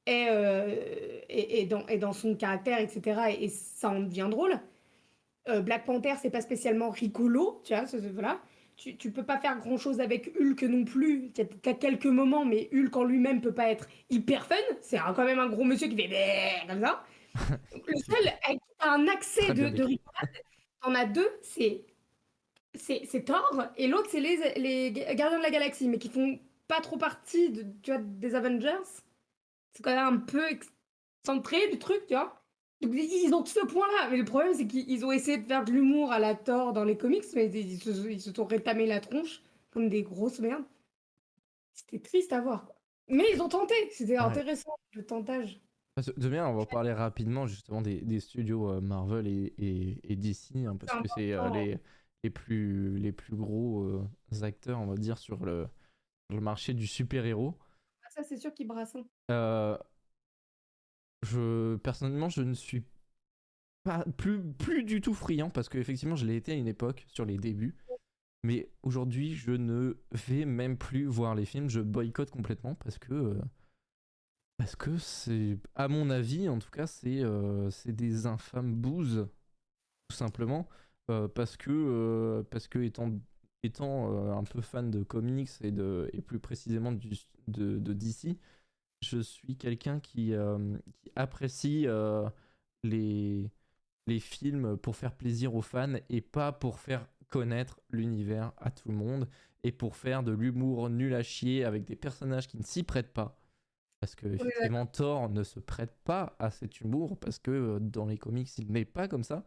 S3: est dans son caractère, etc. Et ça en devient drôle. Black Panther, c'est pas spécialement rigolo, tu vois, voilà. Tu peux pas faire grand chose avec Hulk non plus. T'as quelques moments, mais Hulk en lui-même peut pas être hyper fun. C'est quand même un gros monsieur qui fait bleh comme ça. Le seul avec qui t'as un accès
S1: Très bien
S3: de
S1: décrit.
S3: rigolade, t'en as deux, c'est Thor, et l'autre, c'est les Gardiens de la Galaxie, mais qui font pas trop partie tu vois, des Avengers. C'est quand même un peu excentré du truc, tu vois. Donc, ils ont ce point-là, mais le problème, c'est qu'ils ont essayé de faire de l'humour à la Thor dans les comics, mais ils se sont rétamés la tronche comme des grosses merdes. C'était triste à voir, quoi. Mais ils ont tenté, c'était
S1: Ouais.
S3: intéressant, le tentage.
S1: De bien, on va parler rapidement justement des studios Marvel et DC, hein,
S3: C'est
S1: parce que c'est
S3: important.
S1: les plus gros acteurs, on va dire, sur le marché du super-héros.
S3: Ah, ça, c'est sûr qu'ils brassent, hein.
S1: Euh, personnellement, je ne suis pas plus du tout friand, parce que effectivement, je l'ai été à une époque, sur les débuts. Mais aujourd'hui, je ne vais même plus voir les films, je boycotte complètement, parce que c'est, à mon avis, en tout cas, c'est des infâmes bouses, tout simplement, parce que étant un peu fan de comics et plus précisément de DC, je suis quelqu'un qui apprécie les, les films pour faire plaisir aux fans et pas pour faire connaître l'univers à tout le monde et pour faire de l'humour nul à chier avec des personnages qui ne s'y prêtent pas. Parce que
S3: On est d'accord.
S1: effectivement, Thor ne se prête pas à cet humour parce que dans les comics, il n'est pas comme ça.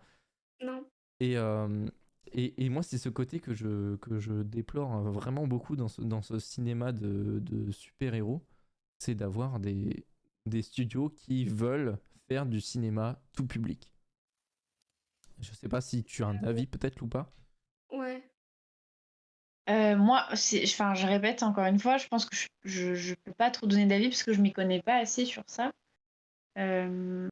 S3: Non.
S1: Et, euh, et moi, c'est ce côté que je déplore vraiment beaucoup dans ce cinéma de super-héros, c'est d'avoir des studios qui veulent faire du cinéma tout public. Je sais pas si tu as un avis peut-être ou pas.
S3: Ouais.
S2: Moi, enfin, je répète encore une fois, je pense que je peux pas trop donner d'avis parce que je m'y connais pas assez sur ça. Euh,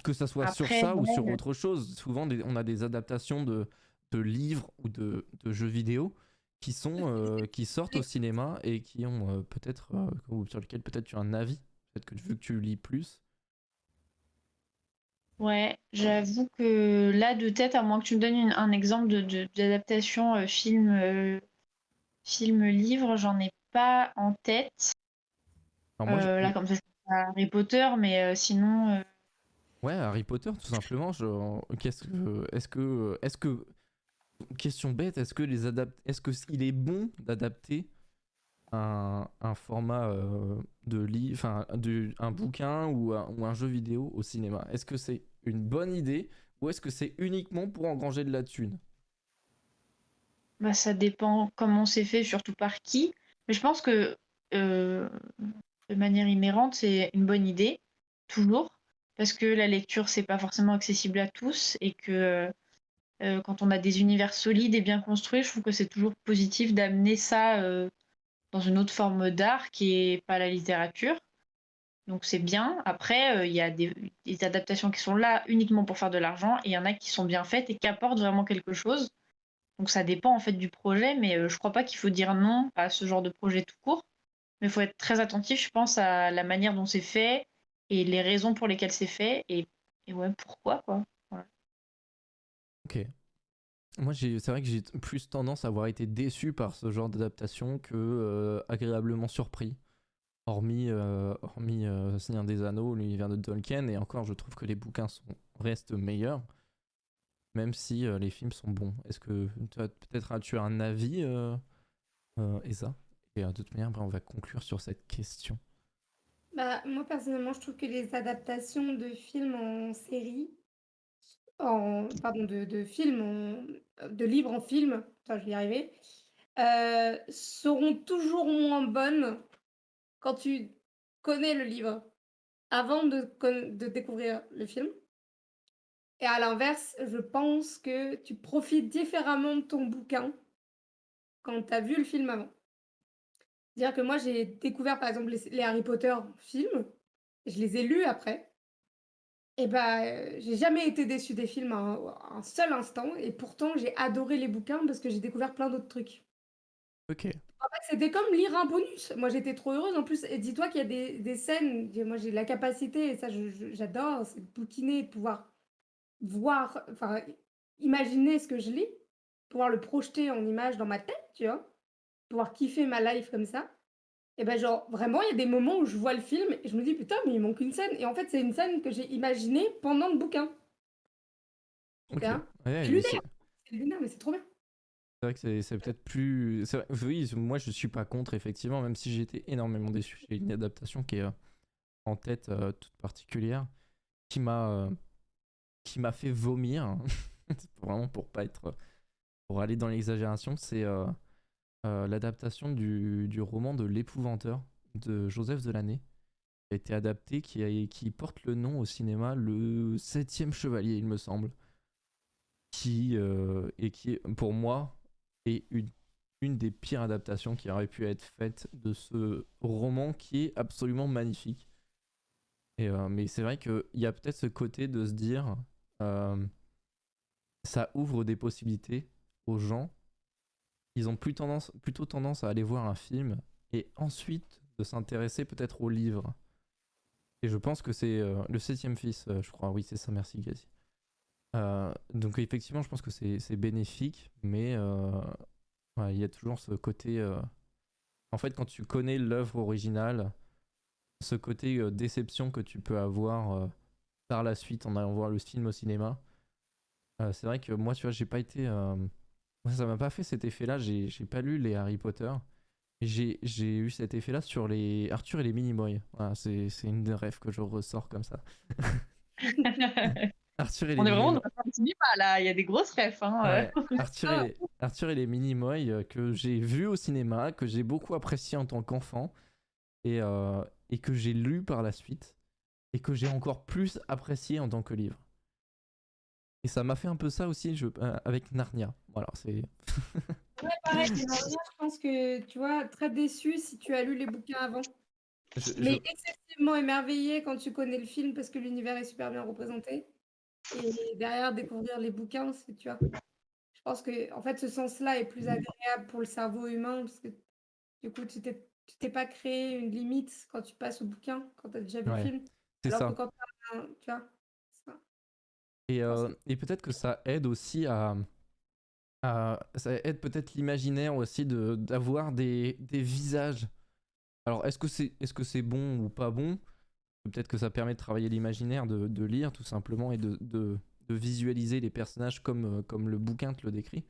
S1: Que ça soit sur
S2: Après,
S1: ça ou sur
S2: ouais,
S1: autre chose, souvent on a des adaptations de livres ou de jeux vidéo qui sortent au cinéma et qui ont peut-être, ou sur lesquels peut-être tu as un avis, peut-être que vu que tu lis plus.
S2: ouais, j'avoue que là, de tête, à moins que tu me donnes un exemple d'adaptation film-livre, j'en ai pas en tête.
S1: Alors moi,
S2: Là, comme ça, c'est pas Harry Potter, mais sinon,
S1: ouais, Harry Potter, tout simplement. Est-ce que, question bête, est-ce que il est bon d'adapter un format de livre, enfin, un bouquin ou un jeu vidéo au cinéma? Est-ce que c'est une bonne idée ou est-ce que c'est uniquement pour engranger de la thune?
S2: bah, ça dépend comment c'est fait, surtout par qui. Mais je pense que euh, de manière inhérente, c'est une bonne idée, toujours, parce que la lecture, c'est pas forcément accessible à tous et que quand on a des univers solides et bien construits, je trouve que c'est toujours positif d'amener ça dans une autre forme d'art qui est pas la littérature. Donc c'est bien. Après, il y a des adaptations qui sont là uniquement pour faire de l'argent et il y en a qui sont bien faites et qui apportent vraiment quelque chose. Donc ça dépend en fait du projet, mais je crois pas qu'il faut dire non à ce genre de projet tout court. Mais il faut être très attentif, je pense, à la manière dont c'est fait et les raisons pour lesquelles c'est fait et ouais, pourquoi quoi. Voilà.
S1: Ok. Moi, c'est vrai que j'ai plus tendance à avoir été déçu par ce genre d'adaptation que agréablement surpris. Hormis Seigneur des Anneaux, l'univers de Tolkien, et encore, je trouve que les bouquins restent meilleurs, même si les films sont bons. Est-ce que peut-être tu as un avis, Esa? Et de toute manière, après, on va conclure sur cette question.
S3: Bah, moi, personnellement, je trouve que les adaptations de films en série, pardon, de films de livres en film, attends, je vais y arriver, seront toujours moins bonnes quand tu connais le livre avant de découvrir le film. Et à l'inverse, je pense que tu profites différemment de ton bouquin quand tu as vu le film avant. C'est-à-dire que moi, j'ai découvert, par exemple, les Harry Potter films, je les ai lus après. Et bah, j'ai jamais été déçue des films un seul instant et pourtant j'ai adoré les bouquins parce que j'ai découvert plein d'autres trucs.
S1: Ok.
S3: En fait, c'était comme lire un bonus. Moi, j'étais trop heureuse en plus et dis-toi qu'il y a des scènes, moi j'ai la capacité et ça j'adore, c'est de bouquiner, de pouvoir voir, enfin, imaginer ce que je lis, pouvoir le projeter en image dans ma tête, tu vois? Pouvoir kiffer ma life comme ça. Et ben genre, vraiment, il y a des moments où je vois le film et je me dis: «Putain, mais il manque une scène» et en fait, c'est une scène que j'ai imaginée pendant le bouquin, tu
S1: Ok.
S3: vois?
S1: Ouais,
S3: C'est
S1: mais
S3: lunaire, c'est lunaire, mais c'est trop bien.
S1: c'est vrai que c'est peut-être plus. Oui, moi je suis pas contre, effectivement, même si j'ai été énormément déçu. J'ai une adaptation qui est en tête toute particulière qui m'a euh, qui m'a fait vomir. C'est vraiment pour pas être. Pour aller dans l'exagération, c'est l'adaptation du roman de L'Épouvanteur de Joseph Delaney, qui a été adapté, qui porte le nom au cinéma, le Septième Chevalier, il me semble, et qui est, pour moi, est une des pires adaptations qui aurait pu être faite de ce roman qui est absolument magnifique. Mais c'est vrai qu'il y a peut-être ce côté de se dire, euh, ça ouvre des possibilités aux gens. Ils ont plutôt tendance à aller voir un film et ensuite de s'intéresser peut-être au livre. Et je pense que c'est le septième fils, je crois. Oui, c'est ça, merci Gazi. Donc effectivement, je pense que c'est bénéfique, mais ouais, il y a toujours ce côté... En fait, quand tu connais l'œuvre originale, ce côté déception que tu peux avoir par la suite en allant voir le film au cinéma, c'est vrai que moi, tu vois, j'ai pas été... moi, ça m'a pas fait cet effet-là, j'ai pas lu les Harry Potter. J'ai eu cet effet-là sur les Arthur et les Minimoys. Voilà, c'est une des rêves que je ressors comme ça. Arthur et les
S2: On est vraiment dans
S1: Minimoys.
S2: un cinéma là, il y a des grosses refs. Hein.
S1: Ouais, Arthur et les Minimoys que j'ai vu au cinéma, que j'ai beaucoup apprécié en tant qu'enfant et que j'ai lu par la suite et que j'ai encore plus apprécié en tant que livre. Et ça m'a fait un peu ça aussi avec Narnia. Voilà, c'est.
S3: Ouais, pareil, mais Narnia, je pense que, tu vois, très déçu si tu as lu les bouquins avant,
S1: Je...
S3: mais excessivement émerveillé quand tu connais le film parce que l'univers est super bien représenté. Et derrière, découvrir les bouquins, c'est, tu vois, je pense que, en fait, ce sens-là est plus agréable pour le cerveau humain parce que, du coup, tu t'es pas créé une limite quand tu passes au bouquin, quand tu as déjà vu le
S1: Ouais,
S3: film.
S1: c'est
S3: Alors que
S1: ça.
S3: quand tu vois, ça, je pense que
S1: Et peut-être que ça aide aussi ça aide peut-être l'imaginaire aussi d'avoir des visages. Alors, est-ce que c'est bon ou pas bon? Peut-être que ça permet de travailler l'imaginaire, de lire tout simplement et de visualiser les personnages comme le bouquin te le décrit.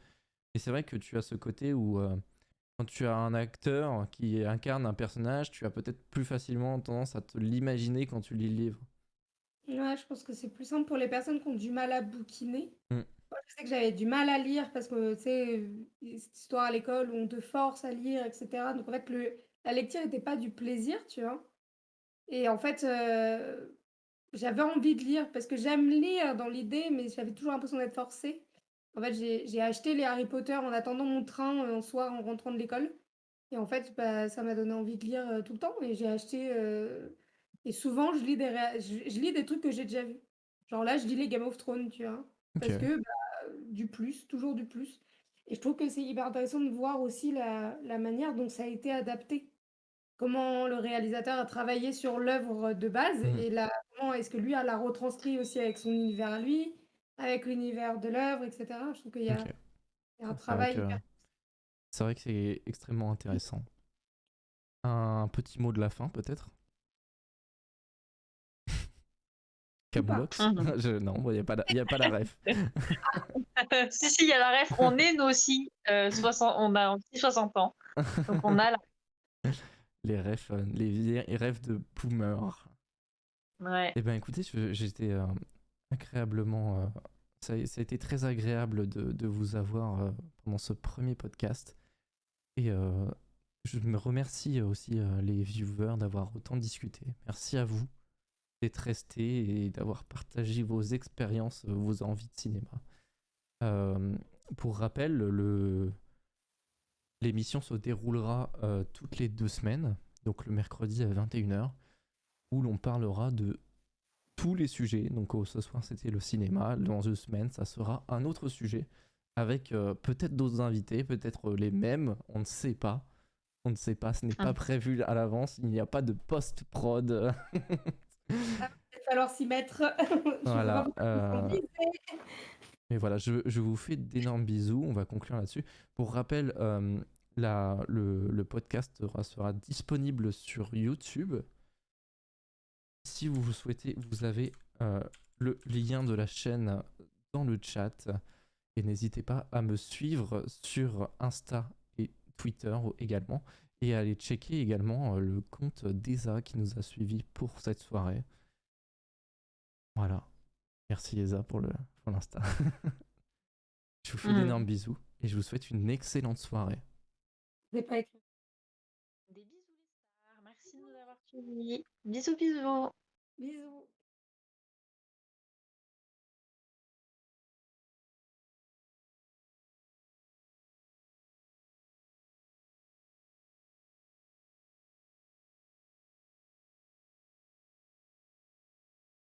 S1: Et c'est vrai que tu as ce côté où quand tu as un acteur qui incarne un personnage, tu as peut-être plus facilement tendance à te l'imaginer quand tu lis le livre.
S3: ouais, je pense que c'est plus simple pour les personnes qui ont du mal à bouquiner.
S1: Mm.
S3: Moi, je sais que j'avais du mal à lire parce que, tu sais, cette histoire à l'école où on te force à lire, etc. Donc, en fait, la lecture n'était pas du plaisir, tu vois. Et en fait, j'avais envie de lire parce que j'aime lire dans l'idée, mais j'avais toujours l'impression d'être forcée. En fait, j'ai acheté les Harry Potter en attendant mon train un soir en rentrant de l'école. Et en fait, bah, ça m'a donné envie de lire tout le temps. Et j'ai acheté. Et souvent, je lis des trucs que j'ai déjà vus. Genre là, je lis les Game of Thrones, tu vois. Parce
S1: Ok.
S3: que du plus, toujours du plus. Et je trouve que c'est hyper intéressant de voir aussi la manière dont ça a été adapté. Comment le réalisateur a travaillé sur l'œuvre de base
S1: Mm.
S3: et comment est-ce que lui a la retranscrit aussi avec son univers à lui, avec l'univers de l'œuvre, etc. Je trouve
S1: Ok.
S3: il y a un
S1: C'est vrai
S3: travail
S1: que
S3: hyper.
S1: c'est vrai que c'est extrêmement intéressant. Un petit mot de la fin peut-être?
S3: Ou pas.
S1: Camoulox? Non, il y a pas la ref.
S2: Si, si, il y a la ref. On est nous aussi 60, on a aussi 60 ans. Donc on a la...
S1: les rêves, les vieilles rêves de boomer.
S2: Ouais.
S1: Eh ben écoutez, j'étais agréablement... ça a été très agréable de vous avoir pendant ce premier podcast. Et je me remercie aussi les viewers d'avoir autant discuté. Merci à vous d'être restés et d'avoir partagé vos expériences, vos envies de cinéma. Pour rappel, l'émission se déroulera toutes les 2 semaines, donc le mercredi à 21h, où l'on parlera de tous les sujets. Donc ce soir c'était le cinéma, dans 2 semaines ça sera un autre sujet, avec peut-être d'autres invités, peut-être les mêmes, on ne sait pas. On ne sait pas, ce n'est pas prévu à l'avance, il n'y a pas de post-prod.
S3: Il va falloir s'y mettre.
S1: Voilà.
S3: Je suis
S1: Mais voilà, je vous fais d'énormes bisous. On va conclure là-dessus. Pour rappel, le podcast sera disponible sur YouTube. Si vous souhaitez, vous avez le lien de la chaîne dans le chat. Et n'hésitez pas à me suivre sur Insta et Twitter également. Et à aller checker également le compte d'Eza qui nous a suivis pour cette soirée. Voilà. Merci Eza pour l'Insta. Je vous fais d'énormes bisous et je vous souhaite une excellente soirée.
S3: C'est pas écrit.
S2: Des bisous les stars, merci de nous avoir suivis. Bisous bisous.
S3: Bisous.